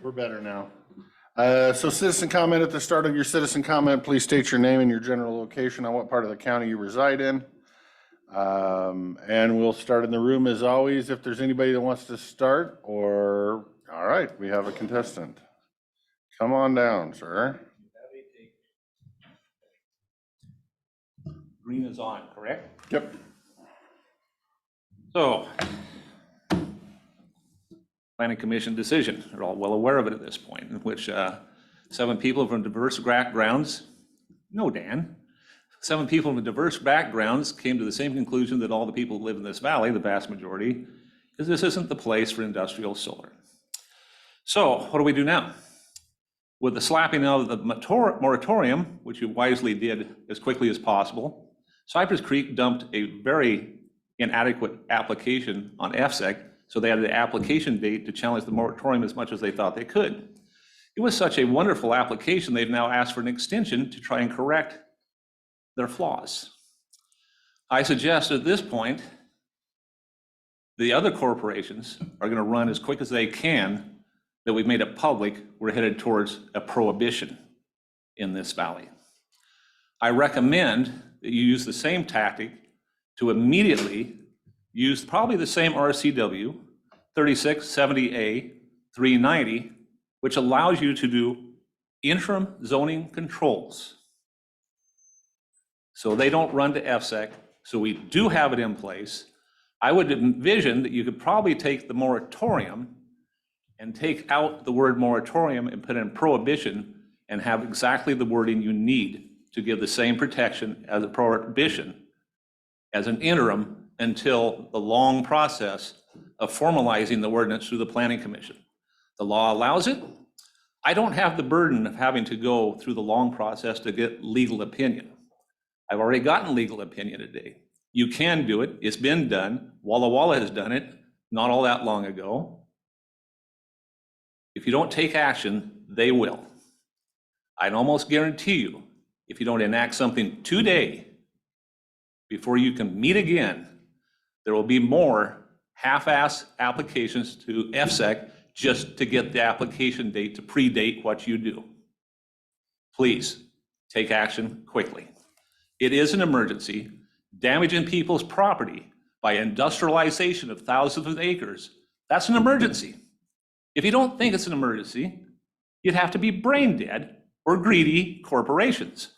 We're better now. So citizen comment. At the start of your citizen comment, please state your name and your general location on what part of the county you reside in. And we'll start in the room as always. If there's anybody that wants to start, or, all right, we have a contestant. Come on down, sir. Green is on, correct? Yep. So, Planning Commission decision, they're all well aware of it at this point, in which 7 people from diverse backgrounds, no, Dan, 7 people from diverse backgrounds came to the same conclusion that all the people who live in this valley, the vast majority, is this isn't the place for industrial solar. So what do we do now? With the slapping of the moratorium, which you wisely did as quickly as possible, Cypress Creek dumped a very inadequate application on FSEC, so they had the application date to challenge the moratorium as much as they thought they could. It was such a wonderful application, they've now asked for an extension to try and correct their flaws. I suggest at this point, the other corporations are going to run as quick as they can, that we've made it public, we're headed towards a prohibition in this valley. I recommend that you use the same tactic to immediately use probably the same RCW 3670A 390, which allows you to do interim zoning controls. So they don't run to FSEC, so we do have it in place. I would envision that you could probably take the moratorium and take out the word moratorium and put in prohibition and have exactly the wording you need to give the same protection as a prohibition as an interim until the long process of formalizing the ordinance through the Planning Commission. The law allows it. I don't have the burden of having to go through the long process to get legal opinion. I've already gotten legal opinion today. You can do it. It's been done. Walla Walla has done it not all that long ago. If you don't take action, they will. I'd almost guarantee you, if you don't enact something today, before you can meet again, there will be more half-ass applications to FSEC just to get the application date to predate what you do. Please take action quickly. It is an emergency. Damaging people's property by industrialization of thousands of acres, that's an emergency. If you don't think it's an emergency, you'd have to be brain dead or greedy corporations.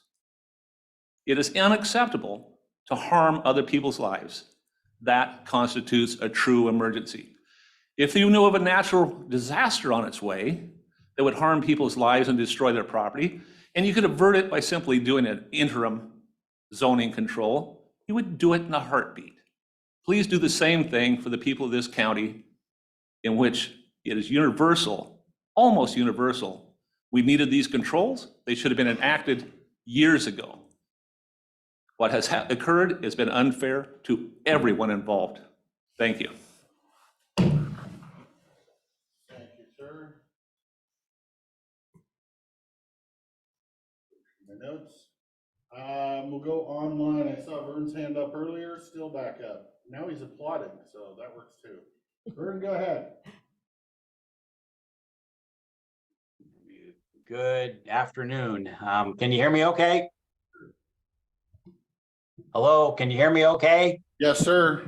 It is unacceptable to harm other people's lives. That constitutes a true emergency. If you knew of a natural disaster on its way that would harm people's lives and destroy their property, and you could avert it by simply doing an interim zoning control, you would do it in a heartbeat. Please do the same thing for the people of this county, in which it is universal, almost universal. We needed these controls. They should have been enacted years ago. What has occurred has been unfair to everyone involved. Thank you. Thank you, sir. My notes. We'll go online. I saw Vern's hand up earlier, still back up. Now he's applauding, so that works too. Vern, go ahead. Good afternoon. Can you hear me okay? Hello, can you hear me okay? Yes, sir.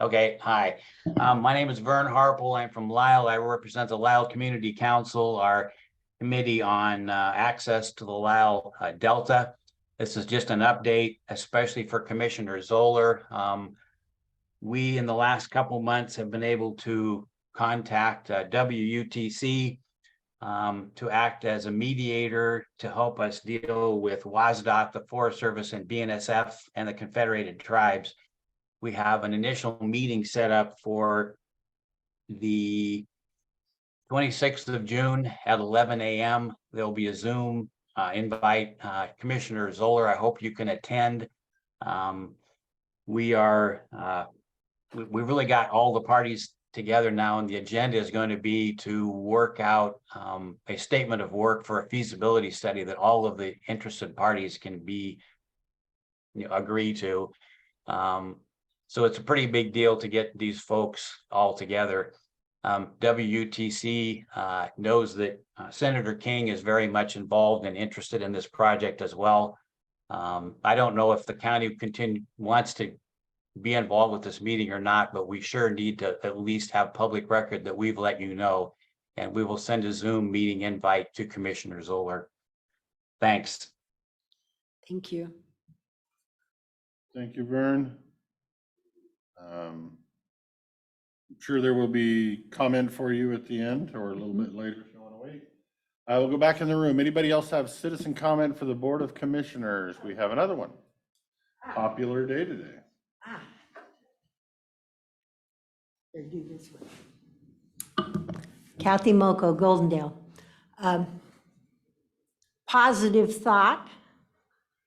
Okay, hi. My name is Vern Harple. I'm from Lisle. I represent the Lisle Community Council, our committee on access to the Lisle Delta. This is just an update, especially for Commissioner Zoller. We, in the last couple months, have been able to contact WUTC to act as a mediator to help us deal with WSDOT, the Forest Service, and BNSF, and the Confederated Tribes. We have an initial meeting set up for the 26th of June at 11 a.m. There'll be a Zoom invite. Commissioner Zoller, I hope you can attend. We really got all the parties together now, and the agenda is going to be to work out a statement of work for a feasibility study that all of the interested parties can be agree to. So it's a pretty big deal to get these folks all together. WUTC knows that Senator King is very much involved and interested in this project as well. I don't know if the county wants to be involved with this meeting or not, but we sure need to at least have public record that we've let you know. And we will send a Zoom meeting invite to Commissioner Zoller. Thanks. Thank you. Thank you, Vern. I'm sure there will be comment for you at the end or a little bit later if you want to wait. I will go back in the room. Anybody else have citizen comment for the Board of Commissioners? We have another one. Popular day today. Here, do this one. Kathy Moko, Goldendale. Positive thought,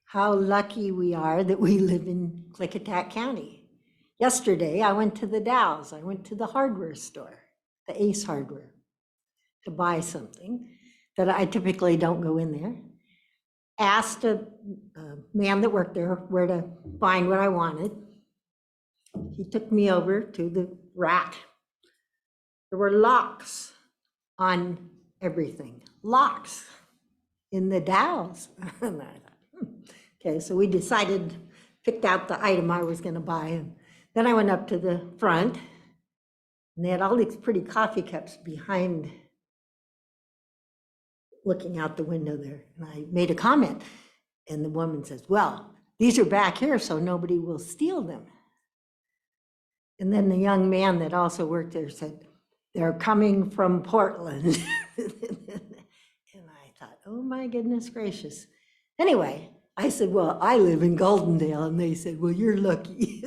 how lucky we are that we live in Klickitat County. Yesterday, I went to the Dow's. I went to the hardware store, the Ace Hardware, to buy something that I typically don't go in there. Asked a man that worked there where to find what I wanted. He took me over to the rack. There were locks on everything, locks in the Dow's. And I thought, okay, so we decided, picked out the item I was gonna buy. And then I went up to the front and they had all these pretty coffee cups behind, looking out the window there. And I made a comment and the woman says, well, these are back here so nobody will steal them. And then the young man that also worked there said, they're coming from Portland. And I thought, oh my goodness gracious. Anyway, I said, well, I live in Goldendale. And they said, well, you're lucky.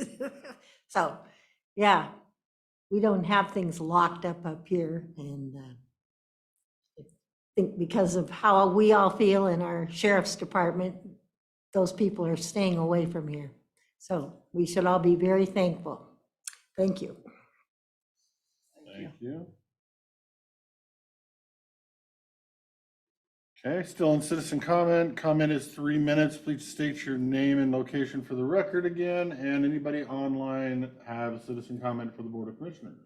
So yeah, we don't have things locked up here. And I think because of how we all feel in our sheriff's department, those people are staying away from here. So we should all be very thankful. Thank you. Thank you. Okay, still in citizen comment. Comment is 3 minutes. Please state your name and location for the record again. And anybody online have a citizen comment for the Board of Commissioners?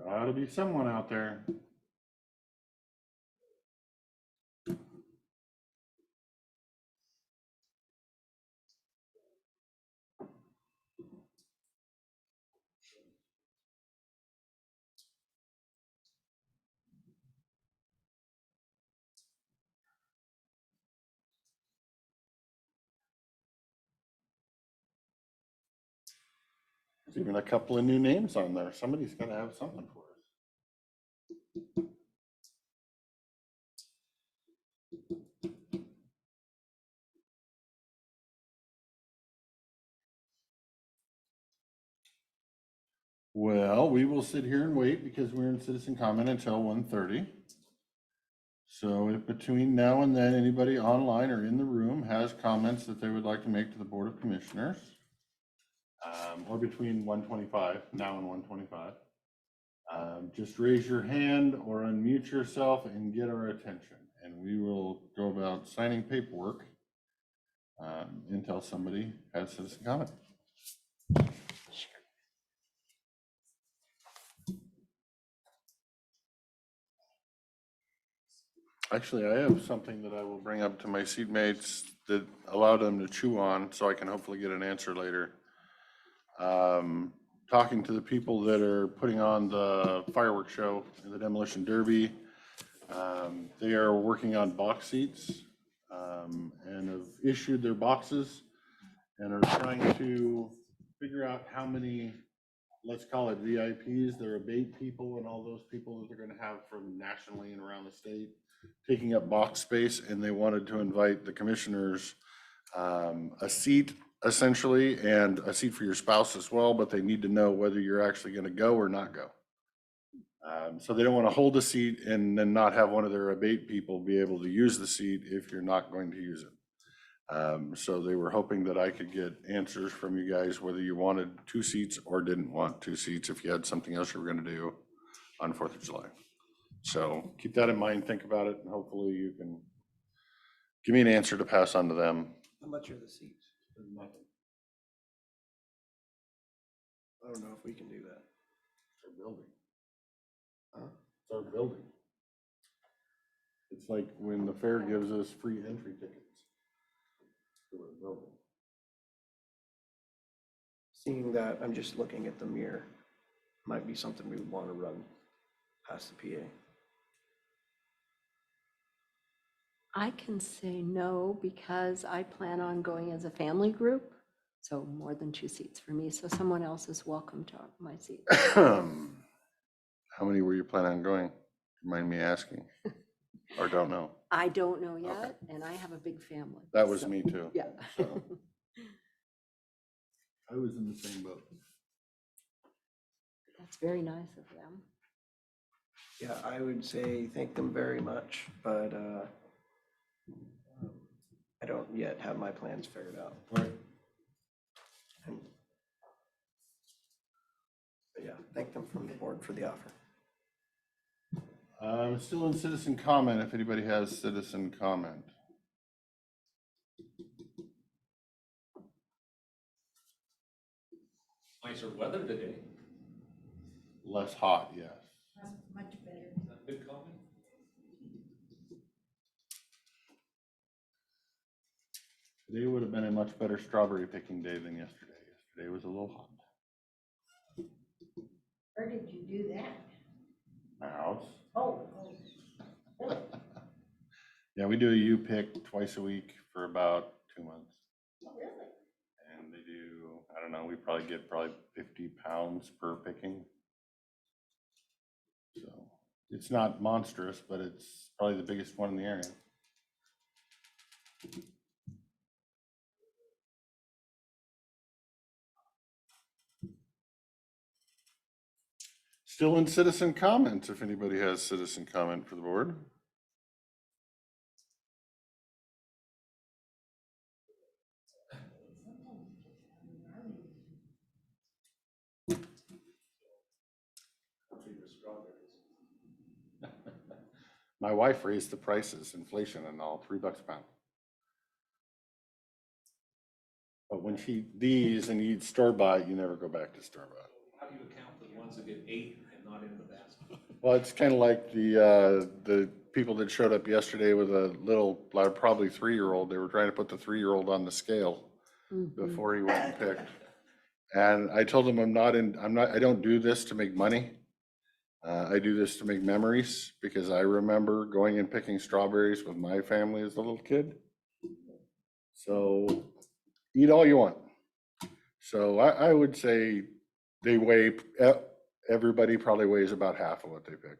Gotta be someone out there. There's even a couple of new names on there. Somebody's gotta have something for us. Well, we will sit here and wait because we're in citizen comment until 1:30. So if between now and then, anybody online or in the room has comments that they would like to make to the Board of Commissioners, or between 1:25, now and 1:25, just raise your hand or unmute yourself and get our attention. And we will go about signing paperwork until somebody has citizen comment. Actually, I have something that I will bring up to my seatmates that allow them to chew on so I can hopefully get an answer later. Talking to the people that are putting on the fireworks show and the demolition derby, they are working on box seats and have issued their boxes and are trying to figure out how many, let's call it VIPs, their abate people and all those people that they're going to have from nationally and around the state taking up box space. And they wanted to invite the commissioners a seat essentially and a seat for your spouse as well, but they need to know whether you're actually going to go or not go. So they don't want to hold a seat and then not have one of their abate people be able to use the seat if you're not going to use it. So they were hoping that I could get answers from you guys whether you wanted 2 seats or didn't want 2 seats if you had something else you were going to do on 4th of July. So keep that in mind, think about it, and hopefully you can give me an answer to pass on to them How much are the seats? Nothing. I don't know if we can do that. It's our building. Huh? It's our building. It's like when the fair gives us free entry tickets to our building. Seeing that, I'm just looking at the mirror. Might be something we would want to run past the PA. I can say no because I plan on going as a family group. So more than 2 seats for me. So someone else is welcome to my seat. How many were you planning on going? Mind me asking? Or don't know? I don't know yet, and I have a big family. That was so- me too. Yeah. So. I was in the same boat. That's very nice of them. Yeah, I would say thank them very much, but I don't yet have my plans figured out. Right. And- But yeah, thank them from the board for the offer. I'm still in citizen comment if anybody has citizen comment. Nicer weather today. Less hot, yes. Much better. Is that a good comment? Today would have been a much better strawberry picking day than yesterday. Yesterday was a little hot. Where did you do that? My house. Oh, really? Yeah, we do a U-pick twice a week for about 2 months. Oh, really? And they do, I don't know, we probably get 50 pounds per picking. So it's not monstrous, but it's probably the biggest one in the area. Still in citizen comments, if anybody has citizen comment for the board. My wife raised the prices, inflation and all, $3 a pound. But when she these and you eat store-bought, you never go back to store-bought. How do you account for the ones that get 8 and not in the basket? Well, it's kind of like the people that showed up yesterday with a little, probably 3-year-old. They were trying to put the 3-year-old on the scale before he went and picked. And I told them I don't do this to make money. I do this to make memories because I remember going and picking strawberries with my family as a little kid. So eat all you want. So I would say they weigh, everybody probably weighs about half of what they pick,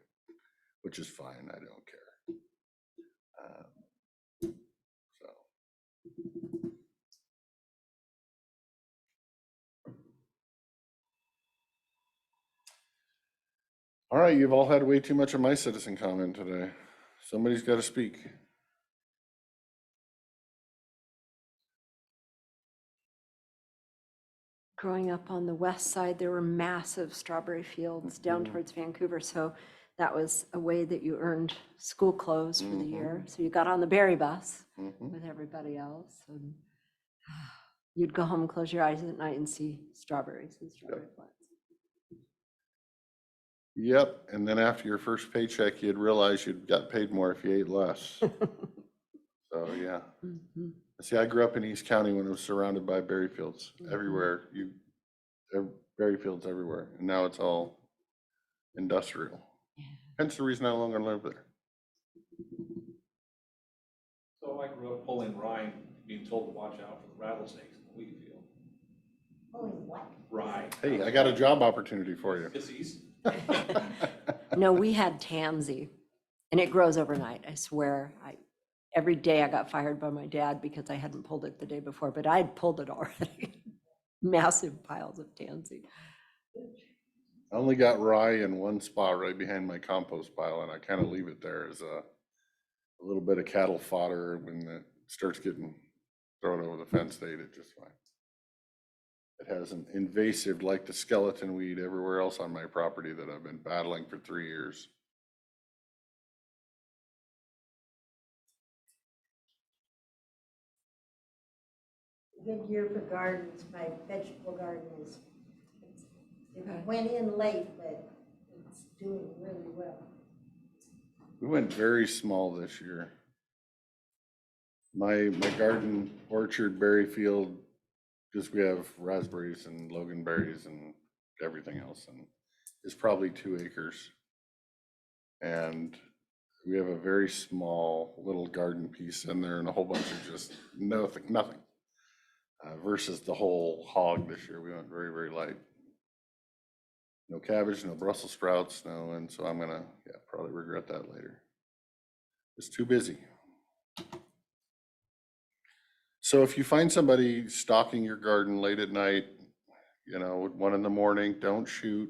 which is fine. I don't care. So. All right, you've all had way too much of my citizen comment today. Somebody's got to speak. Growing up on the west side, there were massive strawberry fields down towards Vancouver. So that was a way that you earned school clothes for the year. So you got on the berry bus with everybody else. And you'd go home and close your eyes at night and see strawberries and strawberry plants. Yep, and then after your first paycheck, you'd realize you'd got paid more if you ate less. So, yeah. See, I grew up in East County when it was surrounded by berry fields everywhere. Berry fields everywhere, and now it's all industrial. Hence the reason I no longer live there. So I grew up pulling rye, being told to watch out for the rattlesnakes in the wheat field. Pulling what? Rye. Hey, I got a job opportunity for you. Sissies. No, we had tansy, and it grows overnight. I swear. Every day I got fired by my dad because I hadn't pulled it the day before, but I'd pulled it already. Massive piles of tansy. I only got rye in one spot right behind my compost pile, and I kind of leave it there as a little bit of cattle fodder. When it starts getting thrown over the fence, they eat it just fine. It has an invasive, like the skeleton weed everywhere else on my property that I've been battling for 3 years. Good year for gardens. My vegetable garden is, it Okay. went in late, but it's doing really well. We went very small this year. My garden orchard berry field, just we have raspberries and loganberries and everything else, and it's probably 2 acres. And we have a very small little garden piece in there and a whole bunch of just nothing. Versus the whole hog this year, we went very, very light. No cabbage, no Brussels sprouts, no, and so I'm gonna, probably regret that later. It's too busy. So if you find somebody stalking your garden late at night, 1 a.m, don't shoot.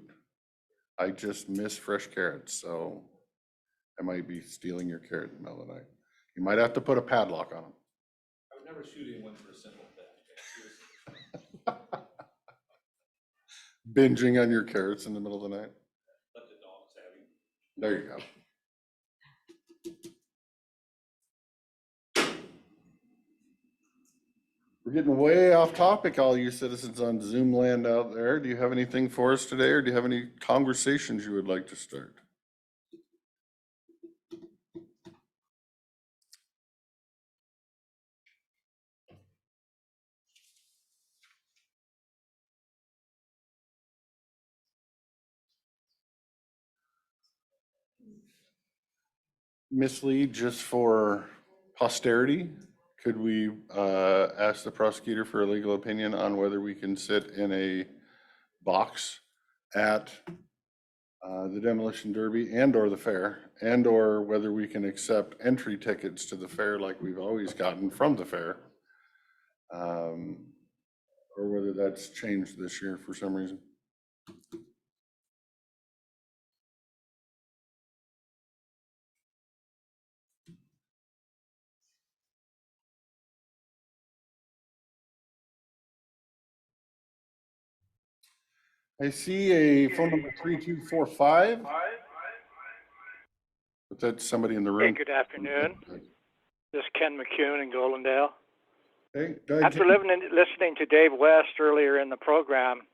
I just miss fresh carrots, so I might be stealing your carrot in the middle of the night. You might have to put a padlock on them. I would never shoot anyone for a simple theft. Binging on your carrots in the middle of the night. Let the dogs have him. There you go. We're getting way off topic, all you citizens on Zoom land out there. Do you have anything for us today, or do you have any conversations you would like to start? Miss Lee, just for posterity, could we ask the prosecutor for a legal opinion on whether we can sit in a box at the demolition derby and or the fair, and or whether we can accept entry tickets to the fair like we've always gotten from the fair, or whether that's changed this year for some reason? I see a phone number 3245. But that's somebody in the Hey, room. good afternoon. This is Ken McCune in Goldendale. Hey, go ahead. After listening to Dave West earlier in the program,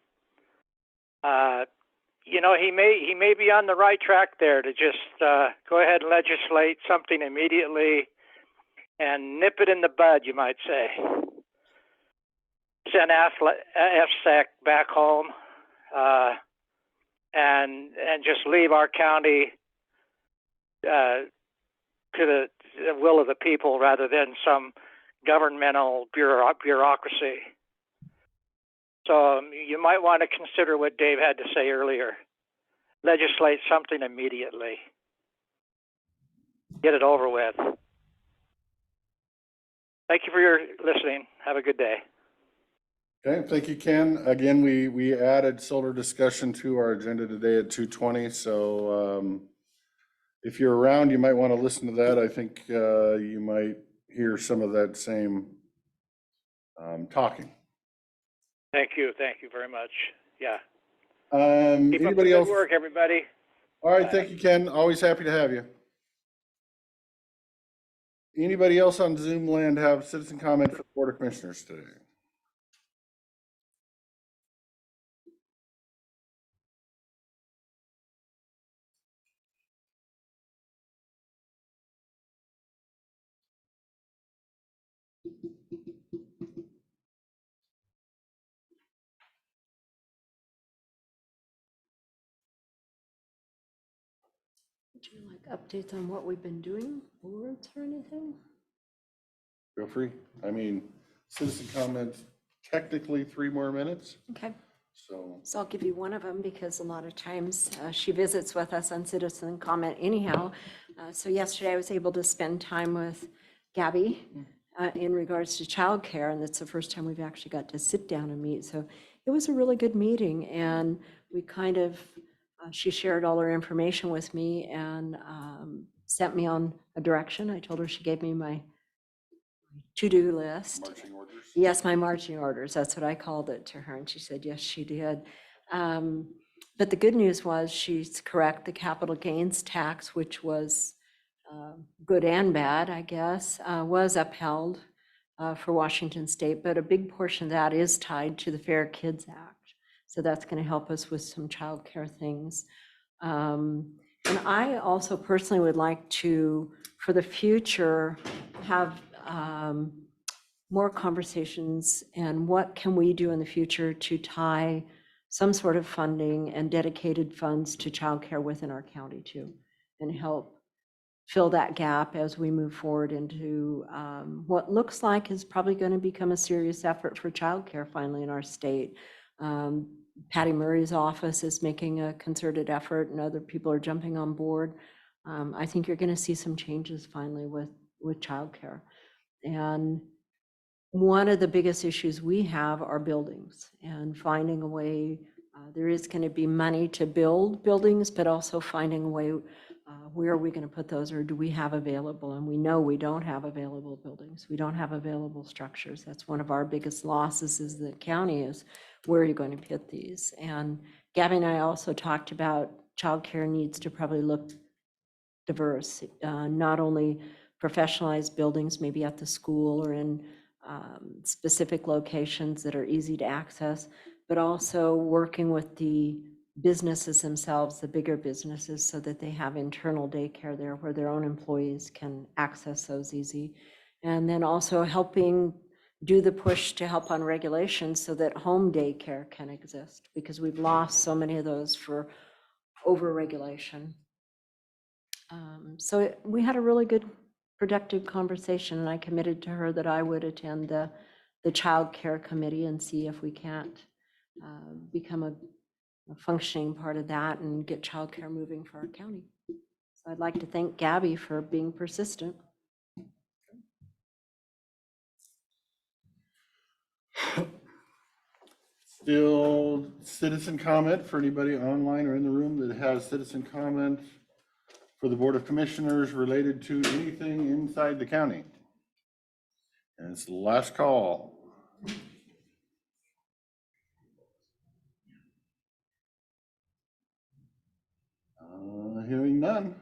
he may be on the right track there to just go ahead and legislate something immediately and nip it in the bud, you might say. Send FSEC back home and just leave our county to the will of the people rather than some governmental bureaucracy. So you might want to consider what Dave had to say earlier. Legislate something immediately. Get it over with. Thank you for your listening. Have a good day. Okay, thank you, Ken. Again, we added solar discussion to our agenda today at 2:20. So if you're around, you might want to listen to that. I think you might hear some of that same talking. Thank you very much. Yeah. Keep Anybody up the good else? work, everybody. All right, thank you, Ken. Always happy to have you. Anybody else on Zoom land have citizen comment for the Board of Commissioners today? Would you like updates on what we've been doing, boards or anything? Feel free. I mean, citizen comments, technically 3 more minutes. Okay. So So I'll give you one of them because a lot of times she visits with us on citizen comment anyhow. So yesterday I was able to spend time with Gabby in regards to childcare, and that's the first time we've actually got to sit down and meet. So it was a really good meeting, and we kind of, she shared all her information with me and sent me on a direction. I told her she gave me my to-do list. marching orders. Yes, my marching orders, that's what I called it to her, and she said, yes, she did. But the good news was, she's correct, the capital gains tax, which was good and bad, I guess, was upheld. for Washington State, but a big portion of that is tied to the Fair Kids Act. So that's going to help us with some childcare things. And I also personally would like to, for the future, have more conversations and what can we do in the future to tie some sort of funding and dedicated funds to childcare within our county too, and help fill that gap as we move forward into what looks like is probably going to become a serious effort for childcare finally in our state. Patty Murray's office is making a concerted effort and other people are jumping on board. I think you're going to see some changes finally with childcare. And one of the biggest issues we have are buildings and finding a way. There is going to be money to build buildings, but also finding a way, where are we going to put those, or do we have available? And we know we don't have available buildings. We don't have available structures. That's one of our biggest losses is the county is where are you going to put these? And Gabby and I also talked about childcare needs to probably look diverse, not only professionalized buildings, maybe at the school or in specific locations that are easy to access, but also working with the businesses themselves, the bigger businesses, so that they have internal daycare there where their own employees can access those easy. And then also helping do the push to help on regulations so that home daycare can exist, because we've lost so many of those for over-regulation. So we had a really good, productive conversation, and I committed to her that I would attend the child care committee and see if we can't become a functioning part of that and get childcare moving for our county. So I'd like to thank Gabby for being persistent. Still citizen comment for anybody online or in the room that has citizen comment for the Board of Commissioners related to anything inside the county. And it's the last call. Hearing none.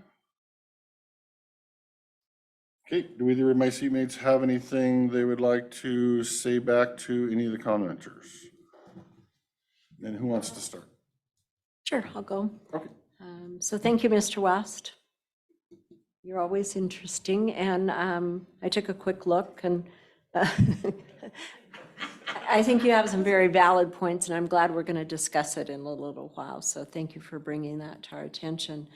Okay, do either of my seatmates have anything they would like to say back to any of the commenters? And who wants to start? Sure, I'll go. Okay. So thank you, Mr. West. You're always interesting, and I took a quick look, and I think you have some very valid points, and I'm glad we're going to discuss it in a little while. So thank you for bringing that to our attention.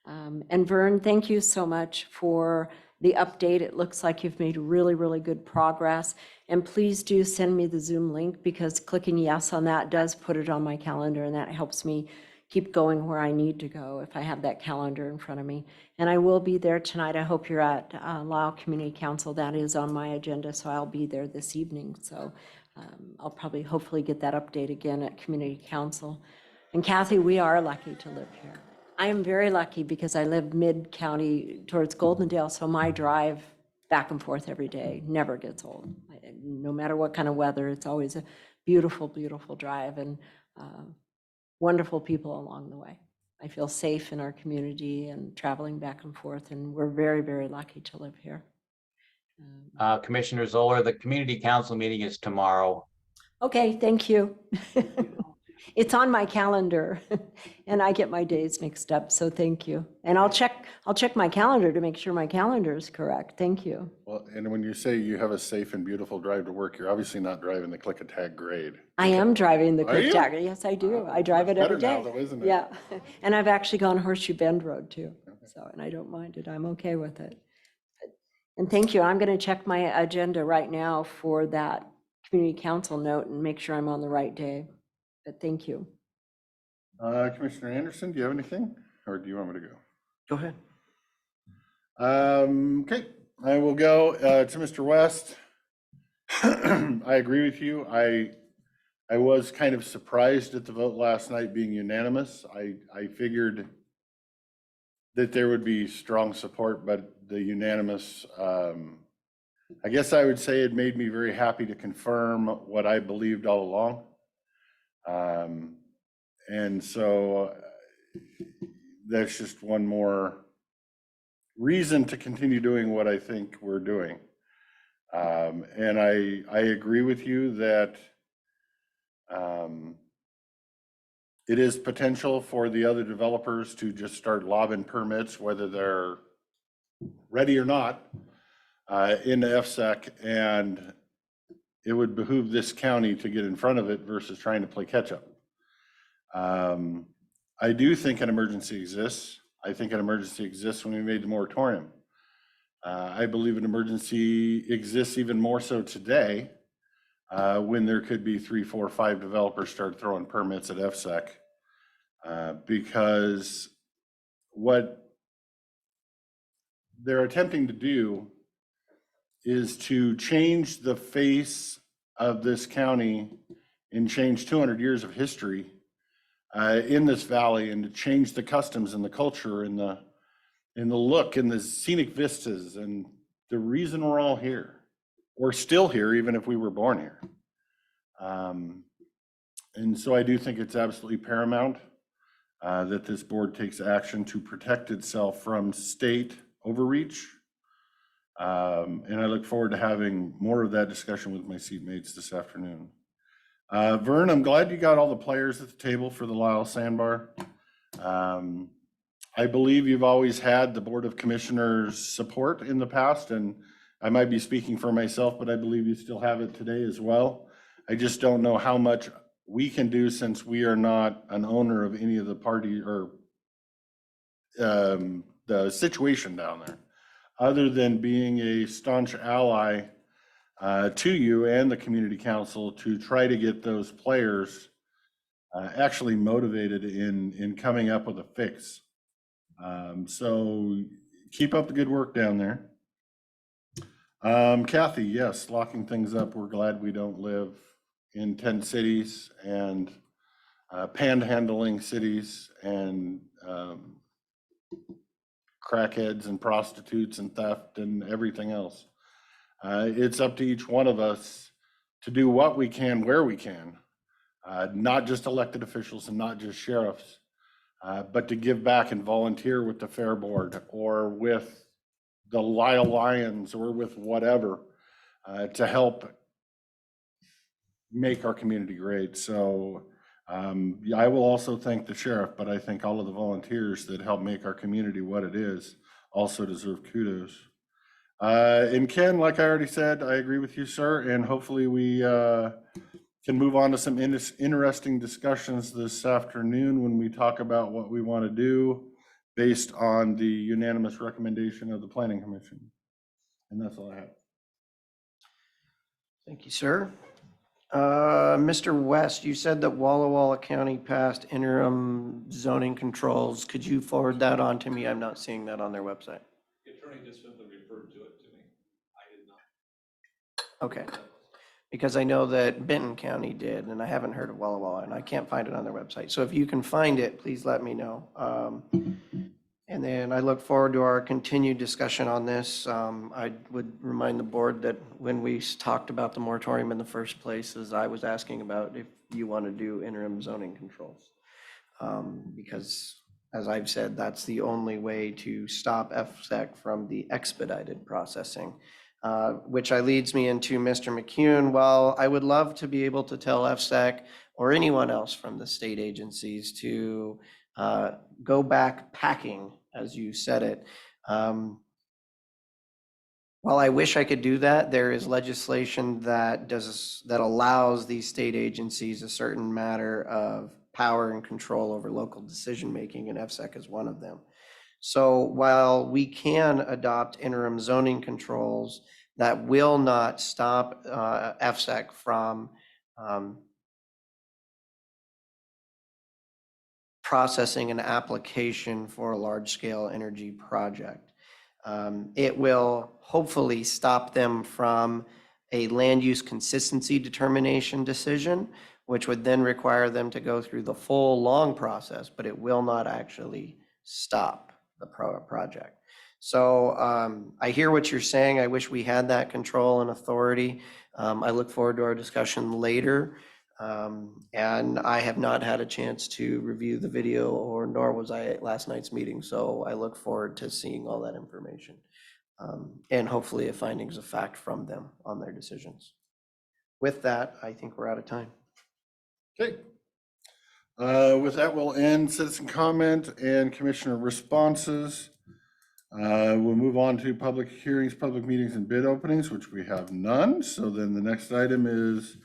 And Vern, thank you so much for the update. It looks like you've made really, really good progress. And please do send me the Zoom link, because clicking yes on that does put it on my calendar, and that helps me keep going where I need to go if I have that calendar in front of me. And I will be there tonight. I hope you're at Lisle Community Council. That is on my agenda, so I'll be there this evening. So I'll probably hopefully get that update again at Community Council. And Kathy, we are lucky to live here. I am very lucky because I live mid-county towards Goldendale, so my drive back and forth every day never gets old. No matter what kind of weather, it's always a beautiful, beautiful drive, and wonderful people along the way. I feel safe in our community and traveling back and forth, and we're very, very lucky to live here. Commissioner Zoller, the community council meeting is tomorrow. Okay, thank you. It's on my calendar and I get my days mixed up, so thank you. And I'll check my calendar to make sure my calendar is correct. Thank you. Well, and when you say you have a safe and beautiful drive to work, you're obviously not driving the Klickitat grade. I am driving the Are you? Klickitat. Yes, I do. I drive it every Better now, day. though, isn't it? Yeah, and I've actually gone Horseshoe Bend Road too. So, and I don't mind it. I'm okay with it. And thank you. I'm going to check my agenda right now for that community council note and make sure I'm on the right day. But thank you. Commissioner Anderson, do you have anything, or do you want me to go? Go ahead. Okay, I will go to Mr. West. I agree with you. I was kind of surprised at the vote last night being unanimous. I figured that there would be strong support, but the unanimous, I guess I would say it made me very happy to confirm what I believed all along. And so that's just one more reason to continue doing what I think we're doing. And I agree with you that it is potential for the other developers to just start lobbing permits, whether they're ready or not, into FSEC, and it would behoove this county to get in front of it versus trying to play catch up. I do think an emergency exists. I think an emergency exists when we made the moratorium. I believe an emergency exists even more so today, when there could be 3, 4, 5 developers start throwing permits at FSEC. Because what they're attempting to do is to change the face of this county and change 200 years of history in this valley, and to change the customs and the culture and the look and the scenic vistas and the reason we're all here. We're still here, even if we were born here. And so I do think it's absolutely paramount that this board takes action to protect itself from state overreach. And I look forward to having more of that discussion with my seatmates this afternoon. Vern, I'm glad you got all the players at the table for the Lyle Sandbar. I believe you've always had the Board of Commissioners support in the past, and I might be speaking for myself, but I believe you still have it today as well. I just don't know how much we can do, since we are not an owner of any of the party or the situation down there, other than being a staunch ally to you and the community council to try to get those players actually motivated in coming up with a fix. So keep up the good work down there. Kathy, yes, locking things up. We're glad we don't live in tent cities and panhandling cities and crackheads and prostitutes and theft and everything else. It's up to each one of us to do what we can where we can, not just elected officials and not just sheriffs, but to give back and volunteer with the Fair Board or with the Lyle Lions or with whatever, to help make our community great. So I will also thank the sheriff, but I think all of the volunteers that help make our community what it is also deserve kudos. And Ken, like I already said, I agree with you, sir, and hopefully we can move on to some interesting discussions this afternoon when we talk about what we want to do based on the unanimous recommendation of the Planning Commission. And that's all I have. Thank you, sir. Mr. West, you said that Walla Walla County passed interim zoning controls. Could you forward that on to me? I'm not seeing that on their website. The attorney just simply referred to it to me. I did not. Okay, because I know that Benton County did, and I haven't heard of Walla Walla, and I can't find it on their website. So if you can find it, please let me know. And then I look forward to our continued discussion on this. I would remind the board that when we talked about the moratorium in the first place, as I was asking about if you want to do interim zoning controls. Because as I've said, that's the only way to stop FSEC from the expedited processing. Which leads me into Mr. McCune. Well, I would love to be able to tell FSEC or anyone else from the state agencies to go back packing, as you said it. While I wish I could do that, there is legislation that allows these state agencies a certain matter of power and control over local decision-making, and FSEC is one of them. So while we can adopt interim zoning controls, that will not stop FSEC from processing an application for a large-scale energy project. It will hopefully stop them from a land use consistency determination decision, which would then require them to go through the full long process, but it will not actually stop the project. So I hear what you're saying. I wish we had that control and authority. I look forward to our discussion later. And I have not had a chance to review the video, nor was I at last night's meeting. So I look forward to seeing all that information. and hopefully a findings of fact from them on their decisions. With that, I think we're out of time. Okay. With that, we'll end citizen comment and commissioner responses. We'll move on to public hearings, public meetings, and bid openings, which we have none. So then the next item is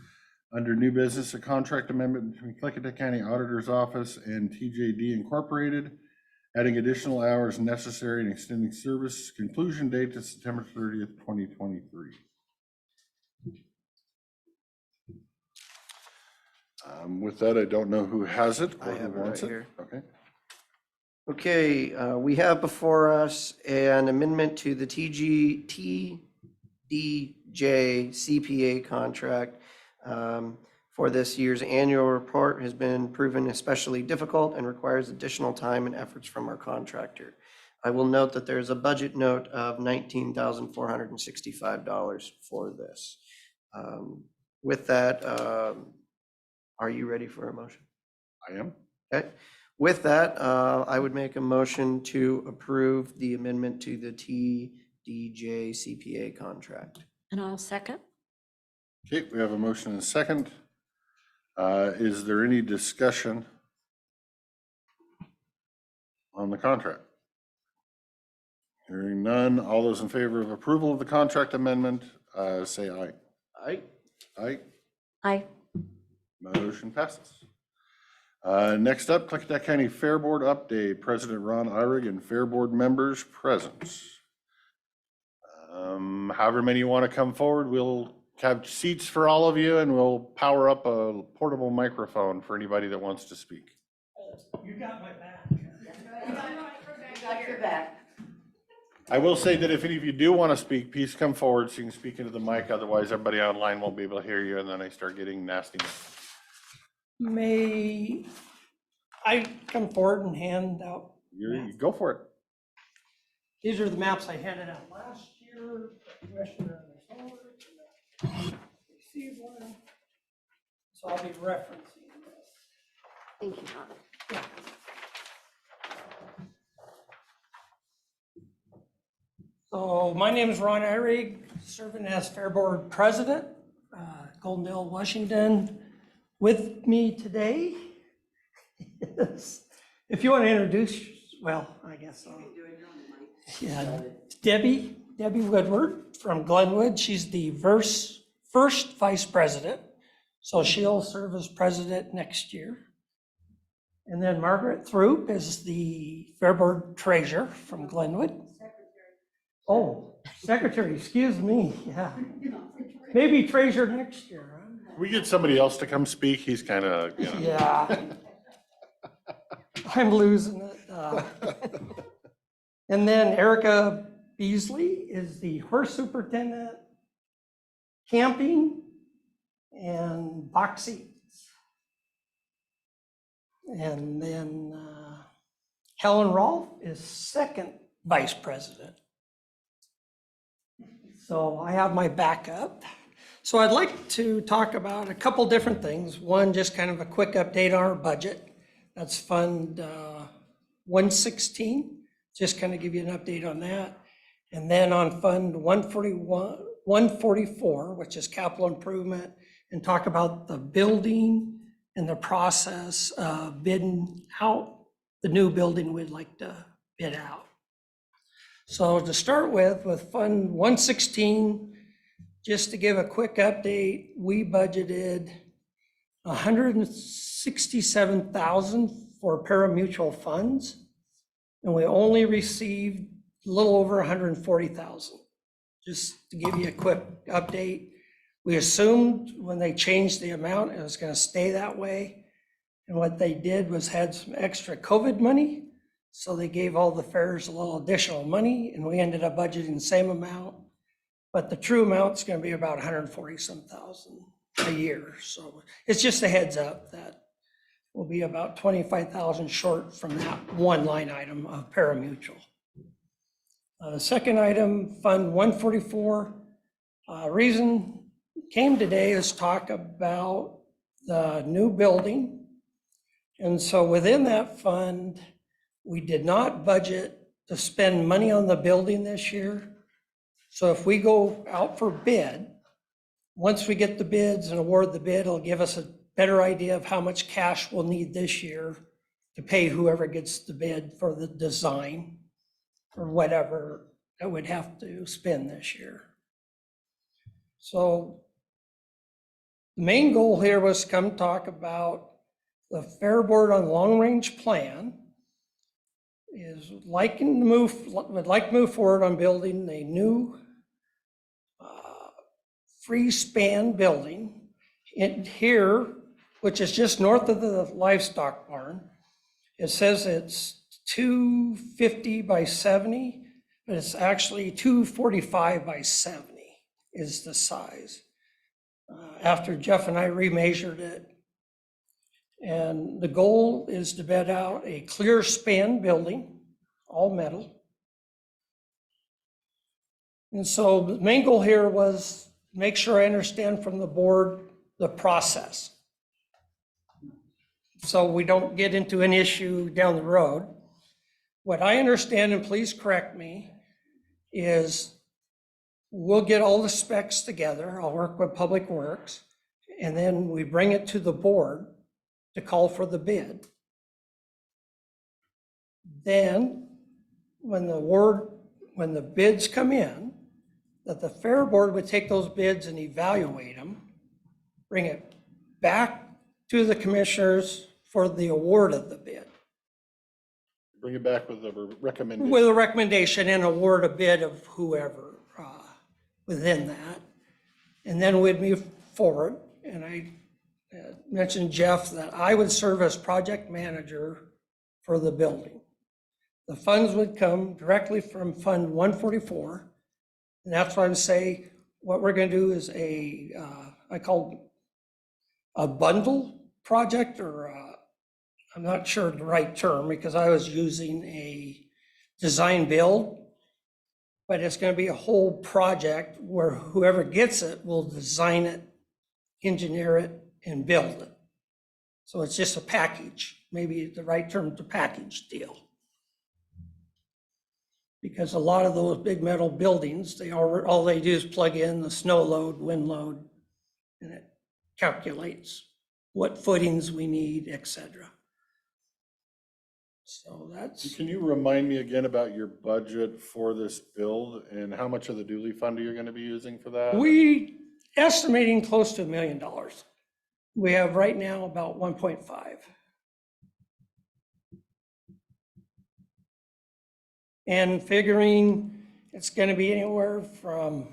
under new business, a contract amendment between Klickitat County Auditor's Office and TJD Incorporated, adding additional hours necessary and extending service conclusion date to September 30th, 2023. With that, I don't know who has it I or who have it right wants it. here. Okay. Okay, we have before us an amendment to the TDJ CPA contract. For this year's annual report has been proven especially difficult and requires additional time and efforts from our contractor. I will note that there's a budget note of $19,465 for this. With that, are you ready for a motion? I am. Okay. With that, I would make a motion to approve the amendment to the TDJ CPA contract. And I'll second. Okay, we have a motion and a second. Is there any discussion on the contract? Hearing none, all those in favor of approval of the contract amendment, say aye. Aye. Aye. Aye. Motion passes. Next up, Klickitat County Fair Board update. President Ron Ihrig and Fair Board members present. However many you want to come forward, we'll have seats for all of you, and we'll power up a portable microphone for anybody that wants to speak. You got my back. Got your back. I will say that if any of you do want to speak, please come forward so you can speak into the mic. Otherwise, everybody online won't be able to hear you, and then I start getting nasty. May I come forward and hand out? You go for it. These are the maps I handed out last year. Commissioner received one. So I'll be referencing this. Thank you, Ron. Yeah. So my name is Ron Ihrig, serving as Fair Board President, Goldendale, Washington. With me today is, if you want to introduce, well, I guess I'll. Yeah, Debbie Woodward from Glenwood. She's the first vice president, so she'll serve as president next year. And then Margaret Throop is the Fair Board treasurer from Glenwood. Oh, secretary, excuse me, yeah. Maybe treasurer next year, huh? We get somebody else to come speak. He's kind of, you know. Yeah. I'm losing it. And then Erica Beasley is the horse superintendent, camping, and box seats. And then Helen Rolfe is second vice president. So I have my backup. So I'd like to talk about a couple different things. One, just kind of a quick update on our budget. That's Fund 116, just kind of give you an update on that. And then on Fund 144, which is capital improvement, and talk about the building and the process of bidding out the new building we'd like to bid out. So to start with Fund 116, just to give a quick update, we budgeted $167,000 for pari-mutuel funds, and we only received a little over $140,000. Just to give you a quick update, we assumed when they changed the amount, it was gonna stay that way. And what they did was had some extra COVID money, so they gave all the fairs a little additional money, and we ended up budgeting the same amount. But the true amount's gonna be about 140-some thousand a year. So it's just a heads up that we'll be about 25,000 short from that one line item of pari-mutuel. The second item, Fund 144, reason came today is talk about the new building. And so within that fund, we did not budget to spend money on the building this year. So if we go out for bid, once we get the bids and award the bid, it'll give us a better idea of how much cash we'll need this year to pay whoever gets the bid for the design or whatever that we'd have to spend this year. So the main goal here was to come talk about the Fair Board on long-range plan is would like to move forward on building a new free span building in here, which is just north of the livestock barn. It says it's 250 by 70, but it's actually 245 by 70 is the size. After Jeff and I remeasured it. And the goal is to bed out a clear span building, all metal. And so the main goal here was make sure I understand from the board the process. So we don't get into an issue down the road. What I understand, and please correct me, is we'll get all the specs together. I'll work with Public Works, and then we bring it to the board to call for the bid. Then, when the bids come in, that the Fair Board would take those bids and evaluate them, bring it back to the commissioners for the award of the bid. Bring it back with a recommendation. With a recommendation and award a bid of whoever within that. And then we'd move forward. And I mentioned, Jeff, that I would serve as project manager for the building. The funds would come directly from Fund 144. And that's why I'm saying what we're going to do is I call a bundle project, or I'm not sure the right term because I was using a design build, but it's going to be a whole project where whoever gets it will design it, engineer it, and build it. So it's just a package, maybe the right term is a package deal. Because a lot of those big metal buildings, all they do is plug in the snow load, wind load, and it calculates what footings we need, et cetera. So that's, Can you remind me again about your budget for this build and how much of the dually fund you're going to be using for that? we estimating close to $1 million. We have right now about 1.5. And figuring it's going to be anywhere from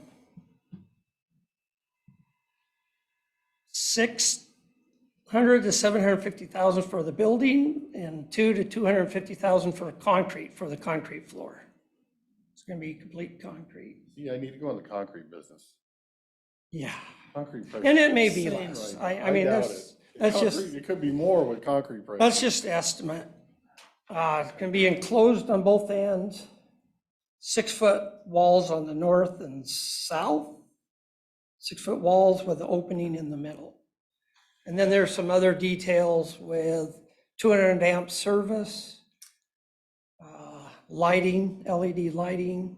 600 to 750,000 for the building, and 200 to 250,000 for the concrete floor. It's going to be complete concrete. Yeah, I need to go in the concrete business. Yeah, Concrete price and is it may be insane less. right now. I mean, doubt that's it. just Concrete, it could be more with concrete prices. that's just estimate. It can be enclosed on both ends, 6-foot walls on the north and south, 6-foot walls with an opening in the middle. And then there's some other details with 200 amp service, lighting, LED lighting.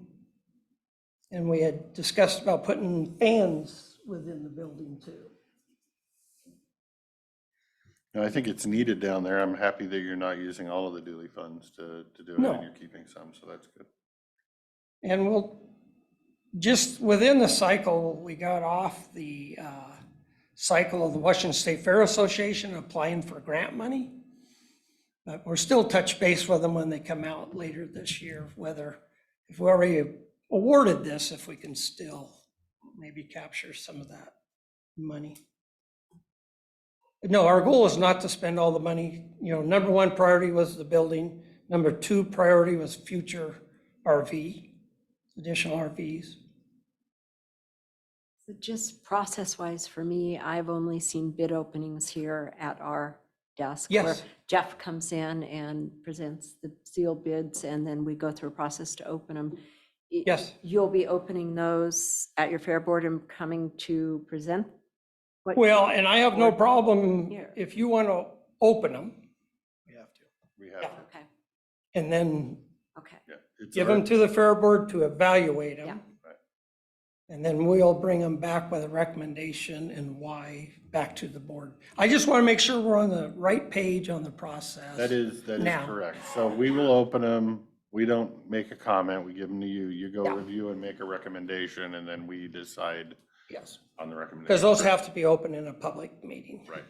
And we had discussed about putting fans within the building too. No, I think it's needed down there. I'm happy that you're not using all of the dually funds to do it, No. and you're keeping some, so that's good. And we'll, just within the cycle, we got off the cycle of the Washington State Fair Association applying for grant money. But we're still touch base with them when they come out later this year, whether, if we already awarded this, if we can still maybe capture some of that money. No, our goal is not to spend all the money. You know, number one priority was the building. Number two priority was future RV, additional RVs. So just process-wise for me, I've only seen bid openings here at our desk. Where Yes. Jeff comes in and presents the sealed bids, and then we go through a process to open them. Yes. You'll be opening those at your fair board and coming to present? what- Well, and I have no problem Here. if you want to open them We have to. We have Yeah. to, Okay, and then okay. yeah. It's give our- them to the fair board to evaluate them. Yeah. Right. And then we'll bring them back with a recommendation and why back to the board. I just want to make sure we're on the right page on the process. That is Now. correct. So we will open them. We don't make a comment. We give them to you. You go Yeah. review and make a recommendation, and then we decide Yes, on the recommendation. because those have to be open in a public meeting. Right.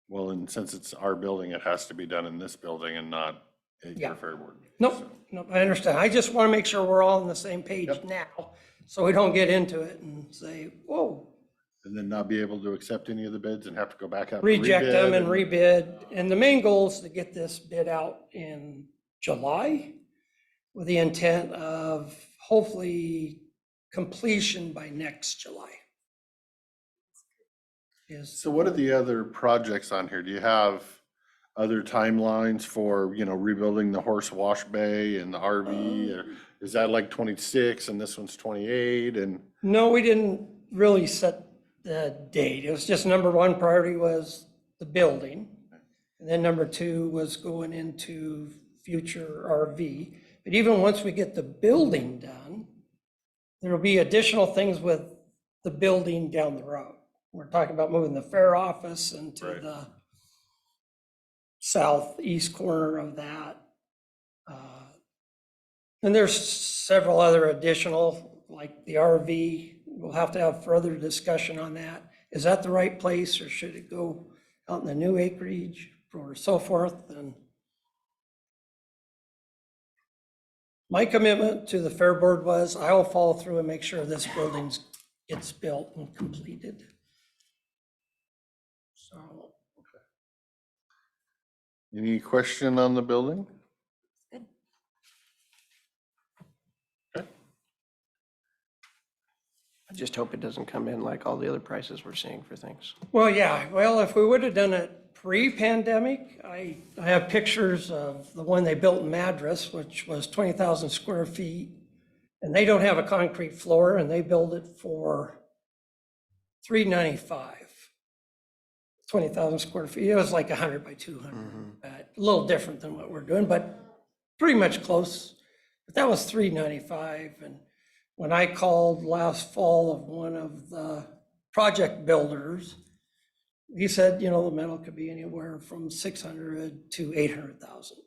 Well, and since it's our building, it has to be done in this building and not at Yeah. your fair board. Nope, nope, I understand. I just want to make sure we're all on the same page Yep. now, so we don't get into it and say, whoa, And then not be able to accept any of the bids and have to go back out. to reject them and rebid rebid. And the main goal is to get this bid out in July with the intent of hopefully completion by next July. So what are the other projects on here? Do you have other timelines for, rebuilding the horse wash bay and the RV? Or is that like 26 and this one's 28 and? No, we didn't really set the date. It was just number one priority was the building. And then number two was going into future RV. But even once we get the building done, there'll be additional things with the building down the road. We're talking about moving the fair office into Right. the southeast corner of that. And there's several other additional, like the RV, we'll have to have further discussion on that. Is that the right place or should it go out in the new acreage or so forth? And my commitment to the fair board was I will follow through and make sure this building gets built and completed. So, Any question on the building? I just hope it doesn't come in like all the other prices we're seeing for things. well, yeah, well, if we would have done it pre-pandemic, I have pictures of the one they built in Madras, which was 20,000 square feet. And they don't have a concrete floor and they build it for $395. 20,000 square feet. It was like 100 by 200. A little different than what we're doing, but pretty much close. But that was $395. And when I called last fall of one of the project builders, he said, the metal could be anywhere from 600 to 800,000.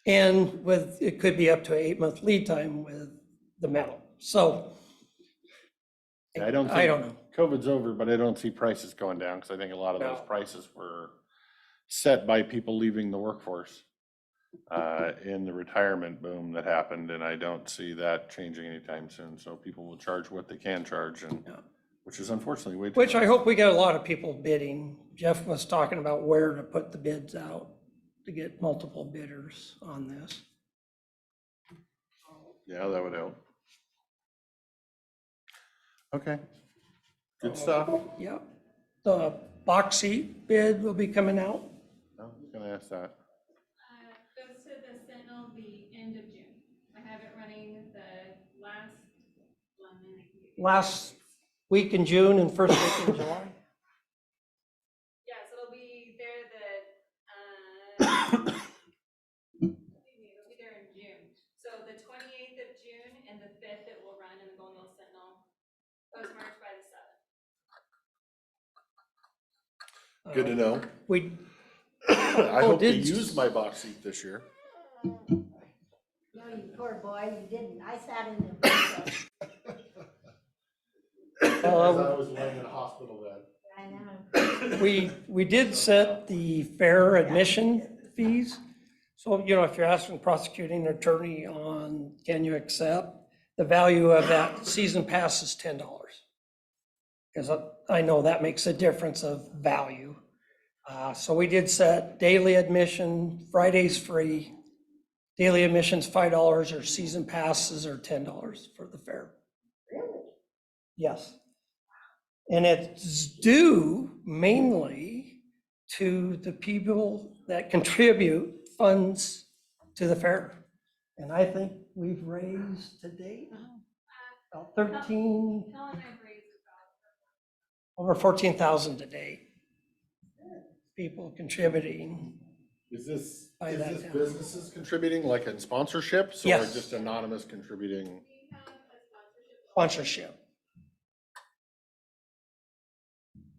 And it could be up to an 8-month lead time with the metal. So I don't I don't think know. COVID's over, but I don't see prices going down because I think a lot of those No. prices were set by people leaving the workforce in the retirement boom that happened, and I don't see that changing anytime soon. So people will charge what they can charge, and Yeah. which is unfortunately way too Which I much. hope we get a lot of people bidding. Jeff was talking about where to put the bids out to get multiple bidders on this. Yeah, that would help. Okay, good stuff. Yep. The box seat bid will be coming out. I was gonna ask that. Goes to the Sentinel the end of June. I have it running the last one. Last week in June and first week in July. Yes, it'll be there it'll be there in June. So the 28th of June and the 5th it will run in the Golden Wheel Sentinel. Postmarked by the 7th. Good to know. We, I hope to did- use my box seat this year. No, you poor boy, you didn't. I sat in the window. As I was laying in a hospital bed. I know. we did set the fair admission fees. So, if you're asking the prosecuting attorney on, can you accept? The value of that season pass is $10. Because I know that makes a difference of value. So we did set daily admission, Fridays free, daily admissions $5, or season passes are $10 for the fair. Really? Yes. And it's due mainly to the people that contribute funds to the fair. And I think we've raised to date about 13, Helen and I've raised about over 14,000 to date. People contributing. Buy that down. businesses contributing like in sponsorships or Yes. just anonymous contributing? Sponsorship.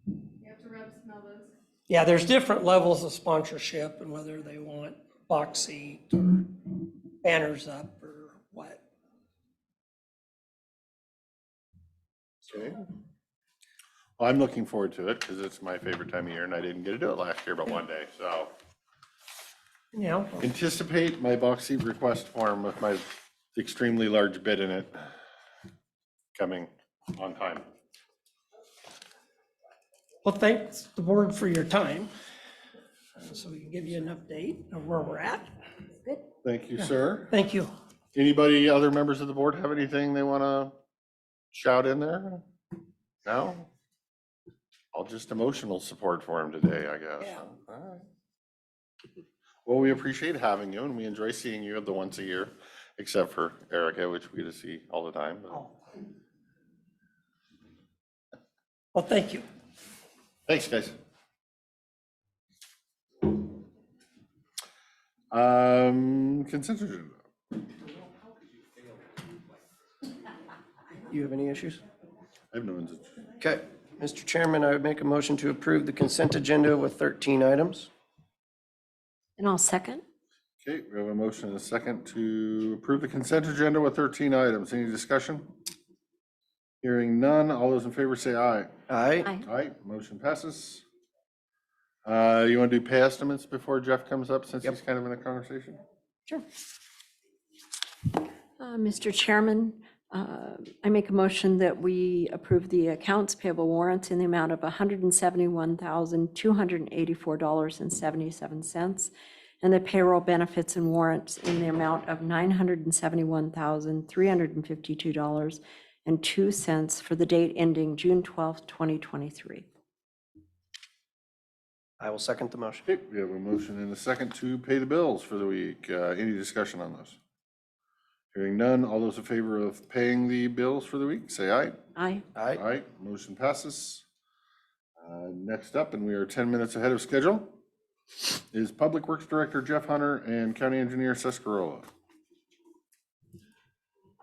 You have to rub smell those. Yeah, there's different levels of sponsorship and whether they want box seat or banners up or what. Okay. Well, I'm looking forward to it because it's my favorite time of year and I didn't get to do it last year but one day, so. You know, Anticipate my box seat request form with my extremely large bid in it coming on time. well, thanks the board for your time. So we can give you an update of where we're at. Thank you, sir. Thank you. Anybody, other members of the board have anything they want to shout in there? No? All just emotional support for him today, I guess. Yeah. All right. Well, we appreciate having you and we enjoy seeing you the once a year, except for Erica, which we get to see all the time. but- Oh. Well, thank you. Thanks, guys. Consent agenda. You have any issues? I have no one's. Okay, Mr. Chairman, I would make a motion to approve the consent agenda with 13 items. And I'll second. Okay, we have a motion and a second to approve the consent agenda with 13 items. Any discussion? Hearing none. All those in favor say aye. Aye. Aye. Aye, motion passes. You want to do pay estimates before Jeff comes up since he's kind of in the conversation? Sure. Mr. Chairman, I make a motion that we approve the accounts payable warrants in the amount of $171,284.77 and the payroll benefits and warrants in the amount of $971,352.02 for the date ending June 12th, 2023. I will second the motion. Okay, we have a motion and a second to pay the bills for the week. Any discussion on those? Hearing none. All those in favor of paying the bills for the week, say aye. Aye. Aye. Aye, motion passes. Next up, and we are 10 minutes ahead of schedule, is Public Works Director Jeff Hunter and County Engineer Sescarola.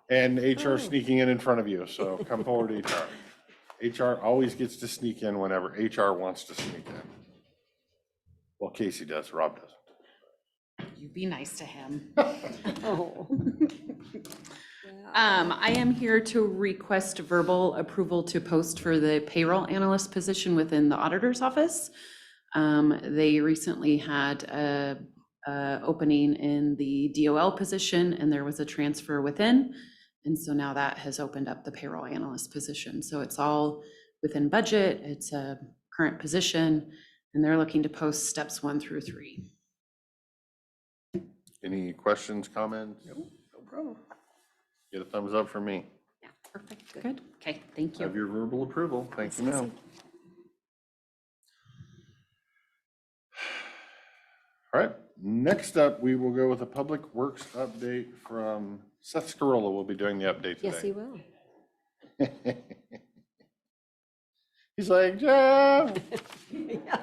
And HR sneaking in front of you, so come forward, HR. HR always gets to sneak in whenever HR wants to sneak in. Well, Casey does, Rob doesn't. You be nice to him. Oh. I am here to request verbal approval to post for the payroll analyst position within the auditor's office. They recently had a opening in the DOL position and there was a transfer within. And so now that has opened up the payroll analyst position. So it's all within budget. It's a current position and they're looking to post steps 1 through 3. Any questions, comments? No problem. Get a thumbs up from me. Yeah, perfect. Good. Okay, thank Have you. your verbal approval. Thank you, ma'am. All right, next up, we will go with a Public Works update from Seth Scarola. Will be doing the update Yes, he today. will. He's like, Jeff, Yeah,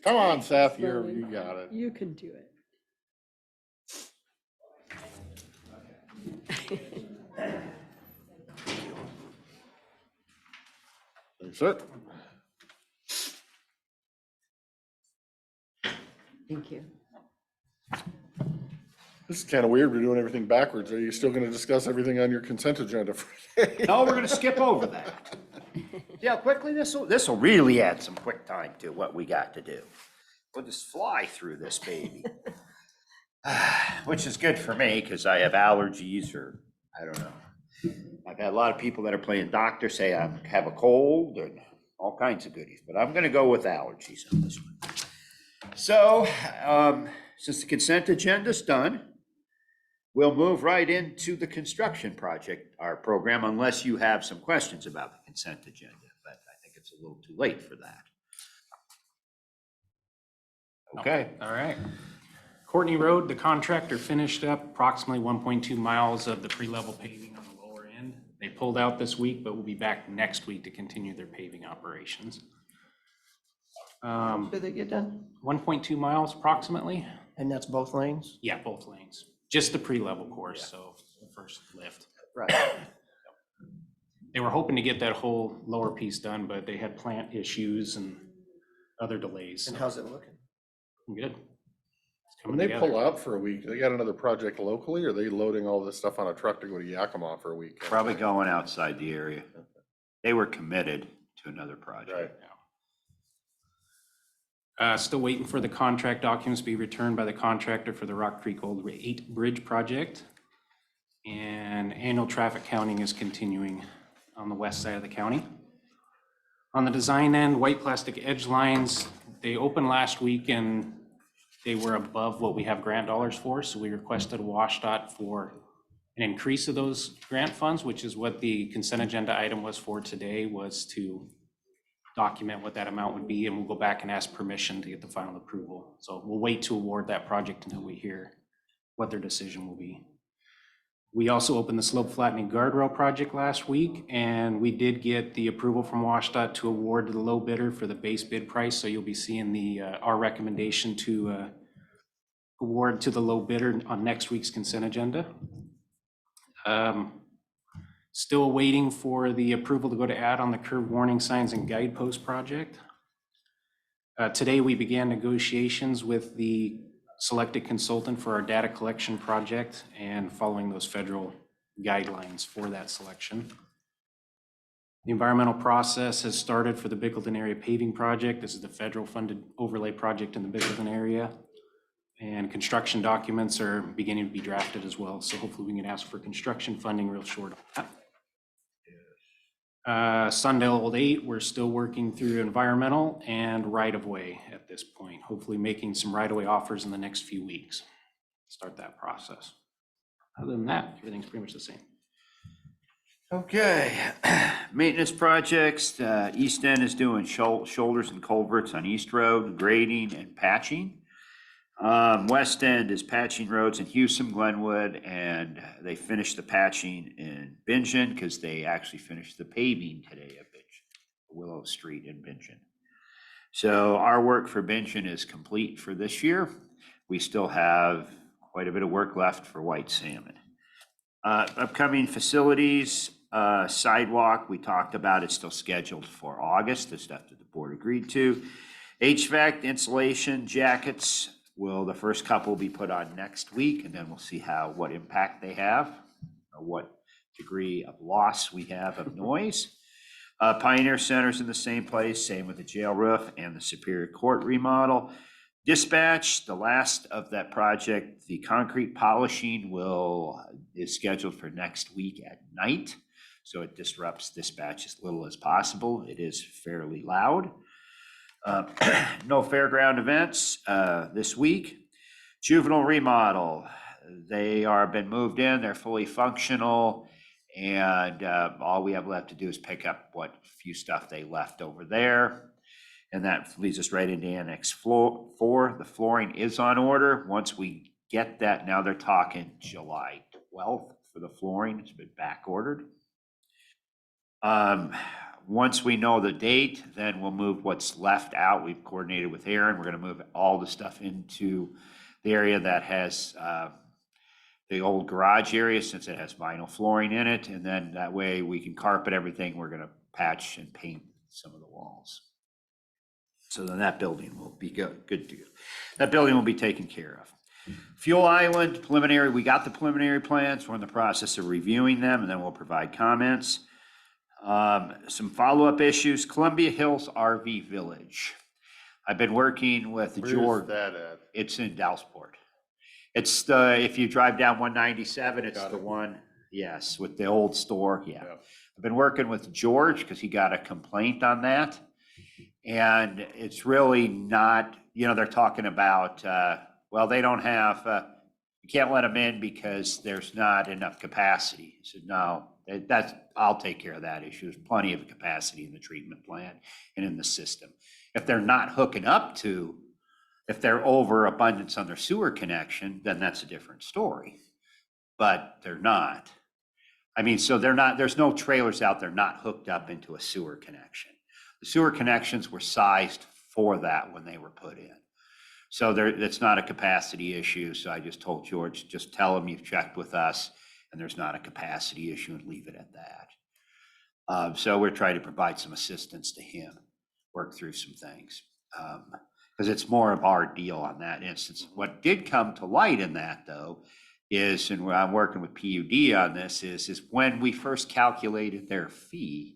come on, Seth, Slowly. you got it. you can do it. Thanks, sir. Thank you. This is kind of weird. We're doing everything backwards. Are you still going to discuss everything on your consent agenda for today? No, we're gonna skip over that. See how quickly this'll really add some quick time to what we got to do. We'll just fly through this baby. Which is good for me, because I have allergies or, I don't know. I've had a lot of people that are playing doctor say I have a cold and all kinds of goodies, but I'm gonna go with allergies on this one. So, since the consent agenda's done, we'll move right into the construction project, our program, unless you have some questions about the consent agenda, but I think it's a little too late for that. Okay. All right. Courtney Road, the contractor finished up approximately 1.2 miles of the pre-level paving on the lower end. They pulled out this week, but will be back next week to continue their paving operations. Did they get done? 1.2 miles approximately. And that's both lanes? Yeah, both lanes. Just the pre-level course, so the first lift. Right. They were hoping to get that whole lower piece done, but they had plant issues and other delays. And so how's it looking? Good. It's When coming they together. pull out for a week, they got another project locally, or are they loading all this stuff on a truck to go to Yakima for a week? Probably going outside the area. They were committed to another Right. project. Still waiting for the contract documents to be returned by the contractor for the Rock Creek Old 8 Bridge project. And annual traffic counting is continuing on the west side of the county. On the design end, white plastic edge lines, they opened last week and they were above what we have grant dollars for. So we requested WashDOT for an increase of those grant funds, which is what the consent agenda item was for today, was to document what that amount would be, and we'll go back and ask permission to get the final approval. So we'll wait to award that project until we hear what their decision will be. We also opened the slope flattening guardrail project last week, and we did get the approval from WashDOT to award to the low bidder for the base bid price. So you'll be seeing the our recommendation to award to the low bidder on next week's consent agenda. Still waiting for the approval to go to add on the curve warning signs and guidepost project. Today, we began negotiations with the selected consultant for our data collection project and following those federal guidelines for that selection. The environmental process has started for the Bickleton area paving project. This is the federal funded overlay project in the Bickleton area. And construction documents are beginning to be drafted as well. So hopefully we can ask for construction funding real short on that. Sundale Old 8, we're still working through environmental and right-of-way at this point, hopefully making some right-of-way offers in the next few weeks. Start that process. Other than that, everything's pretty much the same. Okay, maintenance projects, East End is doing shoulders and culverts on East Road, grading and patching. West End is patching roads in Hewsome, Glenwood, and they finished the patching in Bingen because they actually finished the paving today at Bingen, Willow Street in Bingen. So our work for Bingen is complete for this year. We still have quite a bit of work left for White Salmon. Upcoming facilities, sidewalk, we talked about, it's still scheduled for August, the stuff that the board agreed to. HVAC insulation jackets, the first couple will be put on next week, and then we'll see what impact they have, or what degree of loss we have of noise. Pioneer Center's in the same place, same with the jail roof and the Superior Court remodel. Dispatch, the last of that project, the concrete polishing is scheduled for next week at night, so it disrupts dispatch as little as possible. It is fairly loud. No fairground events this week. Juvenile remodel, they are been moved in, they're fully functional, and all we have left to do is pick up what few stuff they left over there. And that leads us right into Annex 4. The flooring is on order. Once we get that, now they're talking July 12th for the flooring. It's been back ordered. Once we know the date, then we'll move what's left out. We've coordinated with Aaron. We're going to move all the stuff into the area that has the old garage area, since it has vinyl flooring in it. And then that way we can carpet everything. We're going to patch and paint some of the walls. So then that building will be good to go. That building will be taken care of. Fuel Island preliminary, we got the preliminary plans. We're in the process of reviewing them, and then we'll provide comments. Some follow-up issues, Columbia Hills RV Village. I've been working with George. Where's that at? It's in Dalesport. It's if you drive down 197, it's the one, yes, with the old store, yeah. I've been working with George because he got a complaint on that. And it's really not, they're talking about, they don't have, you can't let them in because there's not enough capacity. He said, no, I'll take care of that issue. There's plenty of capacity in the treatment plant and in the system. If they're not hooking up to, if they're over abundance on their sewer connection, then that's a different story. But they're not. So they're not, there's no trailers out there not hooked up into a sewer connection. The sewer connections were sized for that when they were put in. So there, it's not a capacity issue. So I just told George, just tell him you've checked with us and there's not a capacity issue and leave it at that. So we're trying to provide some assistance to him, work through some things. Because it's more of our deal on that instance. What did come to light in that though is, and I'm working with PUD on this, is when we first calculated their fee,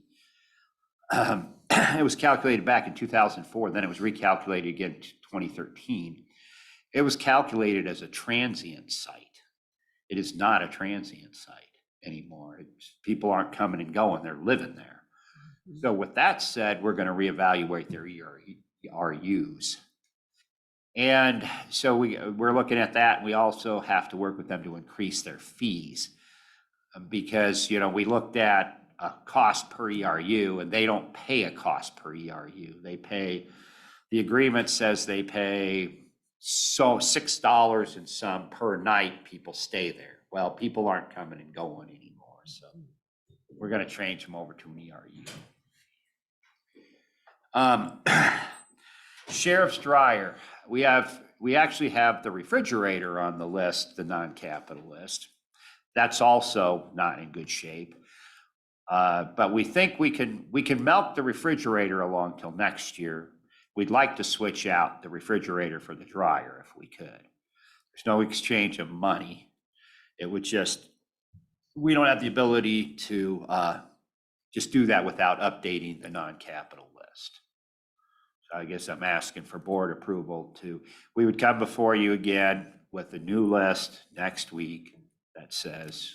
it was calculated back in 2004, then it was recalculated again in 2013. It was calculated as a transient site. It is not a transient site anymore. People aren't coming and going, they're living there. So with that said, we're going to reevaluate their ERUs. And so we're looking at that. And we also have to work with them to increase their fees because, we looked at a cost per ERU and they don't pay a cost per ERU. They pay, the agreement says they pay $6 and some per night people stay there. Well, people aren't coming and going anymore. So we're going to change them over to an ERU. Sheriff's dryer. We actually have the refrigerator on the list, the non-capital list. That's also not in good shape. But we think we can milk the refrigerator along till next year. We'd like to switch out the refrigerator for the dryer if we could. There's no exchange of money. It would we don't have the ability to just do that without updating the non-capital list. I guess I'm asking for board approval we would come before you again with a new list next week that says,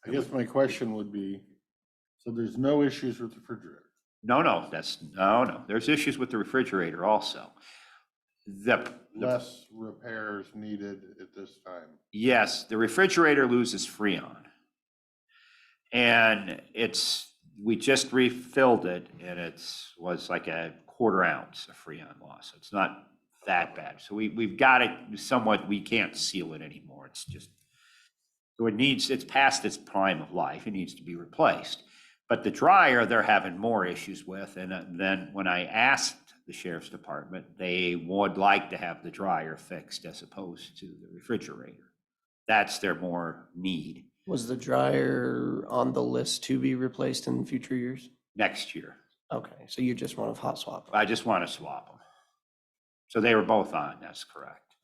I guess my question would be, so there's no issues with the refrigerator? No, there's issues with the refrigerator also. Less repairs needed at this time. Yes, the refrigerator loses Freon. And we just refilled it and was like a 1/4 ounce of Freon loss. So it's not that bad. So we've got it somewhat, we can't seal it anymore. So it's past its prime of life. It needs to be replaced. But the dryer, they're having more issues with. And then when I asked the sheriff's department, they would like to have the dryer fixed as opposed to the refrigerator. That's their more need. Was the dryer on the list to be replaced in future years? Next year. Okay, so you just want to hot swap them. I just want to swap them. So they were both on, that's correct.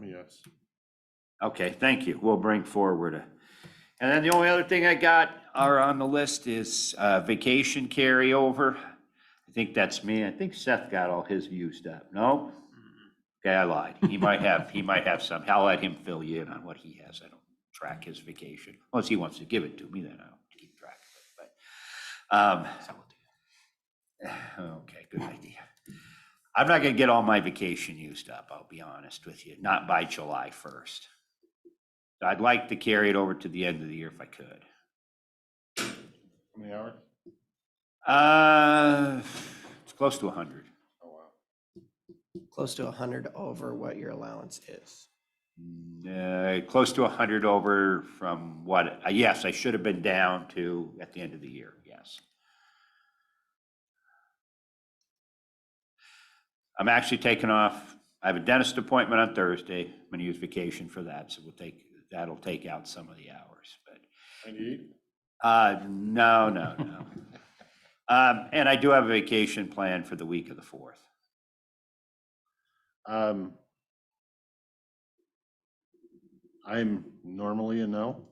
Yes. Okay, thank you. We'll bring forward and then the only other thing I got on the list is vacation carryover. I think that's me. I think Seth got all his used up. No? Okay, I lied. He might have some. I'll let him fill you in on what he has. I don't track his vacation. Unless he wants to give it to me, then I'll keep track of it. But okay, good idea. I'm not gonna get all my vacation used up, I'll be honest with you, not by July 1st. I'd like to carry it over to the end of the year if I could. How many hours? It's close to 100. Oh, wow. Close to 100 over what your allowance is. Close to 100 over from what, yes, I should have been down to at the end of the year, yes. I'm actually taking off, I have a dentist appointment on Thursday. I'm gonna use vacation for that, so that'll take out some of the hours, but. 98? No. And I do have a vacation plan for the week of the 4th. I'm normally a no.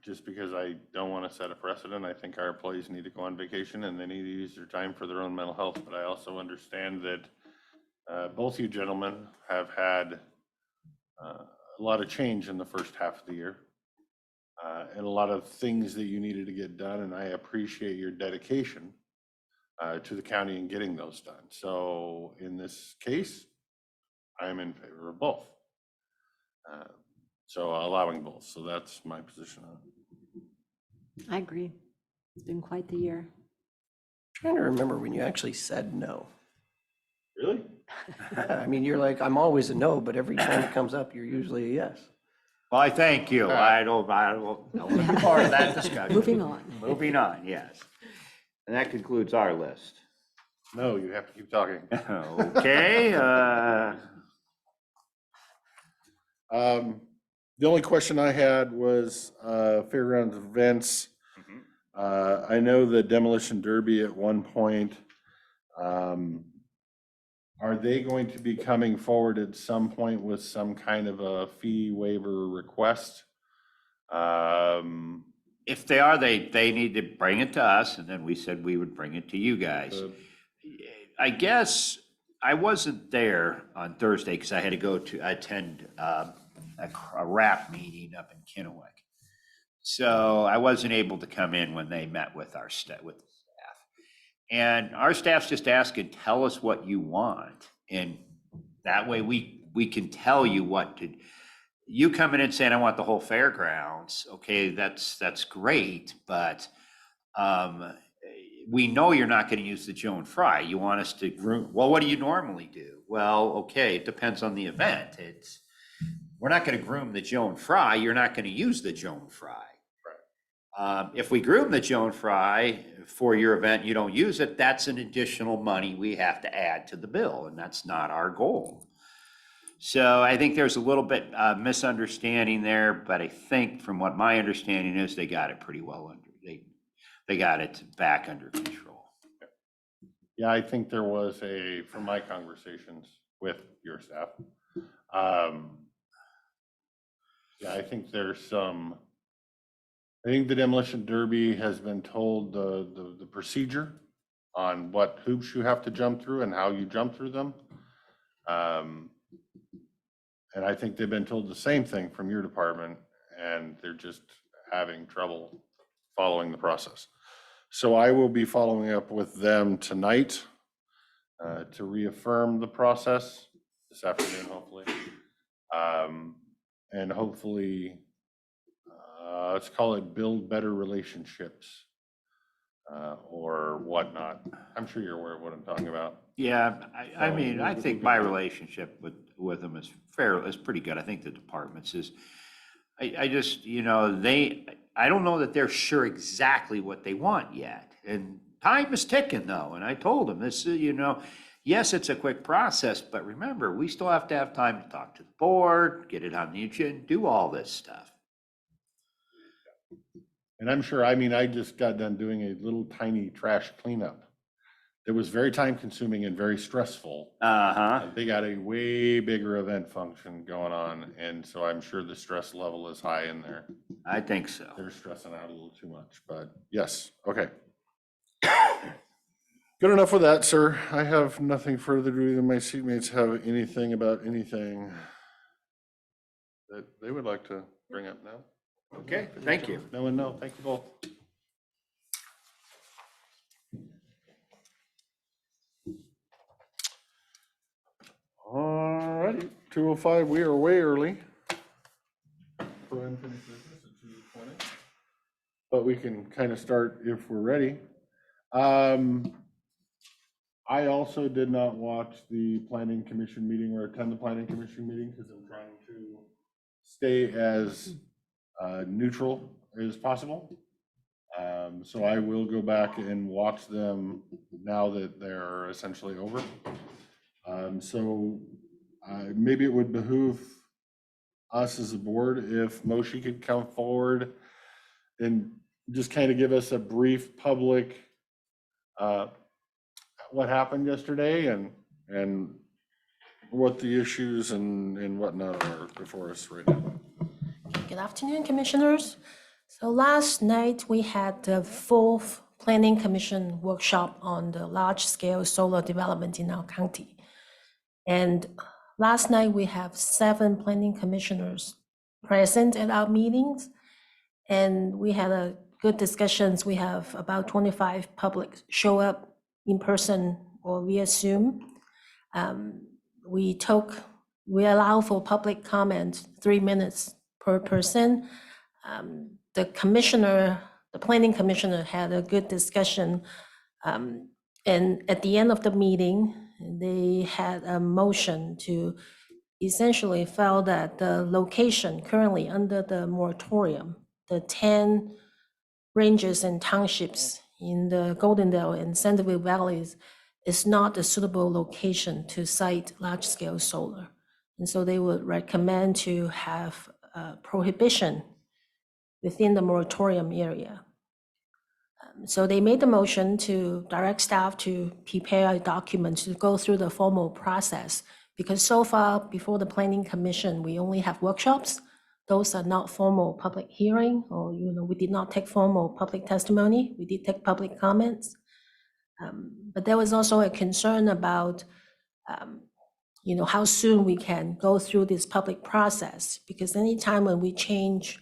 Just because I don't want to set a precedent. I think our employees need to go on vacation and they need to use their time for their own mental health. But I also understand that both you gentlemen have had a lot of change in the first half of the year and a lot of things that you needed to get done. And I appreciate your dedication to the county in getting those done. So in this case, I am in favor of both. So allowing both. So that's my position on it. I agree. It's been quite the year. Trying to remember when you actually said no. Really? I mean, you're like, I'm always a no, but every time it comes up, you're usually a yes. Well, I thank you. I don't want to be part of that discussion. Moving on. Moving on, yes. And that concludes our list. No, you have to keep talking. Okay, The only question I had was fairgrounds events. I know the demolition derby at one point. Are they going to be coming forward at some point with some kind of a fee waiver request? if they are, they need to bring it to us, and then we said we would bring it to you guys. I guess I wasn't there on Thursday because I had to go to attend a rap meeting up in Kennewick. So I wasn't able to come in when they met with our staff, with the staff. And our staff's just asking, tell us what you want. And that way we can tell you what to, you come in and saying, I want the whole fairgrounds. Okay, that's great, but we know you're not going to use the Joan Fry. You want us to groom. Well, what do you normally do? Well, okay, it depends on the event. We're not going to groom the Joan Fry. You're not going to use the Joan Fry. If we groom the Joan Fry for your event, you don't use it, that's an additional money we have to add to the bill, and that's not our goal. So I think there's a little bit misunderstanding there, but I think from what my understanding is, they got it pretty well under, they got it back under control. Yeah, I think there was from my conversations with your staff. Yeah, I think I think the demolition derby has been told the procedure on what hoops you have to jump through and how you jump through them. And I think they've been told the same thing from your department, and they're just having trouble following the process. So I will be following up with them tonight to reaffirm the process this afternoon, hopefully. And hopefully, let's call it build better relationships or whatnot. I'm sure you're aware of what I'm talking about. Yeah, I mean, I think my relationship with them is pretty good. I think the departments is, I just, I don't know that they're sure exactly what they want yet. And time is ticking though. And I told them this, yes, it's a quick process, but remember, we still have to have time to talk to the board, get it on the agenda, do all this stuff. And I'm sure, I just got done doing a little tiny trash cleanup. It was very time consuming and very stressful. They got a way bigger event function going on. And so I'm sure the stress level is high in there. I think so. They're stressing out a little too much, but yes, okay. Good enough with that, sir. I have nothing further to do than my seatmates have anything about anything that they would like to bring up now. Okay, thank you. No one, no, thank you both. All righty, 2:05, we are way early. For unfinished business at 2:20. But we can kind of start if we're ready. I also did not watch the planning commission meeting or attend the planning commission meeting because I'm trying to stay as neutral as possible. So I will go back and watch them now that they're essentially over. So maybe it would behoove us as a board if Moshe could come forward and just kind of give us a brief public what happened yesterday and what the issues and whatnot are before us right now. Good afternoon, commissioners. So last night we had the 4th Planning Commission workshop on the large-scale solar development in our county. And last night we have 7 planning commissioners present at our meetings. And we had a good discussions. We have about 25 public show up in person or via Zoom. We allow for public comment 3 minutes per person. The planning commissioner had a good discussion. And at the end of the meeting, they had a motion to essentially felt that the location currently under the moratorium, the 10 ranges and townships in the Goldendale and Centerville valleys is not a suitable location to site large-scale solar. And so they would recommend to have prohibition within the moratorium area. So they made the motion to direct staff to prepare a document to go through the formal process. Because so far, before the planning commission, we only have workshops. Those are not formal public hearing, or, we did not take formal public testimony. We did take public comments. But there was also a concern about, how soon we can go through this public process. Because anytime when we change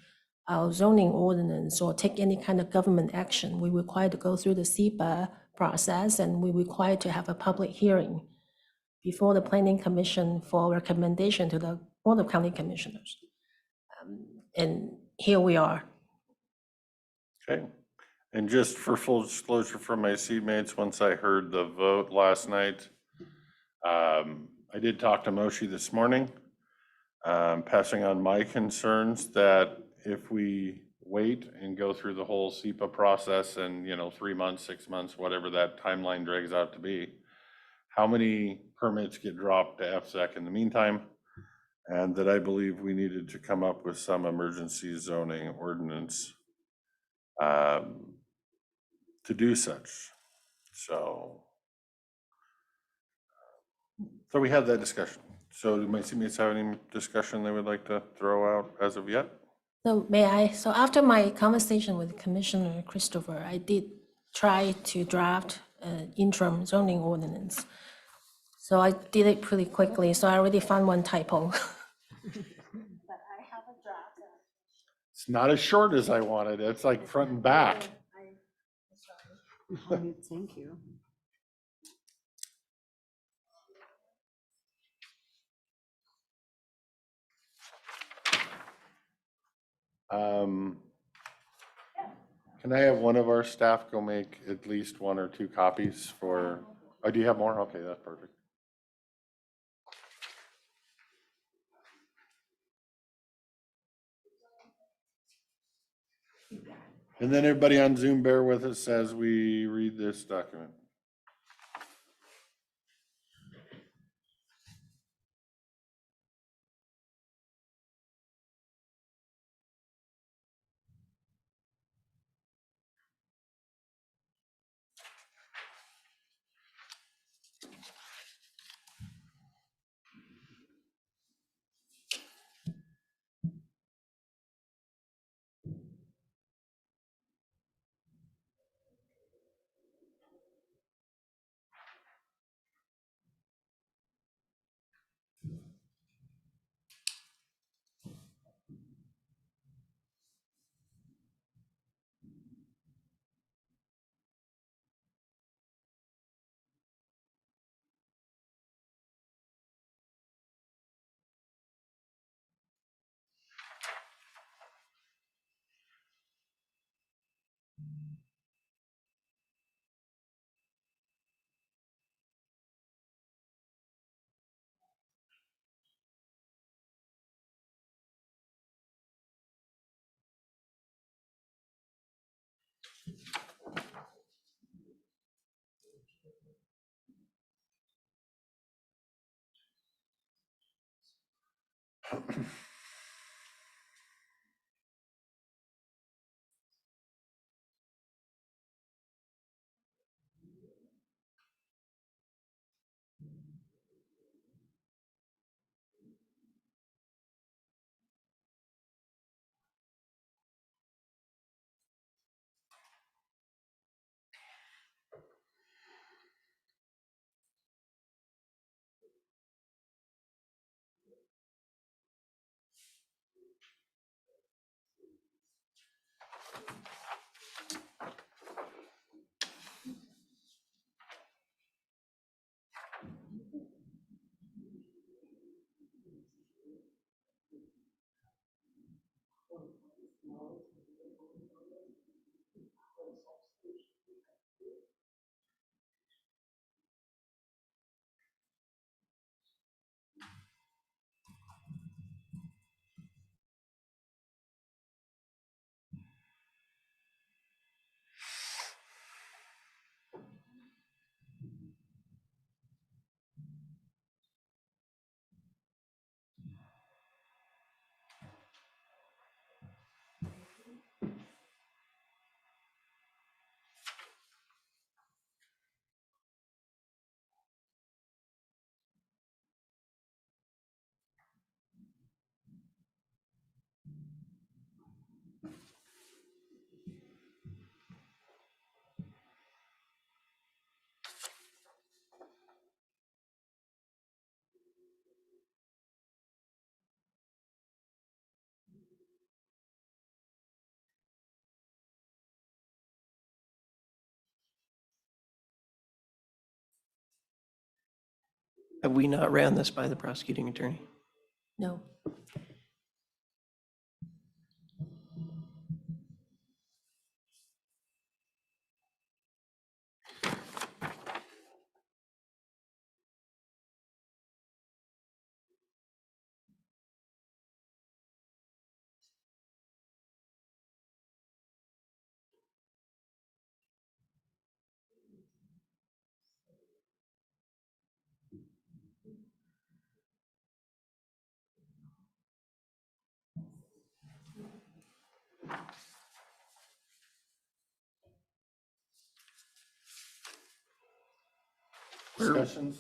our zoning ordinance or take any kind of government action, we require to go through the SEPA process, and we require to have a public hearing before the planning commission for recommendation to the Board of County Commissioners. And here we are. Okay. And just for full disclosure from my seatmates, once I heard the vote last night, I did talk to Moshi this morning, passing on my concerns that if we wait and go through the whole SEPA process and, 3 months, 6 months, whatever that timeline drags out to be, how many permits get dropped to FSEC in the meantime? And that I believe we needed to come up with some emergency zoning ordinance to do such. So we had that discussion. So do my teammates have any discussion they would like to throw out as of yet? So may I, so after my conversation with Commissioner Christopher, I did try to draft an interim zoning ordinance. So I did it pretty quickly, so I already found one typo. It's not as short as I wanted. It's like front and back. Thank you. Can I have one of our staff go make at least 1 or 2 copies for, oh, do you have more? Okay, that's perfect. And then everybody on Zoom, bear with us as we read this document. Have we not ran this by the prosecuting attorney? No. Discussions?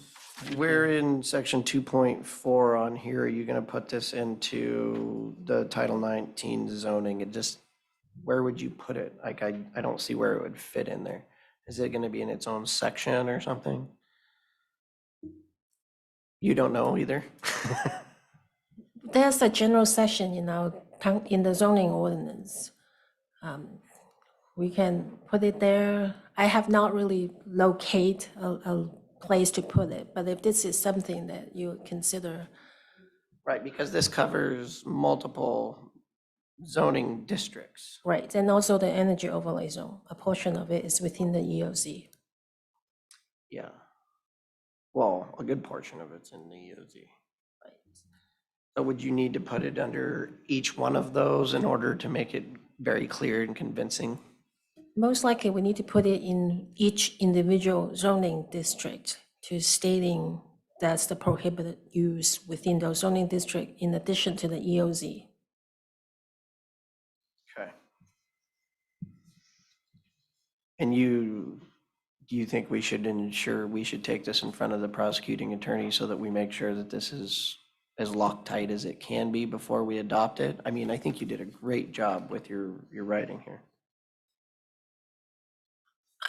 Where in section 2.4 on here are you going to put this into the Title 19 zoning? It just, where would you put it? Like, I don't see where it would fit in there. Is it going to be in its own section or something? You don't know either? There's a general section in the zoning ordinance. We can put it there. I have not really locate a place to put it, but if this is something that you consider, Right, because this covers multiple zoning districts. right, and also the energy overlay zone, a portion of it is within the EOZ. Yeah. Well, a good portion of it's in the EOZ. Right. So would you need to put it under each one of those in order to make it very clear and convincing? Most likely, we need to put it in each individual zoning district to stating that's the prohibited use within those zoning district in addition to the EOZ. Okay. And do you think we should take this in front of the prosecuting attorney so that we make sure that this is as Loctite as it can be before we adopt it? I mean, I think you did a great job with your writing here.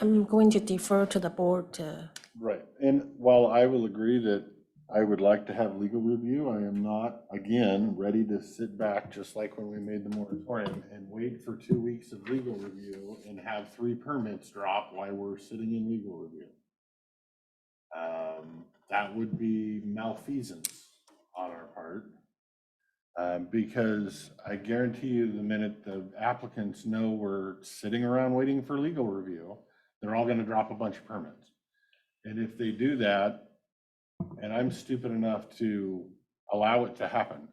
I'm going to defer to the board to, Right, and while I will agree that I would like to have legal review, I am not, again, ready to sit back, just like when we made the moratorium, and wait for 2 weeks of legal review and have 3 permits drop while we're sitting in legal review. That would be malfeasance on our part. Because I guarantee you, the minute the applicants know we're sitting around waiting for legal review, they're all gonna drop a bunch of permits. And if they do that, and I'm stupid enough to allow it to happen,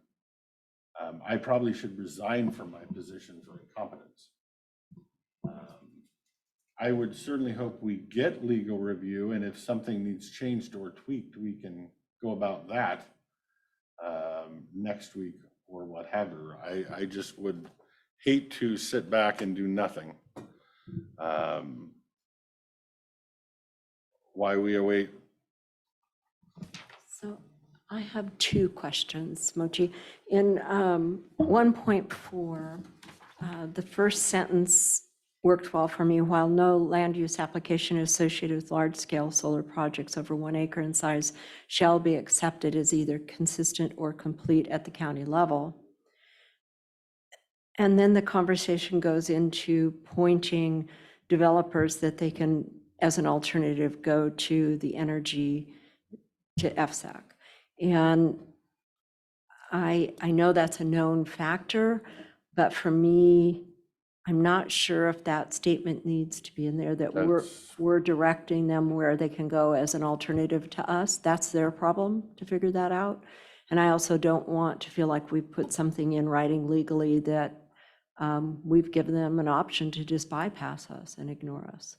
I probably should resign from my position for incompetence. I would certainly hope we get legal review, and if something needs changed or tweaked, we can go about that next week or what have you. I just would hate to sit back and do nothing. Why we await? So I have 2 questions, Mochi. In 1.4, the first sentence worked well for me. While no land use application associated with large-scale solar projects over 1 acre in size shall be accepted as either consistent or complete at the county level. And then the conversation goes into pointing developers that they can, as an alternative, go to the energy, to FSAC. And I know that's a known factor, but for me, I'm not sure if that statement needs to be in there, that we're directing them where they can go as an alternative to us. That's their problem to figure that out. And I also don't want to feel like we put something in writing legally that we've given them an option to just bypass us and ignore us.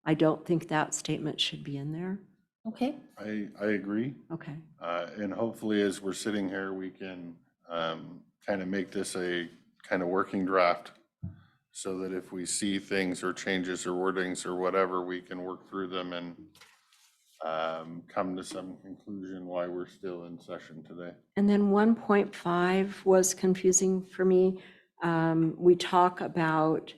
I don't think that statement should be in there. okay? I agree. Okay. And hopefully, as we're sitting here, we can kind of make this a kind of working draft so that if we see things or changes or wordings or whatever, we can work through them and come to some conclusion why we're still in session today. And then 1.5 was confusing for me. We talk about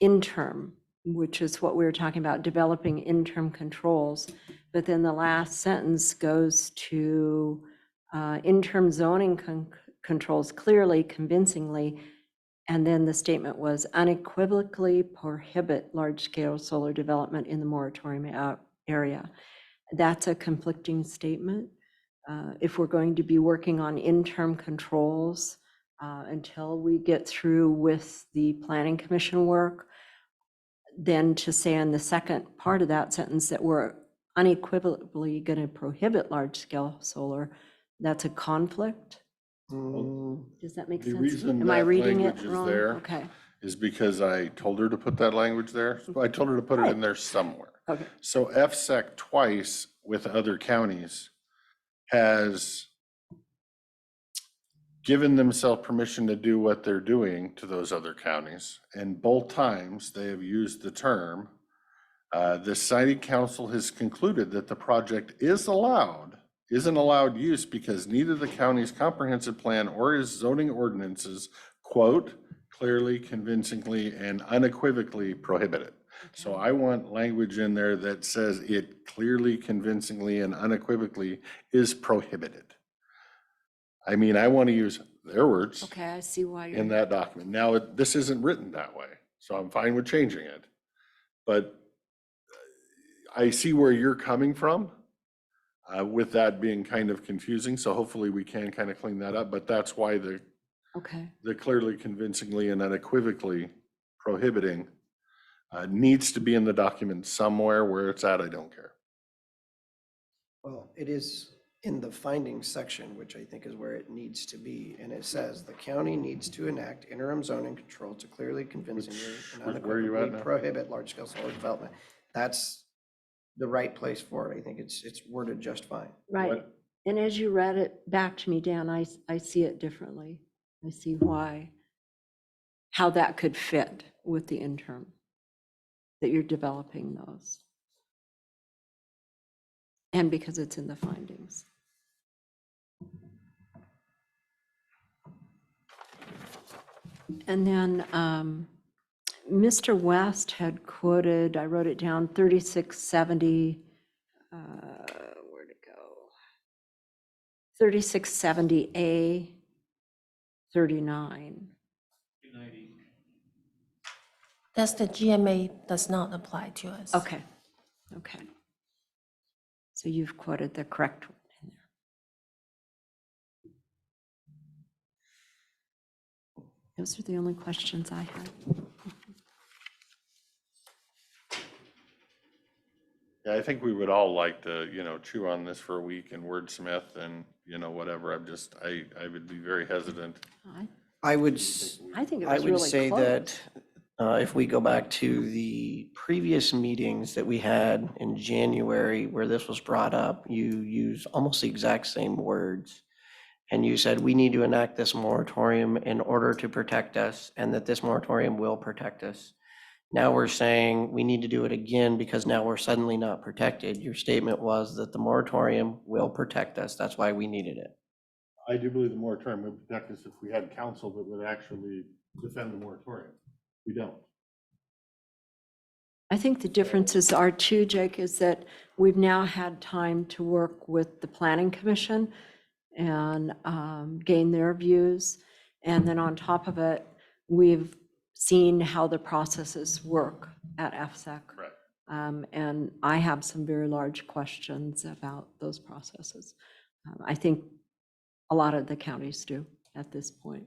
interim, which is what we were talking about, developing interim controls. But then the last sentence goes to interim zoning controls clearly, convincingly. And then the statement was unequivocally prohibit large-scale solar development in the moratorium area. that's a conflicting statement. If we're going to be working on interim controls until we get through with the planning commission work, then to say in the second part of that sentence that we're unequivocally going to prohibit large-scale solar, that's a conflict? Does that make The sense? reason Am I that reading it language is wrong? there Okay, is because I told her to put that language there. So I told her to put it in there somewhere. okay, So FSEC twice with other counties has given themselves permission to do what they're doing to those other counties. And both times they have used the term, the city council has concluded that the project is an allowed use because neither the county's comprehensive plan or its zoning ordinances, quote, clearly, convincingly, and unequivocally prohibit it. So I want language in there that says it clearly, convincingly, and unequivocally is prohibited. I mean, I want to use their words okay, I see why in you're, that document. Now, this isn't written that way, so I'm fine with changing it. But I see where you're coming from with that being kind of confusing. So hopefully we can kind of clean that up, but that's why okay, the clearly, convincingly, and unequivocally prohibiting needs to be in the document somewhere. Where it's at, I don't care. Well, it is in the findings section, which I think is where it needs to be. And it says the county needs to enact interim zoning control to clearly, convincingly, and Where are you at unequivocally now? prohibit large-scale solar development. That's the right place for it. I think it's worded just fine. right. What- And as you read it back to me, Dan, I see it differently. I see why, how that could fit with the interim, that you're developing those. And because it's in the findings. And then Mr. West had quoted, I wrote it down, 3670, where'd it go? 3670A 39. That's the GMA does not apply to us. Okay, okay. So you've quoted the correct one in there. Those are the only questions I had. Yeah, I think we would all like to, chew on this for a week and wordsmith and, whatever. I would be very hesitant. I would, I think it I was would really say close. that if we go back to the previous meetings that we had in January where this was brought up, you used almost the exact same words. And you said, we need to enact this moratorium in order to protect us and that this moratorium will protect us. Now we're saying we need to do it again because now we're suddenly not protected. Your statement was that the moratorium will protect us. That's why we needed it. I do believe the moratorium would protect us if we had counsel that would actually defend the moratorium. We don't. I think the differences are too, Jake, is that we've now had time to work with the planning commission and gain their views. And then on top of it, we've seen how the processes work at FSEC. Right. And I have some very large questions about those processes. I think a lot of the counties do at this point.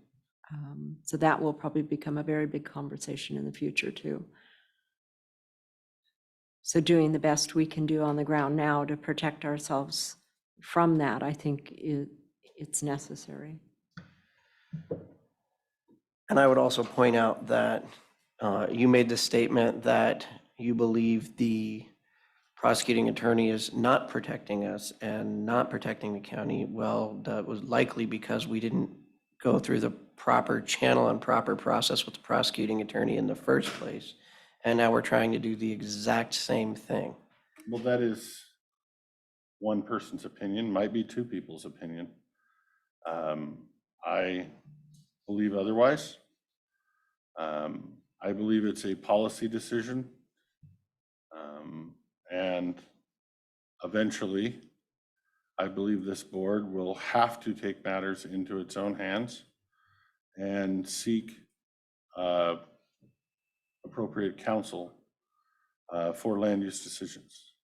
So that will probably become a very big conversation in the future too. So doing the best we can do on the ground now to protect ourselves from that, I think it's necessary. And I would also point out that you made the statement that you believe the prosecuting attorney is not protecting us and not protecting the county. Well, that was likely because we didn't go through the proper channel and proper process with the prosecuting attorney in the first place. And now we're trying to do the exact same thing. Well, that is one person's opinion, might be two people's opinion. I believe otherwise. I believe it's a policy decision. And eventually, I believe this board will have to take matters into its own hands and seek appropriate counsel for land use decisions.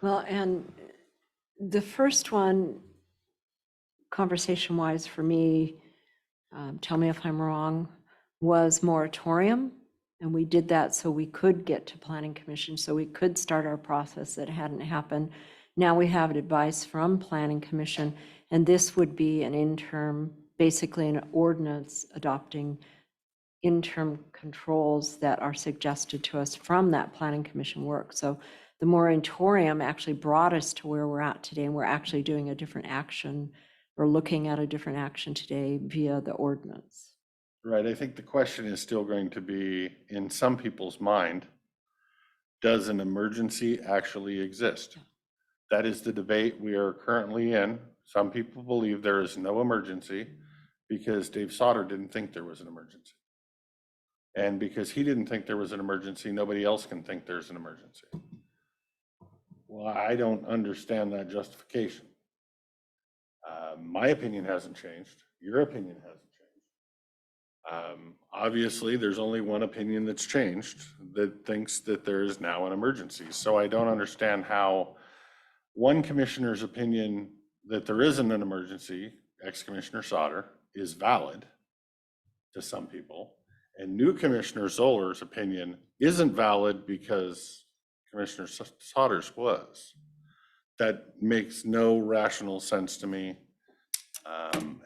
Well, and the first one, conversation-wise for me, tell me if I'm wrong, was moratorium. And we did that so we could get to planning commission, so we could start our process that hadn't happened. Now we have advice from planning commission, and this would be an interim, basically an ordinance adopting interim controls that are suggested to us from that planning commission work. So the moratorium actually brought us to where we're at today, and we're actually doing a different action or looking at a different action today via the ordinance. Right, I think the question is still going to be, in some people's mind, does an emergency actually exist? That is the debate we are currently in. Some people believe there is no emergency because Dave Sauter didn't think there was an emergency. And because he didn't think there was an emergency, nobody else can think there's an emergency. Well, I don't understand that justification. My opinion hasn't changed. Your opinion hasn't changed. Obviously, there's only one opinion that's changed, that thinks that there is now an emergency. So I don't understand how one commissioner's opinion that there isn't an emergency, ex-Commissioner Sauter, is valid to some people, and new Commissioner Zoller's opinion isn't valid because Commissioner Sauter's was. That makes no rational sense to me,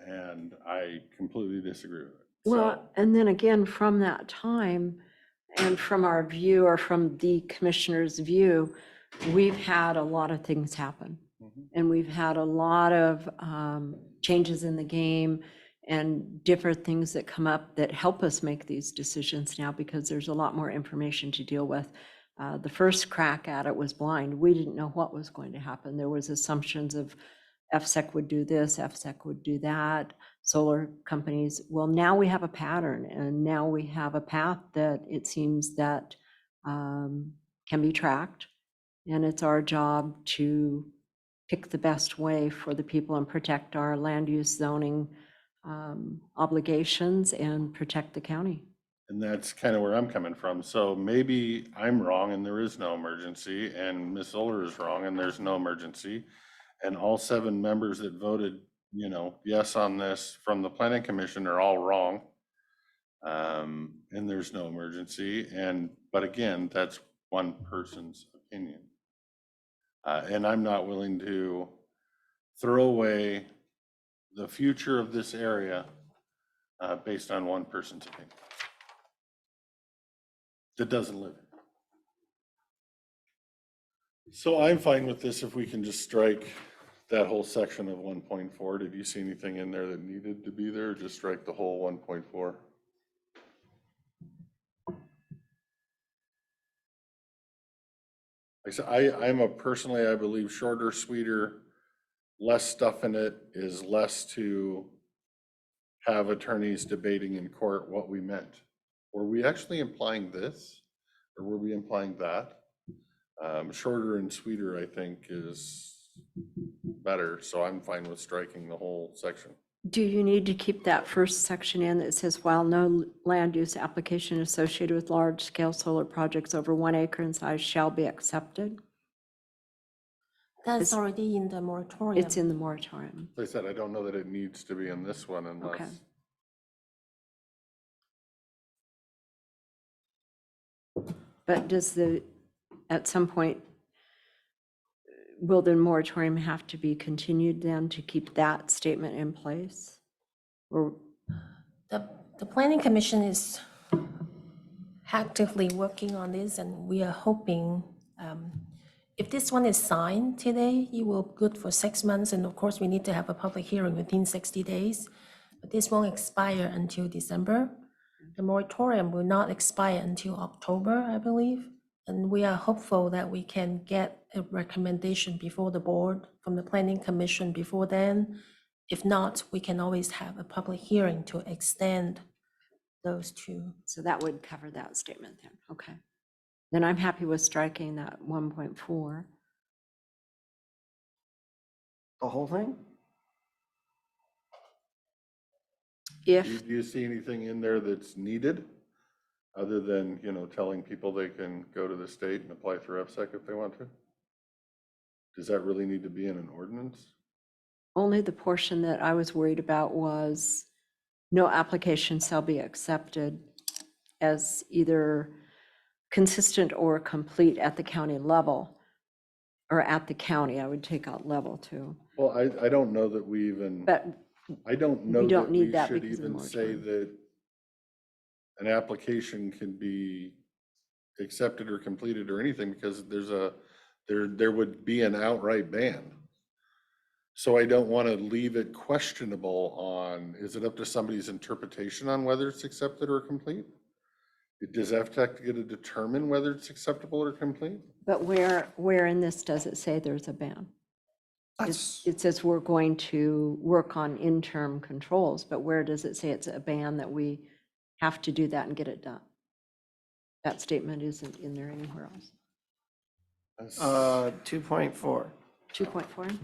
and I completely disagree with it. Well, and then again, from that time and from our view, or from the commissioner's view, we've had a lot of things happen. And we've had a lot of changes in the game and different things that come up that help us make these decisions now, because there's a lot more information to deal with. The first crack at it was blind. We didn't know what was going to happen. There was assumptions of FSEC would do this, FSEC would do that, solar companies. Well, now we have a pattern, and now we have a path that it seems that can be tracked. And it's our job to pick the best way for the people and protect our land use zoning obligations and protect the county. And that's kind of where I'm coming from. So maybe I'm wrong and there is no emergency, and Ms. Zoller is wrong and there's no emergency. And all 7 members that voted, yes on this from the planning commission are all wrong. And there's no emergency. But again, that's one person's opinion. And I'm not willing to throw away the future of this area based on one person's opinion that doesn't live it. So I'm fine with this if we can just strike that whole section of 1.4. Did you see anything in there that needed to be there, or just strike the whole 1.4? Like I said, I believe shorter, sweeter, less stuff in it is less to have attorneys debating in court what we meant. Were we actually implying this, or were we implying that? Shorter and sweeter, I think, is better, so I'm fine with striking the whole section. Do you need to keep that first section in that says, while no land use application associated with large-scale solar projects over 1 acre in size shall be accepted? That's already in the moratorium. It's in the moratorium. Like I said, I don't know that it needs to be in this one unless. Okay. But at some point, will the moratorium have to be continued then to keep that statement in place? Or The planning commission is actively working on this, and we are hoping, if this one is signed today, it will be good for 6 months, and of course, we need to have a public hearing within 60 days. But this won't expire until December. The moratorium will not expire until October, I believe. And we are hopeful that we can get a recommendation before the board from the planning commission before then. If not, we can always have a public hearing to extend those two. so that would cover that statement then. Okay. Then I'm happy with striking that 1.4. The whole thing? If Do you see anything in there that's needed, other than, telling people they can go to the state and apply through FSEC if they want to? Does that really need to be in an ordinance? Only the portion that I was worried about was no application shall be accepted as either consistent or complete at the county level, or at the county. I would take out level too. Well, I don't know that we even, But I don't know we don't that need we that should because of the even say moratorium. that an application can be accepted or completed or anything, because there would be an outright ban. So I don't want to leave it questionable on, is it up to somebody's interpretation on whether it's accepted or complete? Does FTech get to determine whether it's acceptable or complete? But where in this does it say there's a ban? It says we're going to work on interim controls, but where does it say it's a ban that we have to do that and get it done? That statement isn't in there anywhere else. 2.4. 2.4?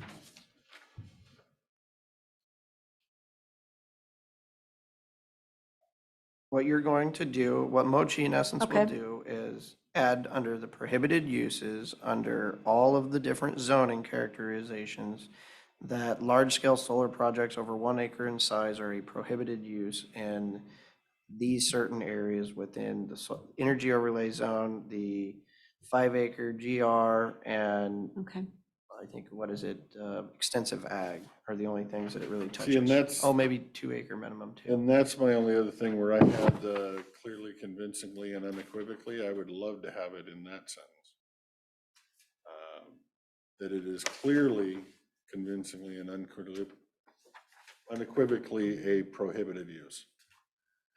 What you're going to do, what Mochi in essence will Okay. do is add under the prohibited uses, under all of the different zoning characterizations, that large-scale solar projects over 1 acre in size are a prohibited use in these certain areas within the energy overlay zone, the 5 acre GR, and Okay. I think, what is it, extensive ag are the only things that it really touches. See, and that's, Oh, maybe 2 acre minimum too. and that's my only other thing where I had clearly, convincingly, and unequivocally. I would love to have it in that sentence. That it is clearly, convincingly, and unequivocally a prohibited use.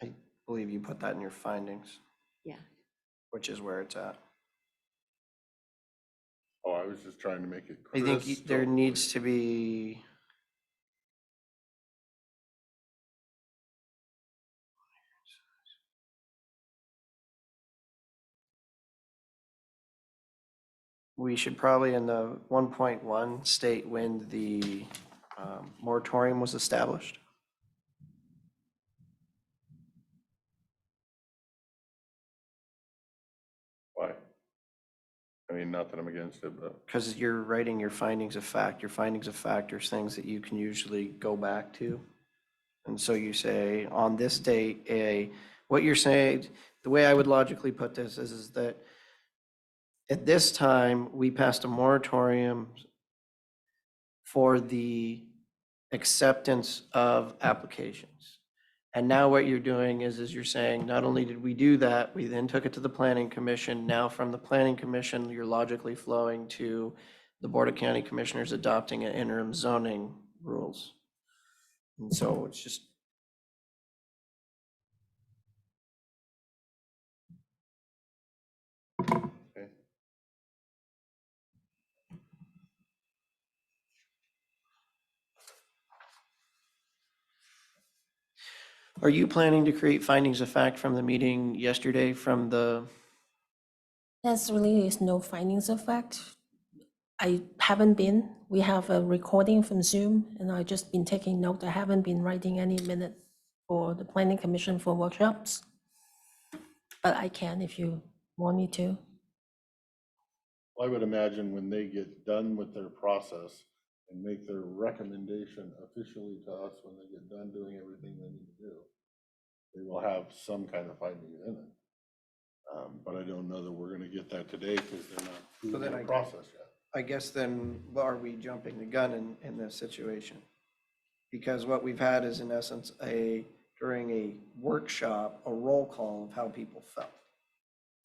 I believe you put that in your findings, Yeah. which is where it's at. Oh, I was just trying to make it I crystal think there needs to be, we should probably in the 1.1 state when the moratorium was established. Why? I mean, not that I'm against it, but Because you're writing your findings of fact. Your findings of fact are things that you can usually go back to. And so you say, on this date, what you're saying, the way I would logically put this is that at this time, we passed a moratorium for the acceptance of applications. And now what you're doing is you're saying, not only did we do that, we then took it to the planning commission. Now from the planning commission, you're logically flowing to the Board of County Commissioners adopting an interim zoning rules. And so it's just. okay. Are you planning to create findings of fact from the meeting yesterday from the? There's really is no findings of fact. I haven't been. We have a recording from Zoom, and I've just been taking note. I haven't been writing any minute for the planning commission for workshops. But I can if you want me to. I would imagine when they get done with their process and make their recommendation officially to us, when they get done doing everything they need to do, they will have some kind of findings in it. But I don't know that we're gonna get that today because they're not through then the I- process yet. I guess then are we jumping the gun in this situation? Because what we've had is in essence during a workshop, a roll call of how people felt.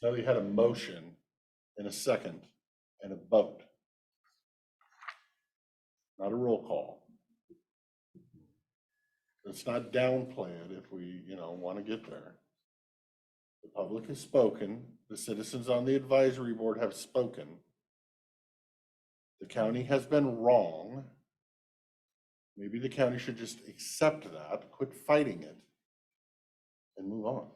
Now they had a motion and a second and a vote. Not a roll call. Let's not downplay it if we, want to get there. The public has spoken. The citizens on the advisory board have spoken. The county has been wrong. Maybe the county should just accept that, quit fighting it, and move on.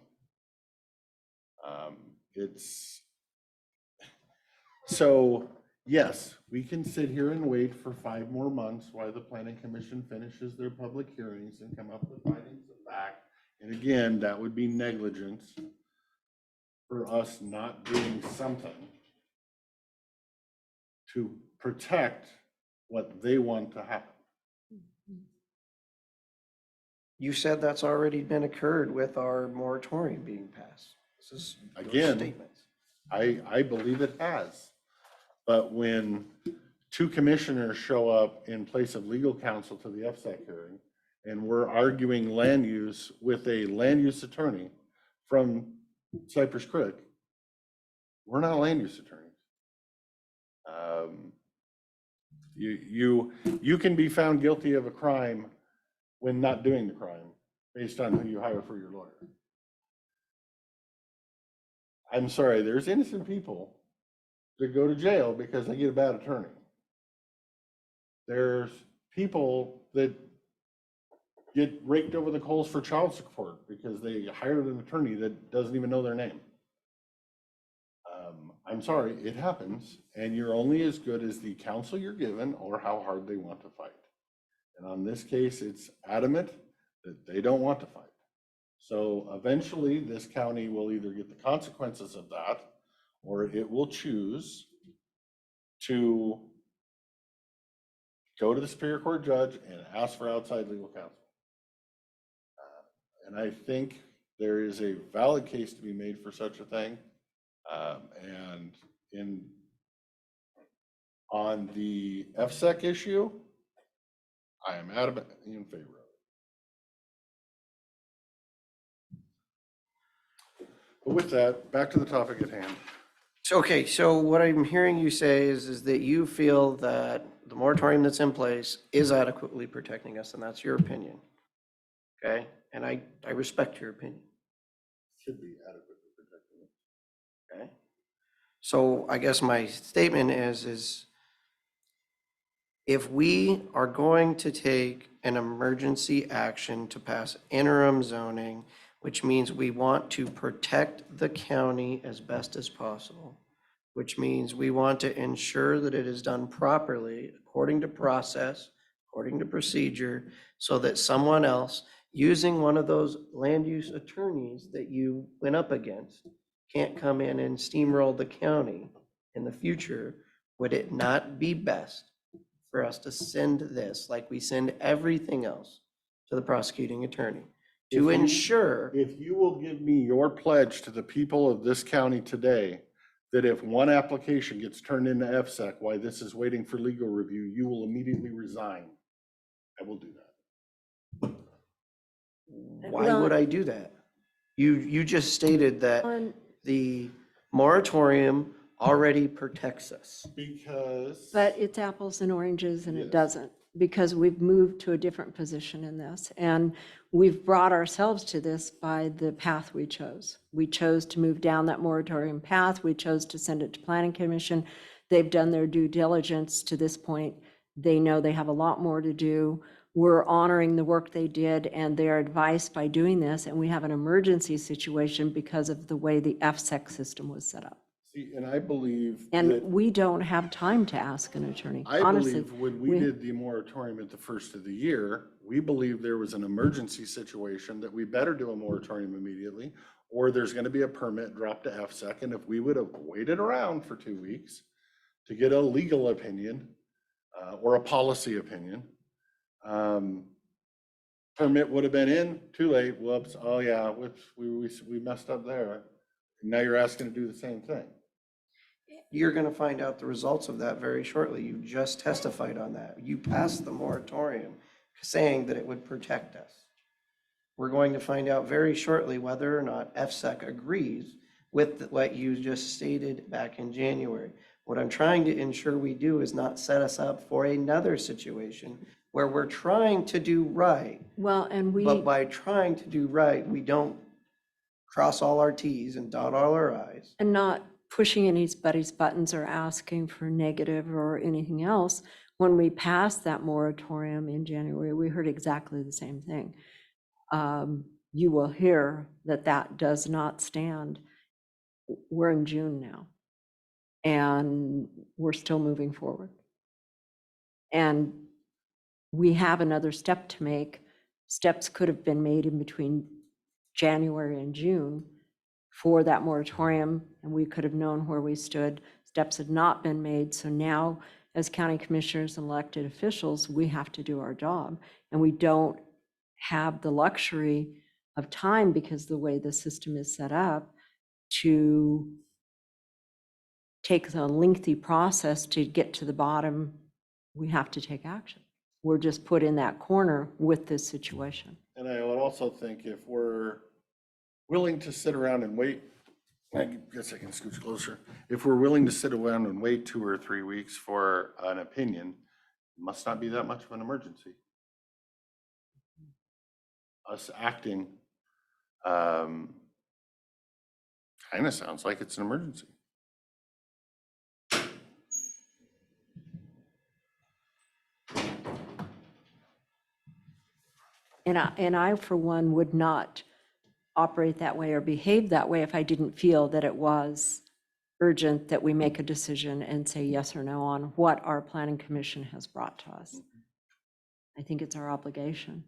So yes, we can sit here and wait for 5 more months while the planning commission finishes their public hearings and come up with findings of fact. And again, that would be negligence for us not doing something to protect what they want to happen. You said that's already been occurred with our moratorium being passed. This is those Again, statements. I believe it has. But when two commissioners show up in place of legal counsel to the FSAC hearing, and we're arguing land use with a land use attorney from Cypress Creek, we're not land use attorneys. You can be found guilty of a crime when not doing the crime based on who you hire for your lawyer. I'm sorry, there's innocent people that go to jail because they get a bad attorney. There's people that get raked over the coals for child support because they hired an attorney that doesn't even know their name. I'm sorry, it happens, and you're only as good as the counsel you're given or how hard they want to fight. And on this case, it's adamant that they don't want to fight. So eventually, this county will either get the consequences of that, or it will choose to go to the Superior Court judge and ask for outside legal counsel. And I think there is a valid case to be made for such a thing. And on the FSEC issue, I am adamant in favor of it. But with that, back to the topic at hand. Okay, so what I'm hearing you say is that you feel that the moratorium that's in place is adequately protecting us, and that's your opinion. Okay, and I respect your opinion. Should be adequately protecting it. Okay. So I guess my statement is if we are going to take an emergency action to pass interim zoning, which means we want to protect the county as best as possible, which means we want to ensure that it is done properly, according to process, according to procedure, so that someone else using one of those land use attorneys that you went up against can't come in and steamroll the county in the future. Would it not be best for us to send this, like we send everything else, to the prosecuting attorney to ensure? If you will give me your pledge to the people of this county today, that if one application gets turned into FSEC, why this is waiting for legal review, you will immediately resign. I will do that. Why would I do that? You just stated that the moratorium already protects us. Because. But it's apples and oranges, and Yes. it doesn't, because we've moved to a different position in this. And we've brought ourselves to this by the path we chose. We chose to move down that moratorium path. We chose to send it to Planning Commission. They've done their due diligence to this point. They know they have a lot more to do. We're honoring the work they did and their advice by doing this. And we have an emergency situation because of the way the FSEC system was set up. See, and I believe And that, we don't have time to ask an attorney. I Honestly, believe when we did the moratorium at the first of the year, we believe there was an emergency situation that we better do a moratorium immediately, or there's gonna be a permit dropped to FSEC, and if we would have waited around for 2 weeks to get a legal opinion, or a policy opinion, permit would have been in, too late, whoops, oh yeah, whoops, we messed up there. Now you're asking to do the same thing. You're going to find out the results of that very shortly. You just testified on that. You passed the moratorium saying that it would protect us. We're going to find out very shortly whether or not FSEC agrees with what you just stated back in January. What I'm trying to ensure we do is not set us up for another situation where we're trying to do right. well, and we. But by trying to do right, we don't cross all our Ts and dot all our Is. And not pushing anybody's buttons or asking for negative or anything else. When we passed that moratorium in January, we heard exactly the same thing. You will hear that that does not stand. We're in June now, and we're still moving forward. And we have another step to make. Steps could have been made in between January and June for that moratorium, and we could have known where we stood. steps had not been made. So now, as county commissioners and elected officials, we have to do our job. And we don't have the luxury of time, because the way the system is set up, to take the lengthy process to get to the bottom. We have to take action. We're just put in that corner with this situation. And I would also think if we're willing to sit around and wait, I guess I can scooch closer. If we're willing to sit around and wait 2 or 3 weeks for an opinion, it must not be that much of an emergency. Us acting kind of sounds like it's an emergency. And I, for one, would not operate that way or behave that way if I didn't feel that it was urgent that we make a decision and say yes or no on what our planning commission has brought to us. I think it's our obligation.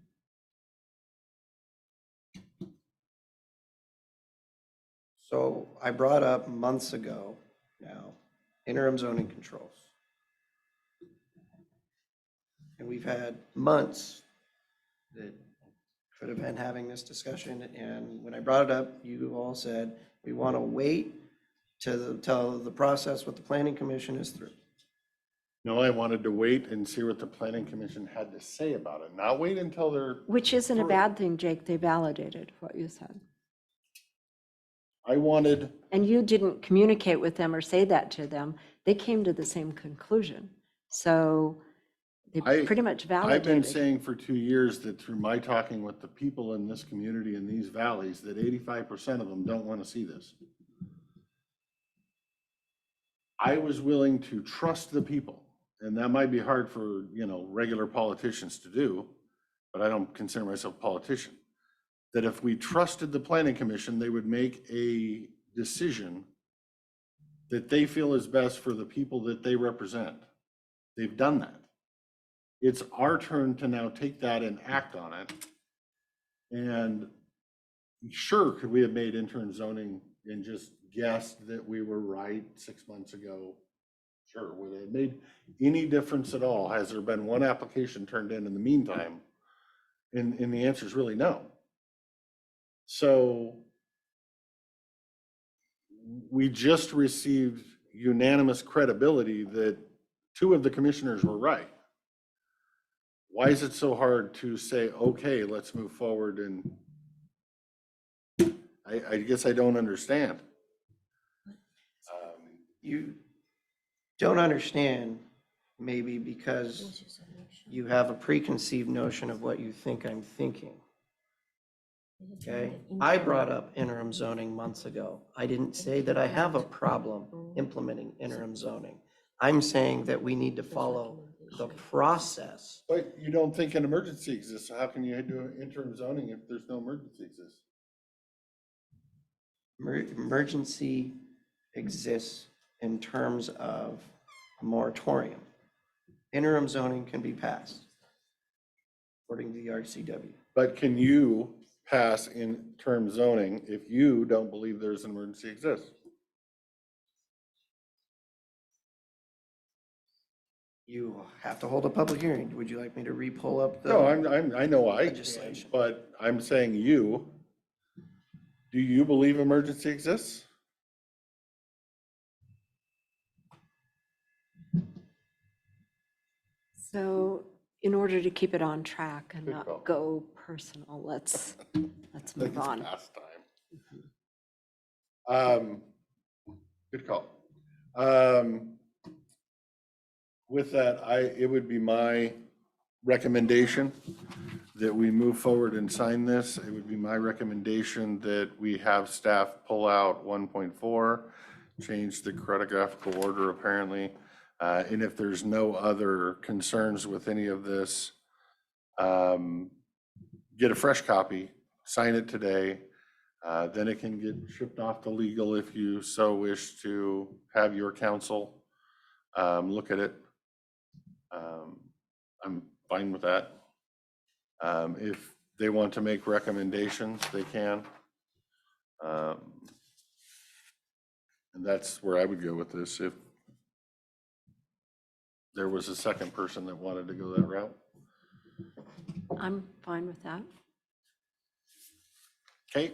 So I brought up months ago now, interim zoning controls. And we've had months that could have been having this discussion. And when I brought it up, you all said, we want to wait till the process with the planning commission is through. No, I wanted to wait and see what the planning commission had to say about it, not wait until they're. Which isn't a bad thing, Jake. They validated what you said. I wanted. And you didn't communicate with them or say that to them. They came to the same conclusion. So they pretty much validated. I've been saying for 2 years that through my talking with the people in this community, in these valleys, that 85% of them don't want to see this. I was willing to trust the people, and that might be hard for, regular politicians to do, but I don't consider myself a politician, that if we trusted the planning commission, they would make a decision that they feel is best for the people that they represent. They've done that. It's our turn to now take that and act on it. And sure, could we have made interim zoning and just guessed that we were right 6 months ago? Sure. Would it have made any difference at all? Has there been one application turned in the meantime? And the answer is really no. So we just received unanimous credibility that 2 of the commissioners were right. Why is it so hard to say, okay, let's move forward? And I guess I don't understand. You don't understand, maybe because you have a preconceived notion of what you think I'm thinking. Okay, I brought up interim zoning months ago. I didn't say that I have a problem implementing interim zoning. I'm saying that we need to follow the process. But you don't think an emergency exists, so how can you do interim zoning if there's no emergency exists? Emergency exists in terms of a moratorium. Interim zoning can be passed according to the RCW. But can you pass interim zoning if you don't believe there's an emergency exists? You have to hold a public hearing. Would you like me to re-pull up the? No, I know I can, legislation? but I'm saying you, do you believe emergency exists? So in order to keep it on track and Good not call. go personal, let's I think move it's on. past time. Good call. With that, it would be my recommendation that we move forward and sign this. It would be my recommendation that we have staff pull out 1.4, change the chronological order apparently. And if there's no other concerns with any of this, get a fresh copy, sign it today. Then it can get shipped off to legal if you so wish to have your counsel look at it. I'm fine with that. If they want to make recommendations, they can. And that's where I would go with this. If there was a second person that wanted to go that route. I'm fine with that. Okay,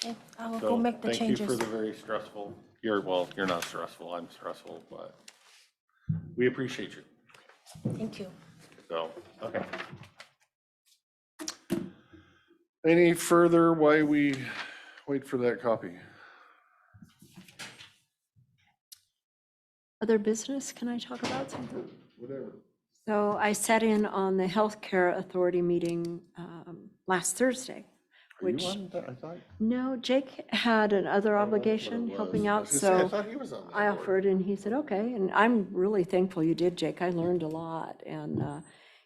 Okay, I will so go make the thank you for changes. the very stressful, you're not stressful, I'm stressful, but we appreciate you. Thank you. So, okay. Any further why we wait for that copy? Other business, can I talk about something? Whatever. So I sat in on the Healthcare Authority meeting last Thursday, Are you which, on that? I thought. no, Jake had another Oh, that's what it obligation was. helping I out, was gonna say, I so thought he was on that I board. offered and he said, okay. And I'm really thankful you did, Jake. I learned a lot. And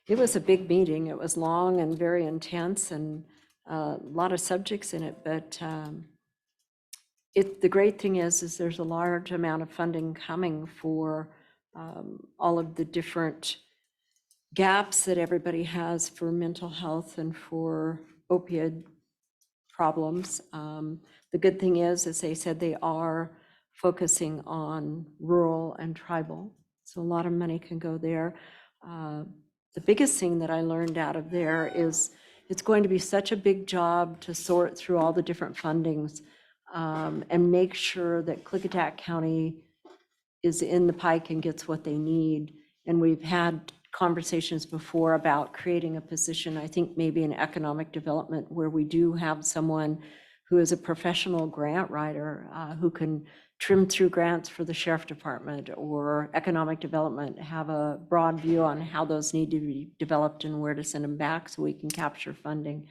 it was a big meeting. It was long and very intense and a lot of subjects in it. But the great thing is there's a large amount of funding coming for all of the different gaps that everybody has for mental health and for opioid problems. The good thing is, as they said, they are focusing on rural and tribal. So a lot of money can go there. The biggest thing that I learned out of there is it's going to be such a big job to sort through all the different fundings and make sure that Klickitat County is in the pike and gets what they need. And we've had conversations before about creating a position, I think maybe in economic development, where we do have someone who is a professional grant writer who can trim through grants for the sheriff department or economic development, have a broad view on how those need to be developed and where to send them back so we can capture funding.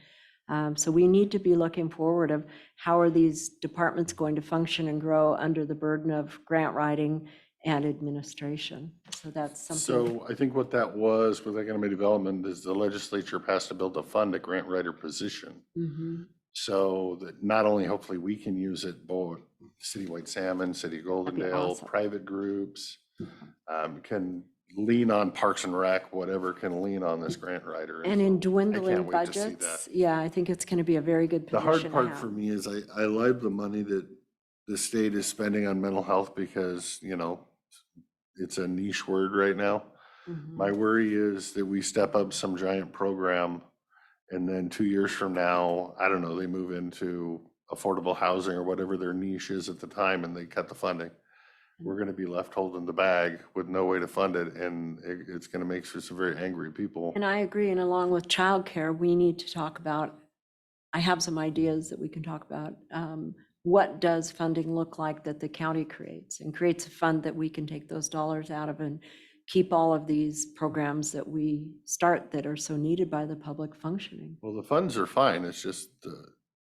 So we need to be looking forward of how are these departments going to function and grow under the burden of grant writing and administration. So that's something. So I think what that was with economic development is the legislature passed a bill to fund a grant writer position. Mhm. So that not only hopefully we can use it, but City White Salmon, City of Goldendale, awesome. private groups can lean on Parks and Rec, whatever can lean on this grant writer. And in so I dwindling can't wait to see budgets, that. yeah, I think it's going to be a very good The position hard to part for have. me is I love the money that the state is spending on mental health because, it's a niche word right now. Mhm. My worry is that we step up some giant program and then 2 years from now, I don't know, they move into affordable housing or whatever their niche is at the time and they cut the funding. We're gonna be left holding the bag with no way to fund it and it's gonna make for some very angry people. And I agree, and along with childcare, we need to talk about, I have some ideas that we can talk about. What does funding look like that the county creates and creates a fund that we can take those dollars out of and keep all of these programs that we start that are so needed by the public functioning. Well, the funds are fine. It's just,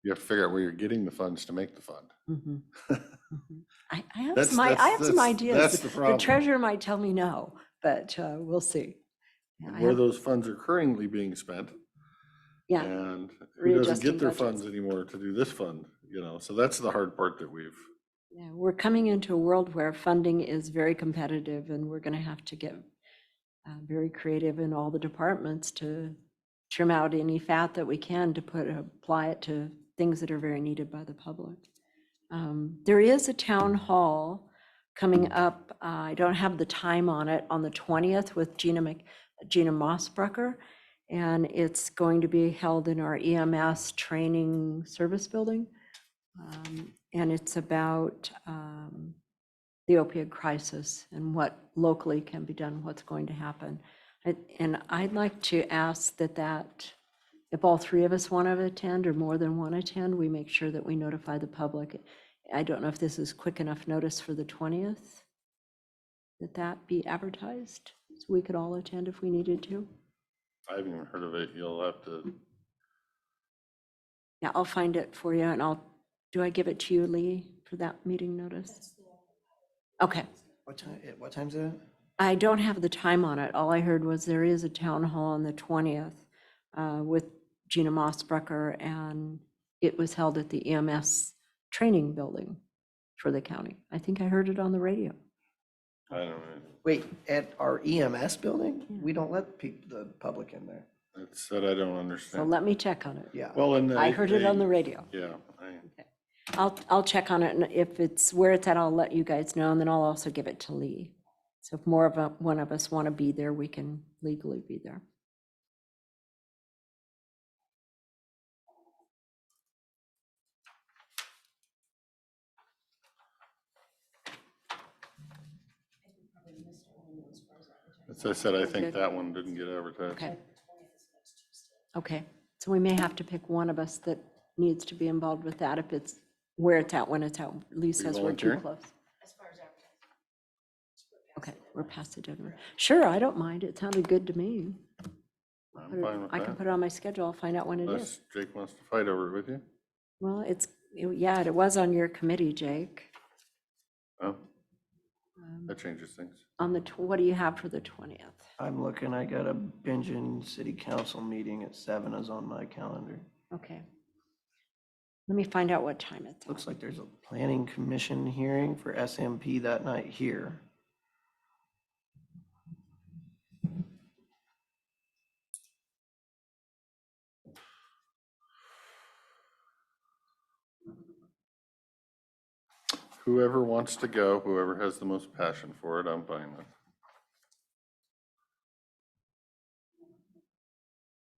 you have to figure out where you're getting the funds to make the fund. Mhm. Mhm. I have That's- some, I have some that's- ideas. that's the problem. treasurer might tell me no, but we'll see. Yeah, I Where have- those funds are currently being spent. Yeah, And who doesn't readjusting get their budgets. funds anymore to do this fund, so that's the hard part that we've, yeah, we're coming into a world where funding is very competitive and we're going to have to get very creative in all the departments to trim out any fat that we can to apply it to things that are very needed by the public. There is a town hall coming up. I don't have the time on it, on the 20th with Gina Mossbrucker. And it's going to be held in our EMS training service building. And it's about the opioid crisis and what locally can be done, what's going to happen. And I'd like to ask that if all three of us want to attend or more than one attend, we make sure that we notify the public. I don't know if this is quick enough notice for the 20th, that be advertised, so we could all attend if we needed to. I haven't even heard of it. You'll have to, Yeah, I'll find it for you and do I give it to you, Lee, for that meeting notice? Okay. What time's it? I don't have the time on it. All I heard was there is a town hall on the 20th with Gina Mossbrucker, and it was held at the EMS training building for the county. I think I heard it on the radio. I don't know. Wait, at our EMS building? We don't let the public in there. That's that I don't So understand. let me check on it. Yeah. Well, and I heard it on the radio. Yeah. I'll check on it, and if it's where it's at, I'll let you guys know, and then I'll also give it to Lee. So if more of one of us want to be there, we can legally be there. As I said, I Good. think that one didn't get advertised. Okay. Okay, so we may have to pick one of us that needs to be involved with that if it's where it's at, when it's at. Lee says we're too volunteering? close. Okay, we're past the deadline. Sure, I don't mind. It sounded good to me. I'm fine with I can that. put it on my schedule. I'll find out when it is. Unless Jake wants to fight over it with you. Well, yeah, it was on your committee, Jake. Oh, that changes things. On the, what do you have for the 20th? I'm looking, I got a Bingen City Council meeting at 7 is on my calendar. Okay. Let me find out what time it's on. Looks like there's a planning commission hearing for SMP that night here. Whoever wants to go, whoever has the most passion for it, I'm fine with.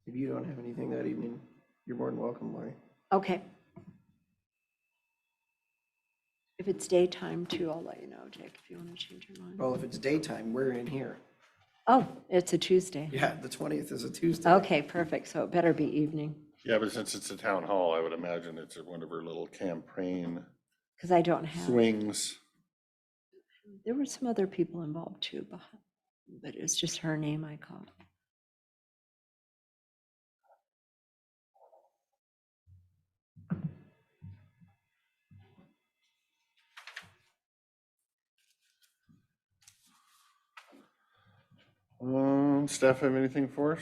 If you don't have anything that evening, you're more than welcome, Lori. Okay. If it's daytime too, I'll let you know, Jake, if you want to change your mind. Well, if it's daytime, we're in here. Oh, it's a Tuesday. Yeah, the 20th is a Tuesday. Okay, perfect. So it better be evening, Yeah, but since it's a town hall, I would imagine it's one of her little campaign because I don't have, swings. there were some other people involved too, but it's just her name I called. Staff have anything for us?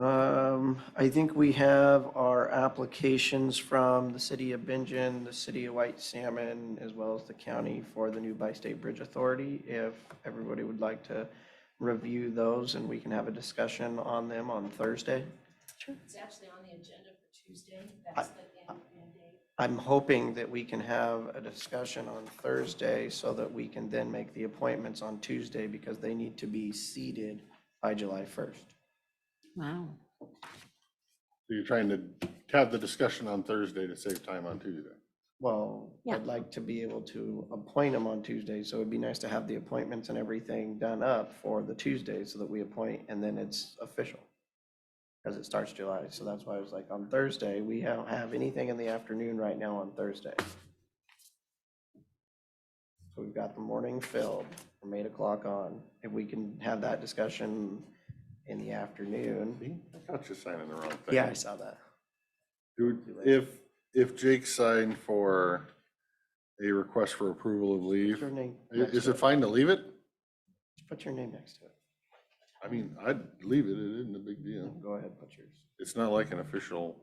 I think we have our applications from the city of Bingen, the city of White Salmon, as well as the county for the new Bi-State Bridge Authority. If everybody would like to review those and we can have a discussion on them on Thursday. Sure. It's actually on the agenda for Tuesday. That's the end date. I'm hoping that we can have a discussion on Thursday so that we can then make the appointments on Tuesday because they need to be seated by July 1st. Wow. So you're trying to have the discussion on Thursday to save time on Tuesday. Well, Yeah. I'd like to be able to appoint them on Tuesday, so it'd be nice to have the appointments and everything done up for the Tuesday so that we appoint and then it's official. Because it starts July, so that's why I was like, on Thursday, we don't have anything in the afternoon right now on Thursday. So we've got the morning filled from 8 o'clock on. If we can have that discussion in the afternoon. See, I got you signing the wrong thing. Yeah, I saw that. If Jake signed for a request for approval of leave, Put your name next is to it fine to leave it? Just put your name next to it. I mean, I'd leave it. It isn't a big deal. Go ahead, put yours. It's not like an official.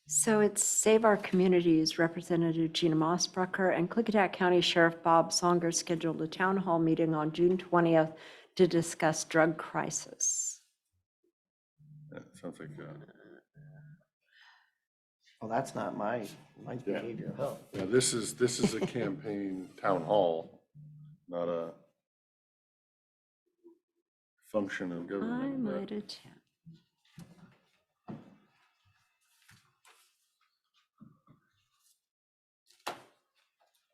So it's Save Our Communities Representative Gina Mossbrucker and Klickitat County Sheriff Bob Songer scheduled a town hall meeting on June 20th to discuss drug crisis. Yeah, sounds like, Well, that's not mine's Yeah. behavioral health. yeah, this is a campaign town hall, not a function of I government. but- might attend.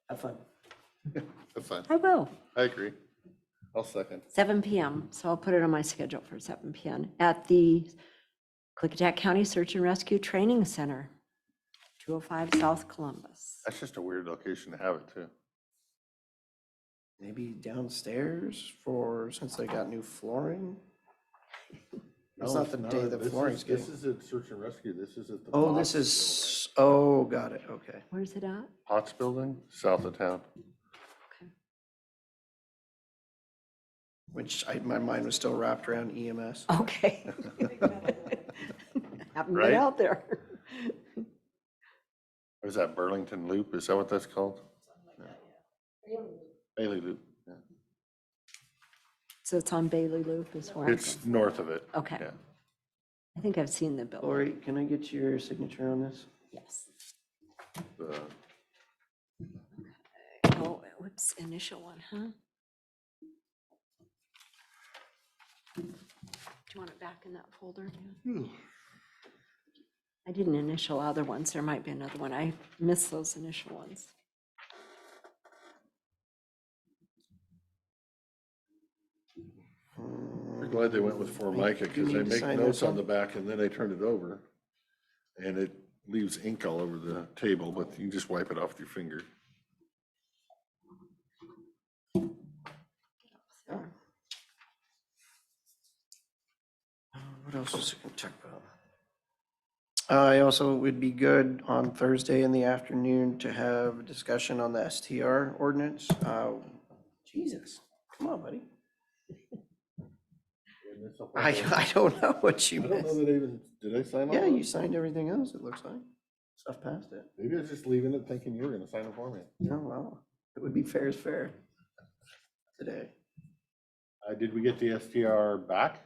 Have fun. That's fine. I will. I agree. I'll second. 7 PM, so I'll put it on my schedule for 7 PM at the Klickitat County Search and Rescue Training Center, 205 South Columbus. That's just a weird location to have it too. Maybe downstairs since they got new flooring? It's No, not the day the this flooring's is- This getting. is at Search and Rescue. This is at the. Oh, this Potts is, oh, got it, okay. Where's it at? building. Potts Building, south of town. Which my mind was still wrapped around EMS. Okay. Haven't Right? been out there. What is that, Burlington Loop? Is that what that's called? Bailey Loop. Yeah. So it's on Bailey Loop is where I'm It's north of it. Okay. Yeah. I think I've seen the building. Lori, can I get your signature on this? Yes. The Barb's initial one, huh? Do you want it back in that folder? I didn't initial other ones. There might be another one. I missed those initial ones. We're glad they went with Formica because they make notes on the back and then they turn it over. And it leaves ink all over the table, but you can just wipe it off with your finger. What else was I going to talk about? I also would be good on Thursday in the afternoon to have a discussion on the STR ordinance. Jesus, come on, buddy. I don't know what you I don't know missed. that I even, did I sign off? Yeah, on you it? signed everything else, it looks like. Stuff past it. Maybe I was just leaving it thinking you were gonna sign it for me. No, well, it would be fair is fair today. Did we get the STR back?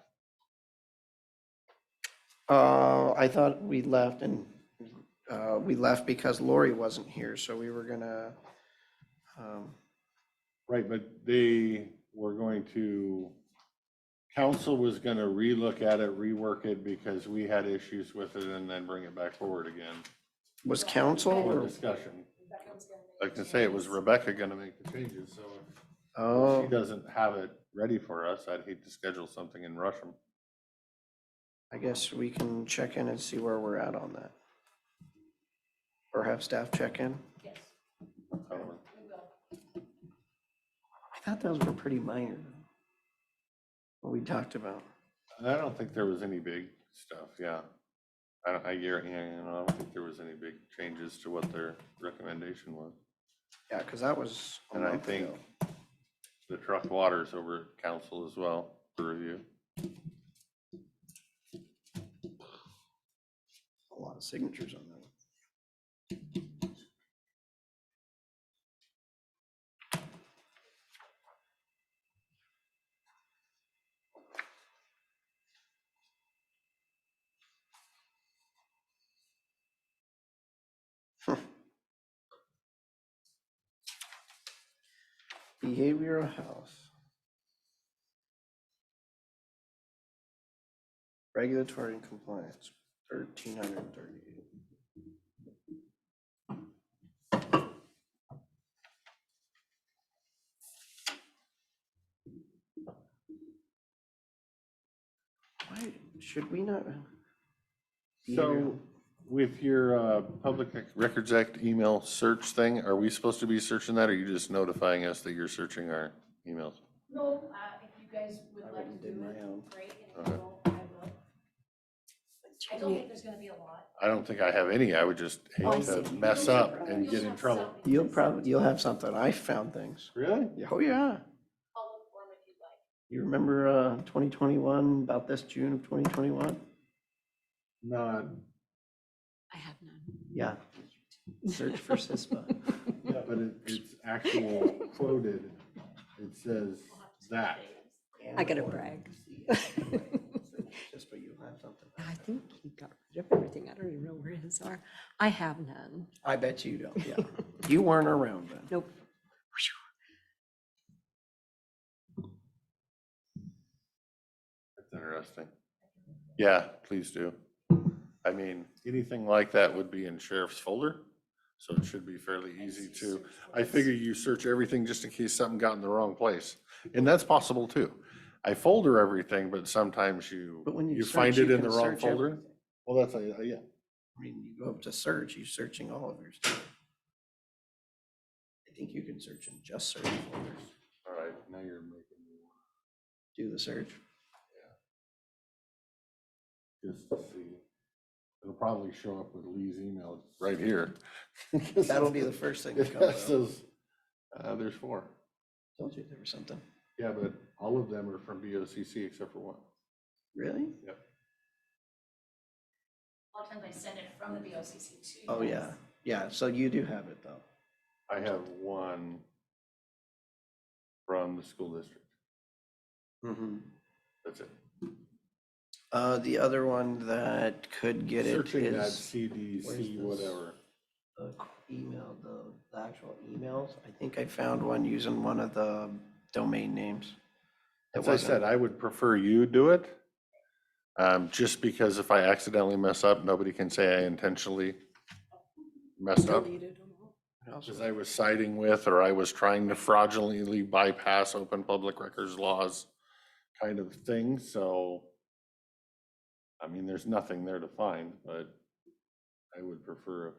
I thought we left and we left because Lori wasn't here, so we were gonna, Right, but they were going to, council was gonna relook at it, rework it because we had issues with it and then bring it back forward again was council for or? discussion. Like I say, it was Rebecca gonna make the changes, so if she Oh, doesn't have it ready for us, I'd hate to schedule something and rush them. I guess we can check in and see where we're at on that. Or have staff check in. I thought those were pretty minor. What we talked about. I don't think there was any big stuff, yeah. I don't think there was any big changes to what their recommendation was. Yeah, because that was a And I month think ago. the truck water's over at council as well for review. A lot of signatures on that one. Behavioral health. Regulatory and compliance, 1,338. Why should we not? So with your Public Records Act email search thing, are we supposed to be searching that or are you just notifying us that you're searching our emails? No, if you guys would I like wouldn't to do do my it, own. great, and if Okay. you won't, I will. I don't think there's gonna be a lot. I don't think I have any. I would just Oh, I hate to see. mess up and get in trouble. You'll have something. I found things. Really? Oh, yeah. I'll look for them if you'd like. You remember 2021, about this June of 2021? Not, I have none. Yeah. Search for CISPA. yeah, but it's actual quoted. It says that. I gotta brag. CISPA, you'll have something. I think he got rid of everything. I don't even know where his are. I have none. I bet you don't, yeah. You weren't around then. Nope. That's interesting. Yeah, please do. I mean, anything like that would be in sheriff's folder, so it should be fairly easy to. I figure you search everything just in case something got in the wrong place, and that's possible too. I folder everything, but sometimes But when you you search, find you it in can the wrong search folder. everything. Well, that's, yeah. I mean, you go up to search, you're searching all of your stuff. I think you can search in just search folders. All right, now you're making me Do the search. just to see. It'll probably show up with Lee's email right here. That'll be the first thing that It comes up. says, there's 4. Told you there was something. Yeah, but all of them are from BOCC except for one. Really? Yep. A lot of times I send it from the BOCC to you. Oh, guys. yeah. Yeah, so you do have it though. I have one from the school district. That's it. The other one that could get it Searching that is CDC, where's this? whatever. the email, the the actual emails. I think I found one using one of the domain names. That As I said, I would prefer you do it. Just because if I accidentally mess up, nobody can say I intentionally messed up. Because I was siding with, or I was trying to fraudulently bypass open public records laws kind of thing, so. I mean, there's nothing there to find, but I would prefer.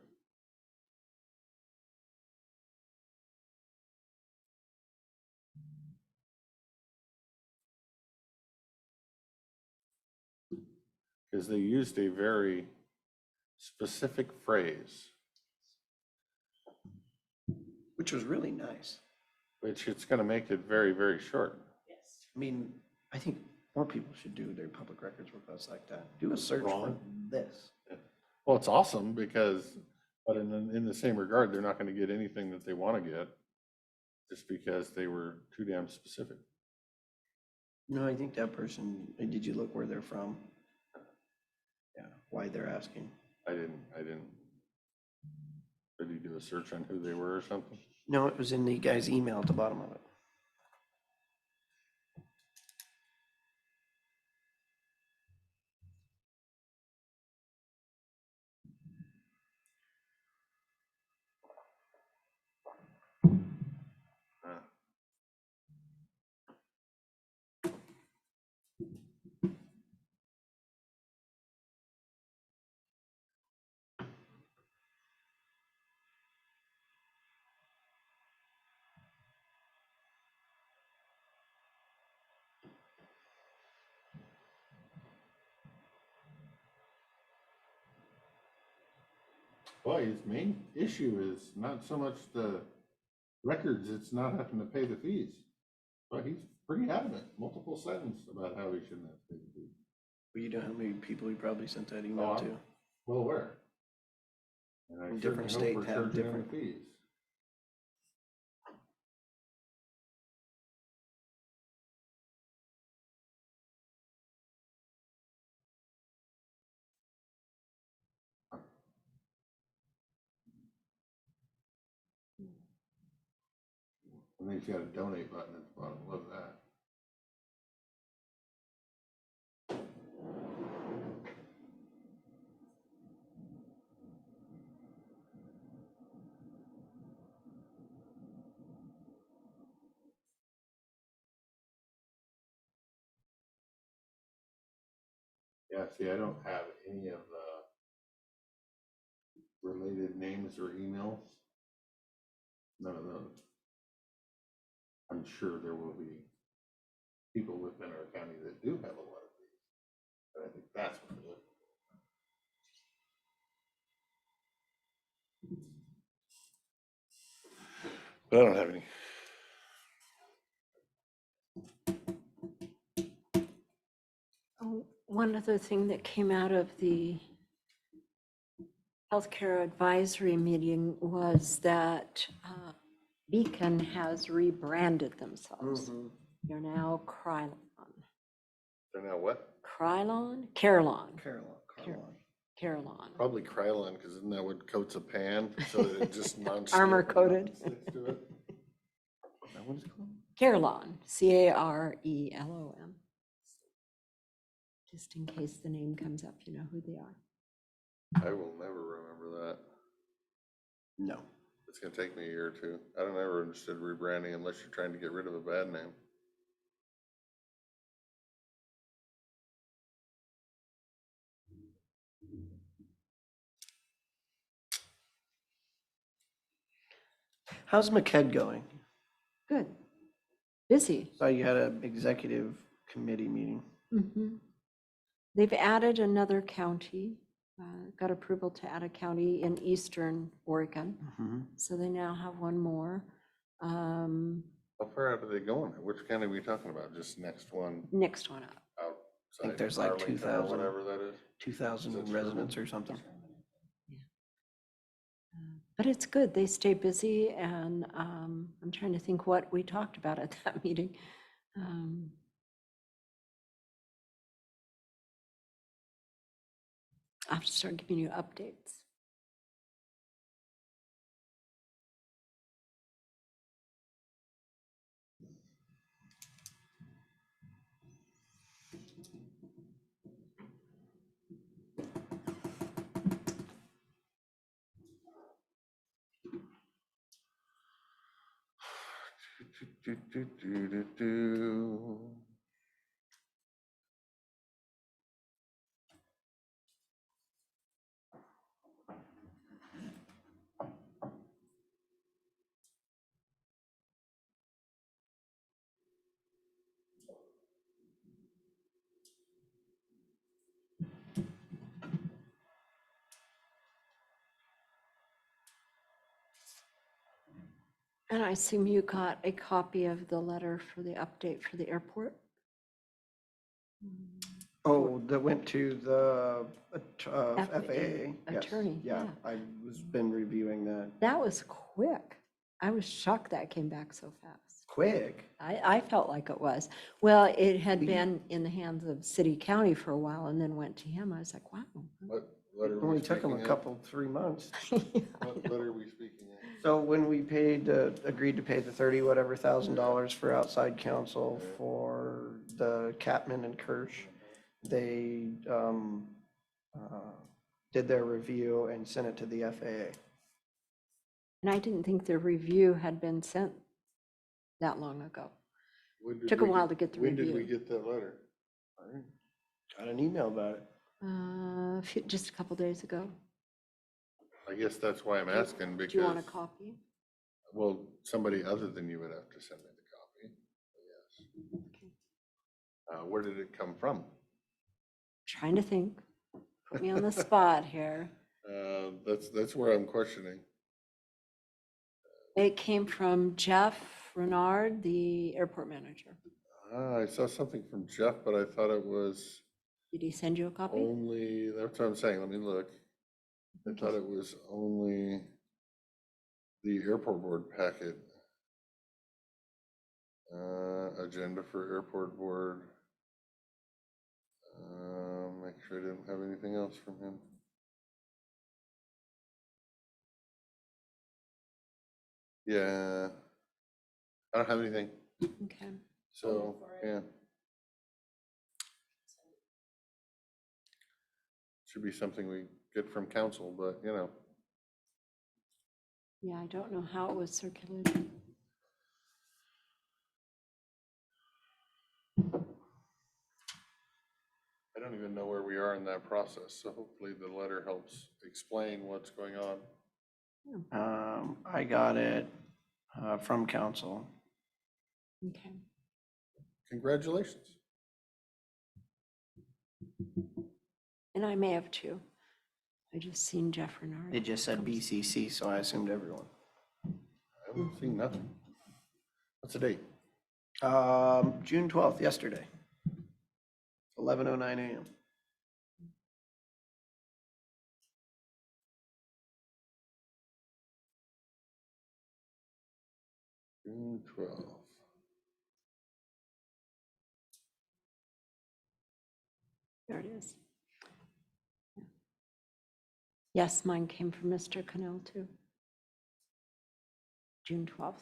Because they used a very specific phrase, which was really nice. which it's gonna make it very, very short. I mean, I think more people should do their public records requests like that. Do a search for Wrong. this. Well, it's awesome because, but in the same regard, they're not gonna get anything that they wanna get just because they were too damn specific. No, I think that person, did you look where they're from? Yeah, why they're asking. I didn't. Did you do a search on who they were or something? No, it was in the guy's email at the bottom of it. Boy, his main issue is not so much the records, it's not having to pay the fees. But he's pretty adamant, multiple sentences about how he shouldn't have to pay the fees. Well, you know how many people he probably sent that Oh, email I'm to? well aware. And I In certainly different hope states we're have charging him different- fees. And then he's got a donate button at the bottom, love that. Yeah, see, I don't have any of the related names or emails. None of those. I'm sure there will be people within our county that do have a lot of these. But I think that's what we're looking for. But I don't have any. Oh, one other thing that came out of the healthcare advisory meeting was that Beacon has rebranded themselves. They're now Krylon. They're now what? Krylon? Carillon. Carillon. Probably Krylon, because isn't that what coats a pan so that it just non-stick Armor and coated. nothing sticks to it? Is that what it's called? Carillon, Carelon. Just in case the name comes up, you know who they are. I will never remember that. No. It's gonna take me a year or two. I don't ever understood rebranding unless you're trying to get rid of a bad name. How's McKed going? Good. Busy. Saw you had an executive committee meeting. They've added another county, got approval to add a county in eastern Oregon. So they now have one more. How far out are they going? Which county are we talking about? Just next one Next one up. outside? I think there's like Arlington or 2,000. Whatever that is. 2,000 residents or something. But it's good. They stay busy, and I'm trying to think what we talked about at that meeting. I'll have to start giving you updates. And I assume you got a copy of the letter for the update for the airport? Oh, that went to the FAA. Yes, attorney, Yeah, yeah. I was been reviewing that. That was quick. I was shocked that came back so fast. Quick. I felt like it was. Well, it had been in the hands of city county for a while and then went to him. I was like, wow. What letter are we Only took them a speaking of? couple, 3 months. What letter are we speaking of? So when we paid, agreed to pay the 30 whatever $1,000 for outside counsel for the Catman and Kirsch, they did their review and sent it to the FAA. And I didn't think the review had been sent that long ago. When did Took a we while to get the When did we review. get that letter? Got an email about it. Just a couple days ago. I guess that's why I'm asking, Do you want a because, copy? well, somebody other than you would have to send me the copy. Yes. Okay. Where did it come from? Trying to think. Put me on the spot here. That's where I'm questioning. It came from Jeff Renard, the airport manager. I saw something from Jeff, but I thought it was Did he send you a copy? only, that's what I'm saying, let me look. I thought it was only the airport board packet. Agenda for airport board. Make sure I didn't have anything else from him. Yeah, I don't have anything, Okay. so, yeah. Should be something we get from council, but you know. Yeah, I don't know how it was circulated. I don't even know where we are in that process, so hopefully the letter helps explain what's going on. I got it from council. Okay. Congratulations. And I may have too. I just seen Jeff Renard. It just said BCC, so I assumed everyone. I haven't seen nothing. What's the date? June 12th, yesterday. 11:09 a.m. June 12th. There it is. Yes, mine came from Mr. Cannell too. June 12th.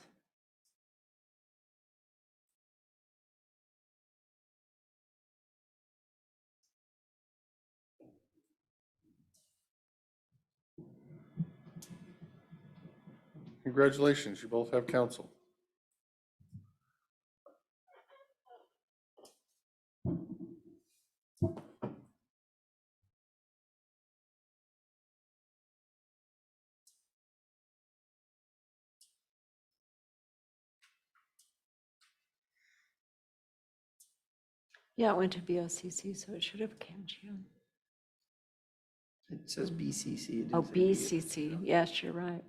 Congratulations, you both have counsel. Yeah, it went to BOCC, so it should have came June. It says BCC. It Oh, didn't say BCC. Yes, you're right.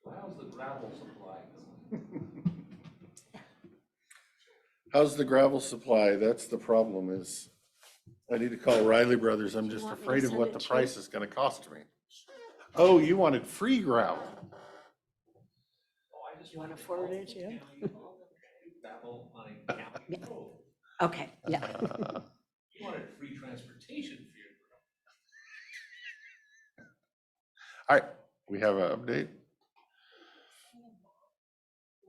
How's the gravel supply going? How's the gravel supply? That's the problem is, I need to call Riley Brothers. I'm Do you just want me to afraid of send what it the to you? price is gonna cost me. Oh, you wanted free gravel. You want to forward it to him? Gravel on a county road. Okay, yeah. You wanted free transportation for your gravel. All right, we have an update.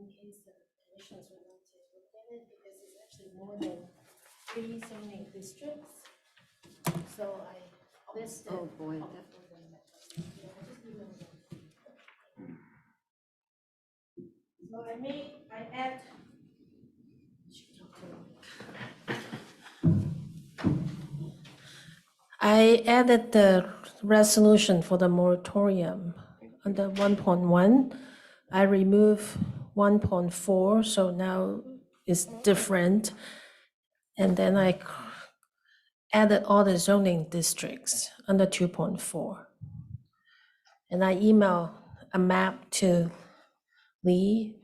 In case the commissions would like to look at it, because it's actually more than 3 zoning districts. So I listed. Oh, boy. So I add. I added the resolution for the moratorium under 1.1. I remove 1.4, so now it's different. And then I added all the zoning districts under 2.4. And I email a map to Lee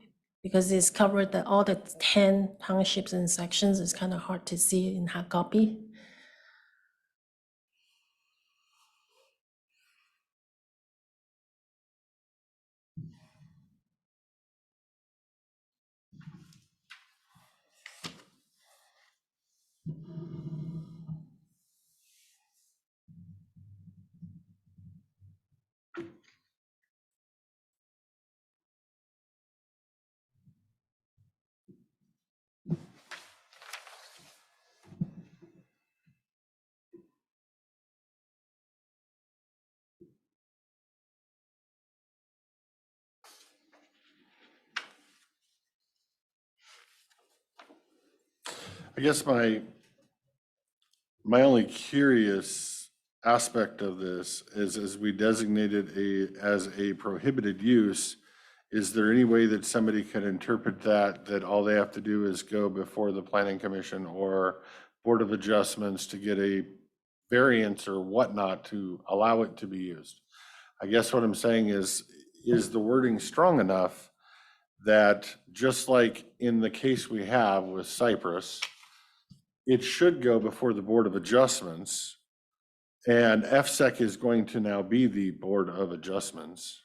because it's covered all the 10 townships and sections. It's kind of hard to see in hard copy. I guess my only curious aspect of this is, as we designated as a prohibited use, is there any way that somebody could interpret that all they have to do is go before the planning commission or board of adjustments to get a variance or whatnot to allow it to be used? I guess what I'm saying is the wording strong enough that, just like in the case we have with Cypress, it should go before the Board of Adjustments, and FSEC is going to now be the Board of Adjustments.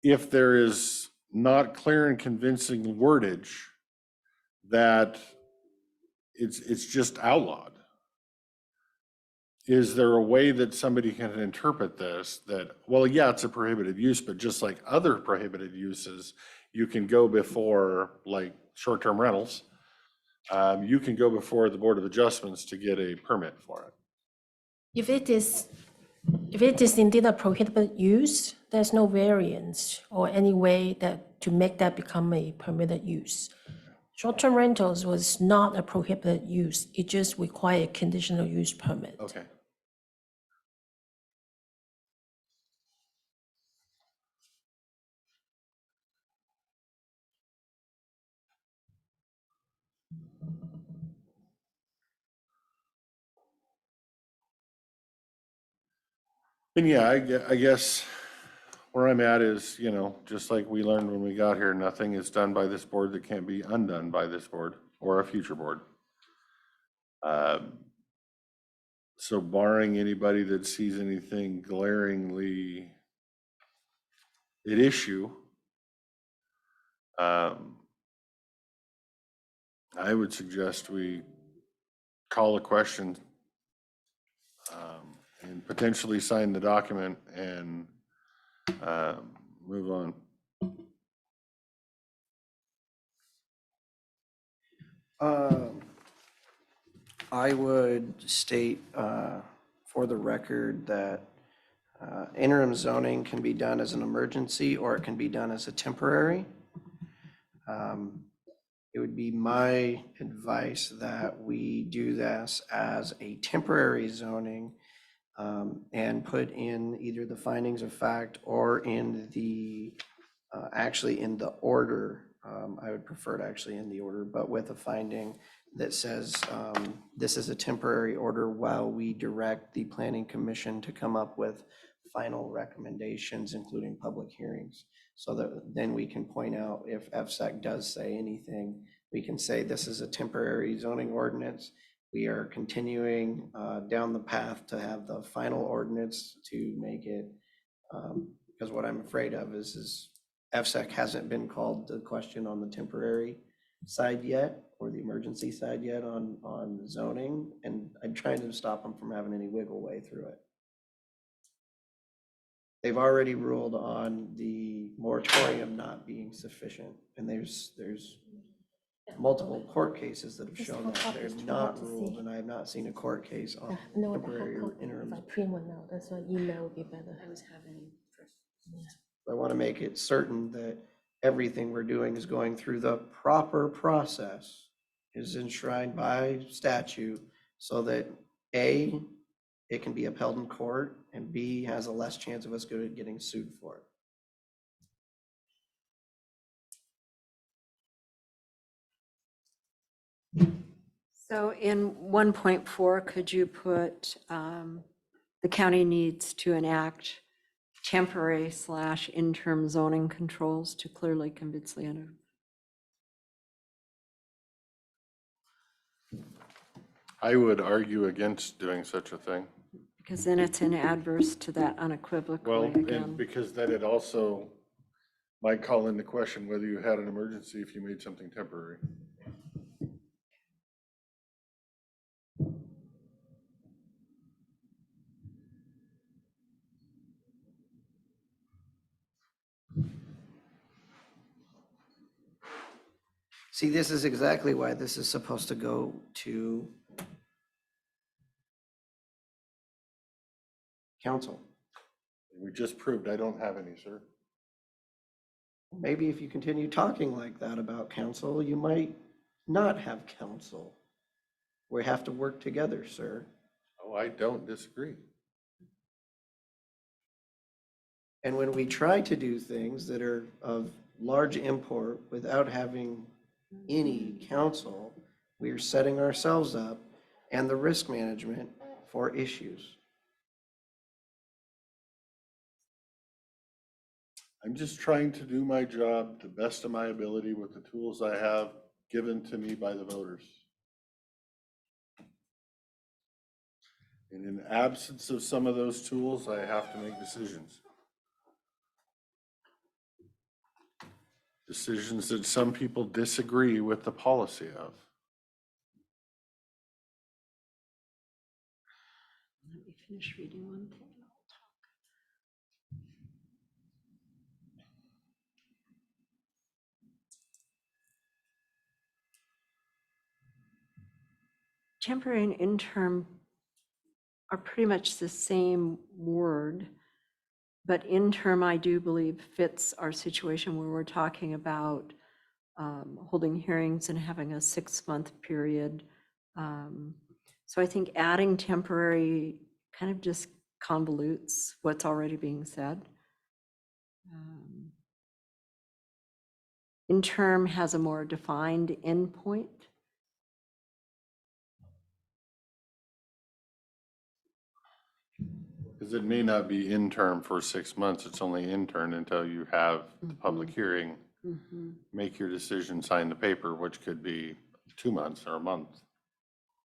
If there is not clear and convincing wordage that it's just outlawed, is there a way that somebody can interpret this that, well, yeah, it's a prohibited use, but just like other prohibited uses, you can go before, like short-term rentals, you can go before the Board of Adjustments to get a permit for it. If it is indeed a prohibited use, there's no variance or any way to make that become a permitted use. Short-term rentals was not a prohibited use. It just required a conditional use permit. Okay. And yeah, I guess where I'm at is, just like we learned when we got here, nothing is done by this board that can't be undone by this board or a future board. So barring anybody that sees anything glaringly at issue, I would suggest we call a question and potentially sign the document and move on. I would state for the record that interim zoning can be done as an emergency or it can be done as a temporary. It would be my advice that we do this as a temporary zoning and put in either the findings of fact or in the, actually in the order. I would prefer it actually in the order, but with a finding that says this is a temporary order while we direct the planning commission to come up with final recommendations, including public hearings. So that then we can point out if FSEC does say anything, we can say this is a temporary zoning ordinance. We are continuing down the path to have the final ordinance to make it, because what I'm afraid of is FSEC hasn't been called to question on the temporary side yet, or the emergency side yet on zoning, and I'm trying to stop them from having any wiggle way through it. They've already ruled on the moratorium not being sufficient, and there's multiple court cases that have Just shown how that hard they're it's too not hard to ruled, see. and I have not seen a court case on No, the temporary or hard copy, if interim. I print one now, that's why email would be better. I want to make it certain that everything we're doing is going through the proper process, is enshrined by statute, so that A, it can be upheld in court, and B, has a less chance of us getting sued for it. So in 1.4, could you put, the county needs to enact temporary/interim zoning controls to clearly convince the owner? I would argue against doing such a thing. Because then it's in adverse to that Well, unequivocally and again. because then it also might call into question whether you had an emergency if you made something temporary. See, this is exactly why this is supposed to go to council. We just proved I don't have any, sir. Maybe if you continue talking like that about council, you might not have council. We have to work together, sir. Oh, I don't disagree. And when we try to do things that are of large import without having any counsel, we are setting ourselves up and the risk management for issues. I'm just trying to do my job the best of my ability with the tools I have given to me by the voters. And in absence of some of those tools, I have to make decisions. Decisions that some people disagree with the policy of. Let me finish reading one thing. Temporary and interim are pretty much the same word, but interim, I do believe, fits our situation where we're talking about holding hearings and having a 6-month period. So I think adding temporary kind of just convolutes what's already being said. Interim has a more defined endpoint. Because it may not be interim for 6 months, it's only intern until you have the public hearing, make your decision, sign the paper, which could be 2 months or a month.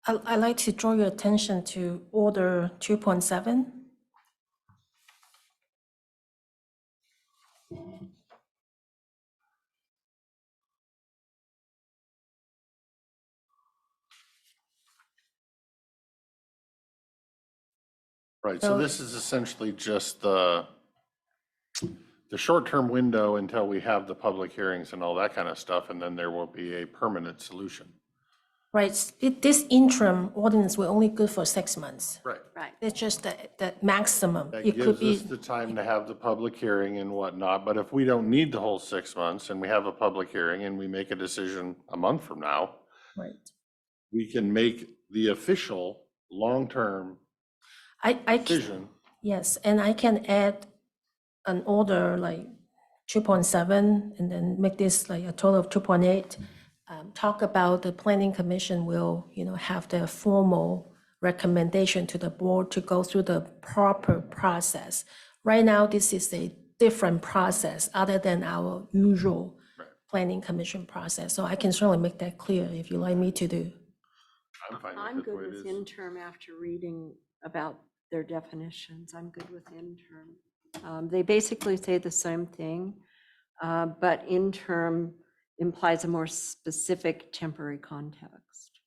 I'd like to draw your attention to Order 2.7. Right, so So- this is essentially just the short-term window until we have the public hearings and all that kind of stuff, and then there will be a permanent solution. Right, this interim ordinance will only good for 6 months. Right. Right. That's just the maximum. That It could gives us be, the time to have the public hearing and whatnot, but if we don't need the whole 6 months and we have a public hearing and we make a decision a month from now, right. we can make the official long-term I, decision. yes, and I can add an order like 2.7 and then make this like a total of 2.8. Talk about the planning commission will, have the formal recommendation to the board to go through the proper process. Right now, this is a different process other than our usual planning commission process. So I can certainly make that clear if you like me to do. I'm fine I'm with it the good way it with is. interim after reading about their definitions. I'm good with interim. They basically say the same thing, but interim implies a more specific temporary context.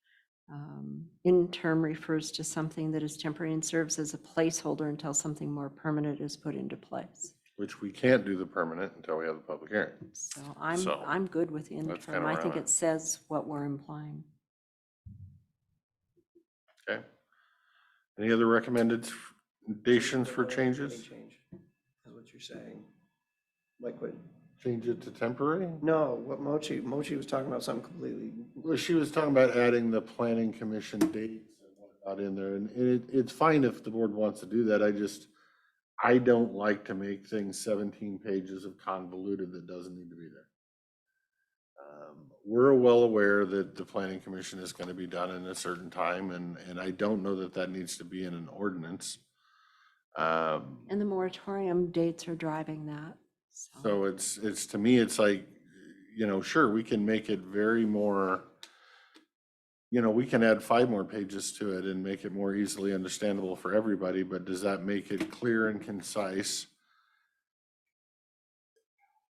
Interim refers to something that is temporary and serves as a placeholder until something more permanent is put into place. which we can't do the permanent until we have the public hearing. So So, I'm good with that's kinda interim. where I I'm think at. it says what we're implying. Okay. Any other recommendations for Any changes? change, is what you're saying. Like what? Change it to temporary? No, what Mochi was talking about something completely. Well, she was talking about adding the planning commission dates and whatnot in there, and it's fine if the board wants to do that. I don't like to make things 17 pages of convoluted that doesn't need to be there. We're well aware that the planning commission is going to be done in a certain time, and I don't know that that needs to be in an ordinance. And the moratorium dates are driving that. So it's, to me, it's like, sure, we can make it very more, we can add 5 more pages to it and make it more easily understandable for everybody, but does that make it clear and concise?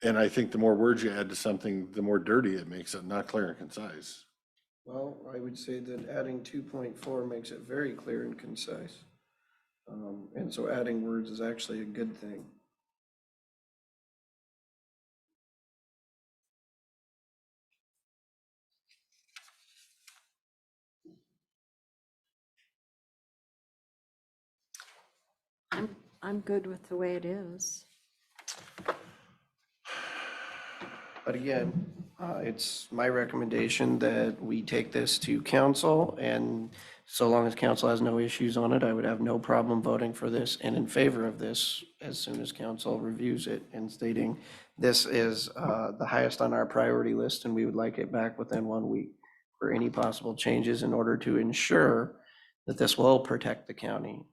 And I think the more words you add to something, the more dirty it makes it, not clear and concise. Well, I would say that adding 2.4 makes it very clear and concise. And so adding words is actually a good thing. I'm good with the way it is. But again, it's my recommendation that we take this to council, and so long as council has no issues on it, I would have no problem voting for this and in favor of this as soon as council reviews it and stating this is the highest on our priority list, and we would like it back within 1 week for any possible changes in order to ensure that this will protect the county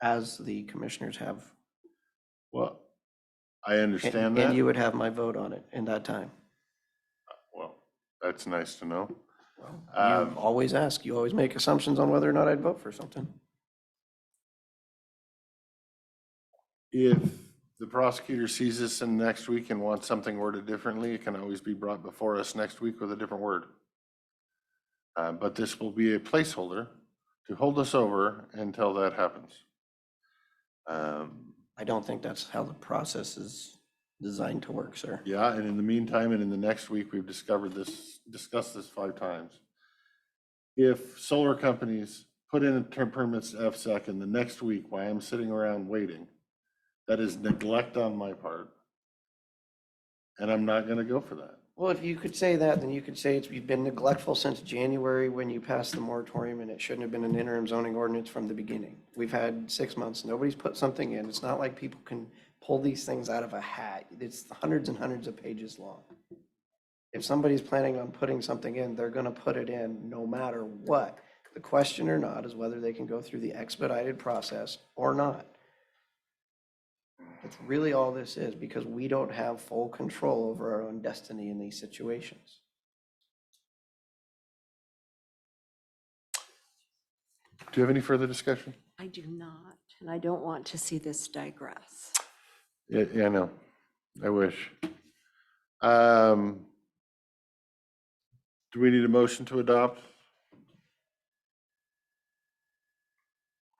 as the commissioners have. Well, I understand that. And you would have my vote on it in that time. Well, that's nice to know. You always ask, you always make assumptions on whether or not I'd vote for something. If the prosecutor sees this in next week and wants something worded differently, it can always be brought before us next week with a different word. But this will be a placeholder to hold us over until that happens. I don't think that's how the process is designed to work, sir. Yeah, and in the meantime, and in the next week, we've discussed this 5 times. If solar companies put in term permits to FSEC in the next week while I'm sitting around waiting, that is neglect on my part. And I'm not gonna go for that. Well, if you could say that, then you could say you've been neglectful since January when you passed the moratorium, and it shouldn't have been an interim zoning ordinance from the beginning. We've had 6 months, nobody's put something in. It's not like people can pull these things out of a hat. It's hundreds and hundreds of pages long. If somebody's planning on putting something in, they're gonna put it in no matter what. The question or not is whether they can go through the expedited process or not. That's really all this is, because we don't have full control over our own destiny in these situations. Do you have any further discussion? I do not, and I don't want to see this digress. Yeah, I know. I wish. Do we need a motion to adopt?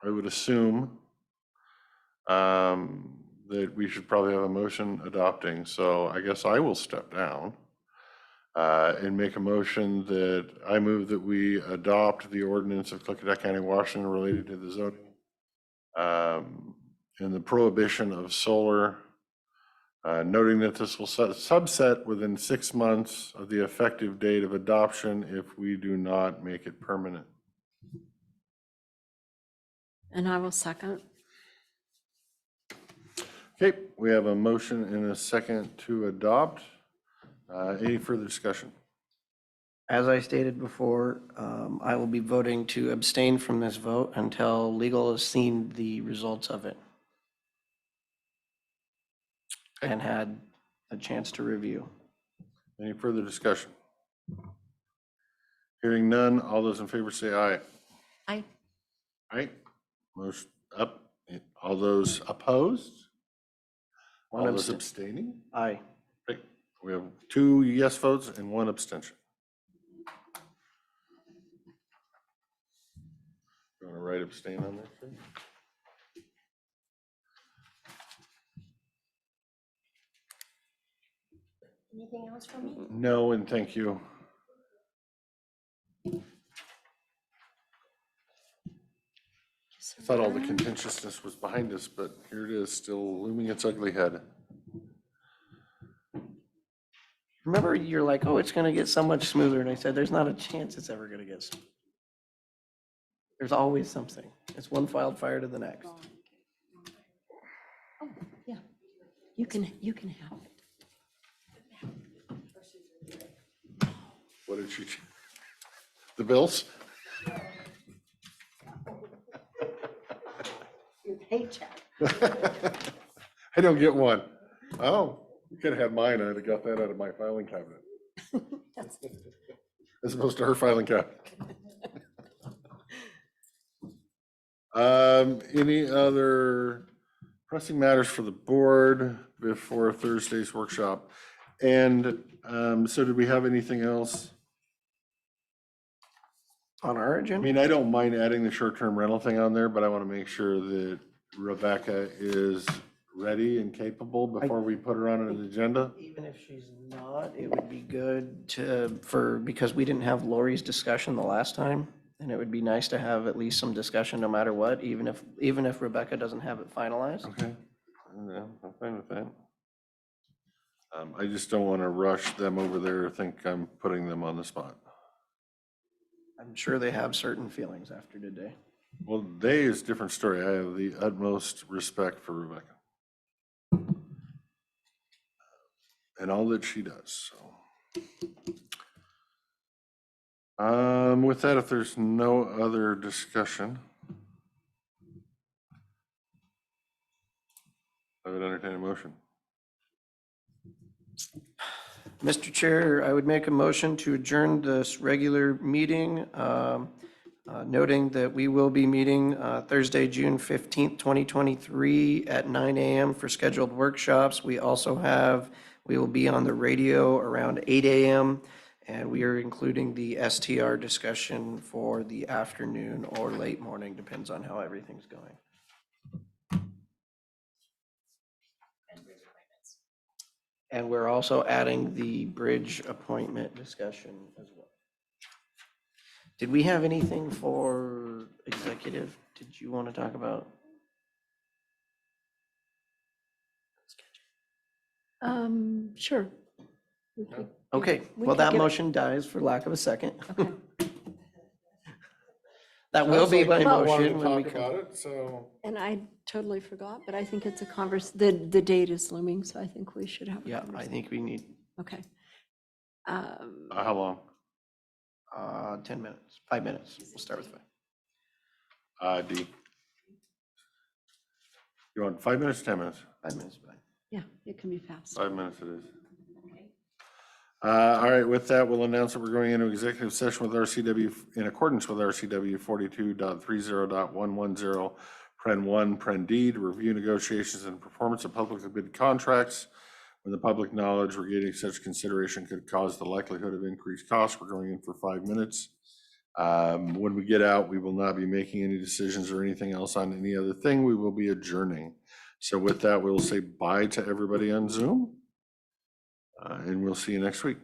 I would assume that we should probably have a motion adopting, so I guess I will step down and make a motion that I move that we adopt the ordinance of Klickitat County, Washington related to the zoning and the prohibition of solar, noting that this will subset within 6 months of the effective date of adoption if we do not make it permanent. And I will second. Okay, we have a motion and a second to adopt. Any further discussion? As I stated before, I will be voting to abstain from this vote until legal has seen the results of it and had a chance to review. Any further discussion? Hearing none, all those in favor say aye. Aye. Aye. Motion up. All those opposed? All those abstaining? Aye. Great. We have 2 yes votes and 1 abstention. You want to write abstain on there? Anything else from me? No, and thank you. I thought all the contentiousness was behind us, but here it is, still looming its ugly head. Remember, you're like, oh, it's gonna get so much smoother, and I said, there's not a chance it's ever gonna get smooth. There's always something. It's one wildfire to the next. Oh, yeah. You can have it. What did she? The bills? Your paycheck. I don't get one. Oh, you could have had mine. I'd have got that out of my filing cabinet. That's As opposed to her filing cabinet. Any other pressing matters for the board before Thursday's workshop? And so did we have anything else? On our I agenda? mean, I don't mind adding the short-term rental thing on there, but I want to make sure that Rebecca is ready and capable before we put her on an agenda. Even if she's not, it would be good because we didn't have Lori's discussion the last time. And it would be nice to have at least some discussion no matter what, even if Rebecca doesn't have it finalized. Okay, yeah, I'm fine with that. I just don't want to rush them over there or think I'm putting them on the spot. I'm sure they have certain feelings after today. Well, they is a different story. I have the utmost respect for Rebecca. And all that she does, so. With that, if there's no other discussion, I would entertain a motion. Mr. Chair, I would make a motion to adjourn this regular meeting, noting that we will be meeting Thursday, June 15th, 2023 at 9 a.m. for scheduled workshops. We will be on the radio around 8 a.m. and we are including the STR discussion for the afternoon or late morning, depends on how everything's going. And we're also adding the bridge appointment discussion as well. Did we have anything for executive? Did you want to talk about? Sure. We could- Okay, we well, could that give- motion dies for lack of a second. Okay. That will be my Sounds like motion you when we wanted to come. talk about it, so. And I totally forgot, but I think it's the date is looming, so I think we should have a Yeah, I conversation. think we need Okay. How long? 10 minutes, 5 minutes. We'll start with 5. D. You want 5 minutes, 10 minutes? 5 minutes, fine. Yeah, it can be fast. 5 minutes it is. All right, with that, we'll announce that we're going into executive session with RCW in accordance with RCW 42.30.110, Pren 1, Pren D, to review negotiations and performance of publicly bid contracts. When the public knowledge regarding such consideration could cause the likelihood of increased costs, we're going in for 5 minutes. When we get out, we will not be making any decisions or anything else on any other thing. We will be adjourning. So with that, we'll say bye to everybody on Zoom. And we'll see you next week.